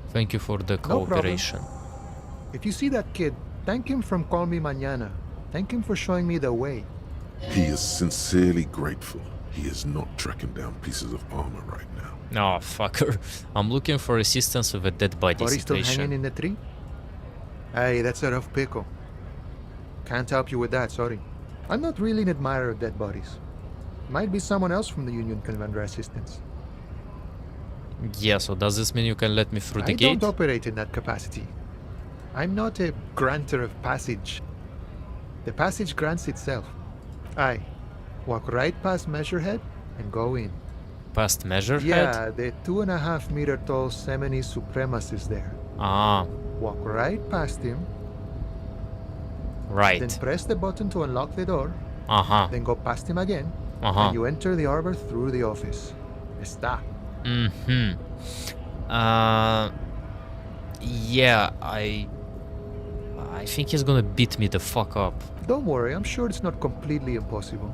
Thank you for the cooperation. No problem. If you see that kid, thank him from Call Me Mañana. Thank him for showing me the way. He is sincerely grateful he is not tracking down pieces of armor right now. No, fucker. I'm looking for assistance with a dead body Body still situation. hanging in the tree? Hey, that's a rough pickle. Can't help you with that, sorry. I'm not really an admirer of dead bodies. Might be someone else from the Union can render assistance. Yeah, so does this mean you can let me through the I gate? don't operate in that capacity. I'm not a granter of passage. The passage grants itself. I walk right past Measurehead and go in. Past Measurehead? Yeah, the 2.5 meter tall Semini Supremacist there. Ah. Walk right past him. Right. Then press the button to unlock the door. Uh-huh. Then go past him again. Uh-huh. And you enter the arbor through the office. Está. Mm-hmm. Yeah, I think he's gonna beat me the fuck up. Don't worry, I'm sure it's not completely impossible.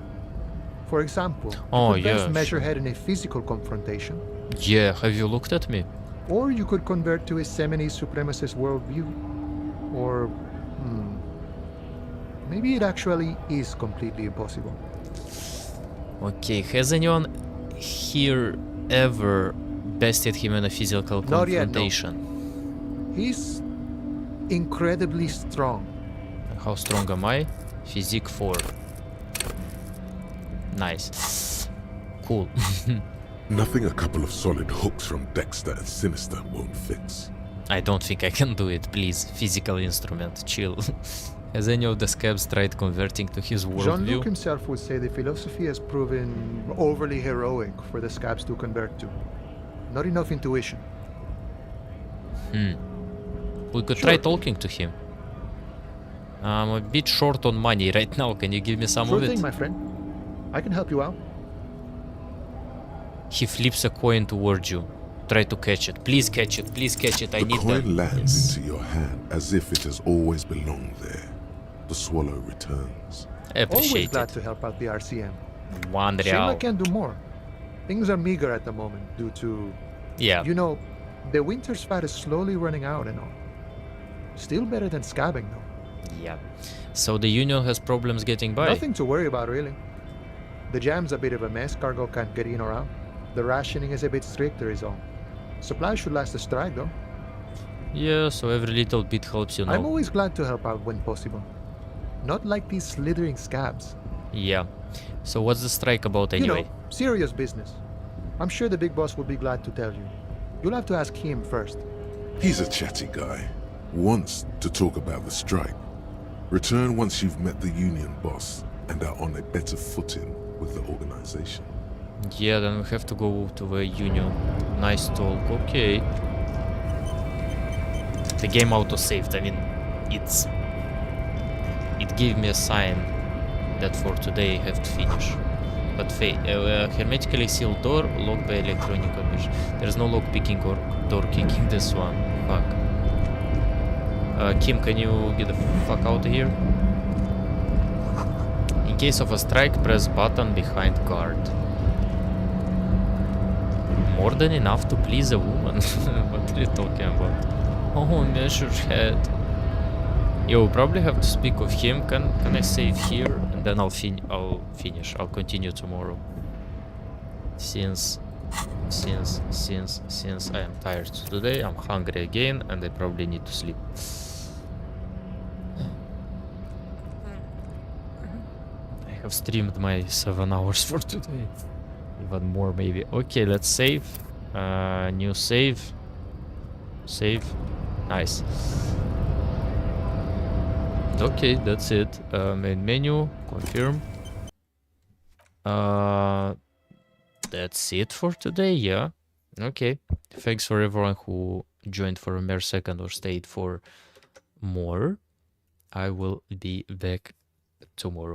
For example, Oh, you could yeah, best Measurehead in a physical confrontation. Yeah, have you looked at me? Or you could convert to a Semini Supremacist worldview. Or, maybe it actually is completely impossible. Okay, has anyone here ever bested him in a physical Not yet, no. confrontation? He's incredibly strong. How strong am I? Physique 4. Nice. Cool. Nothing a couple of solid hooks from Dexter and Sinister won't fix. I don't think I can do it, please. Physical instrument, chill. Has any of the scabs tried converting to his Jean-Luc worldview? himself would say the philosophy has proven overly heroic for the scabs to convert to. Not enough intuition. We could try talking to him. I'm a bit short on money right now. Can you give me some Sure of it? thing, my friend. I can help you out. He flips a coin towards you. Try to catch it. Please catch it. Please catch it. I need The that. coin lands into your hand as if it has always belonged there. The swallow returns. Always Appreciate glad it. to help out the RCM. One Shame I real. can't do more. Things are meager at the moment due to... Yeah. You know, the winter's fat is slowly running out and all. Still better than scabbing though. Yeah. So the Union has problems getting by. Nothing to worry about really. The jam's a bit of a mess, cargo can't get in or out. The rationing is a bit stricter is all. Supplies should last the strike though. Yeah, so every little bit helps, you know. I'm always glad to help out when possible. Not like these slithering scabs. Yeah. So what's the strike about anyway? You know, serious business. I'm sure the big boss will be glad to tell you. You'll have to ask him first. He's a chatty guy. Wants to talk about the strike. Return once you've met the union boss and are on a better footing with the organization. Yeah, then we have to go to the union. Nice talk. Okay. The game auto-saved. I mean, it gave me a sign that for today I have to finish. But hermetically sealed door, locked by electronic measure. There's no lock picking or door kicking this one. Fuck. Kim, can you get the fuck out of here? In case of a strike, press button behind guard. More than enough to please a woman. What are you talking about? Oh, measure head. Yo, probably have to speak with him. Can I save here? And then I'll finish. I'll continue tomorrow. Since I am tired today, I'm hungry again, and I probably need to sleep. I have streamed my 7 hours for today. Even more maybe. Okay, let's save. New save. Save. Nice. Okay, that's it. Main menu. Confirm. That's it for today, yeah. Okay. Thanks for everyone who joined for a mere second or stayed for more. I will be back tomorrow.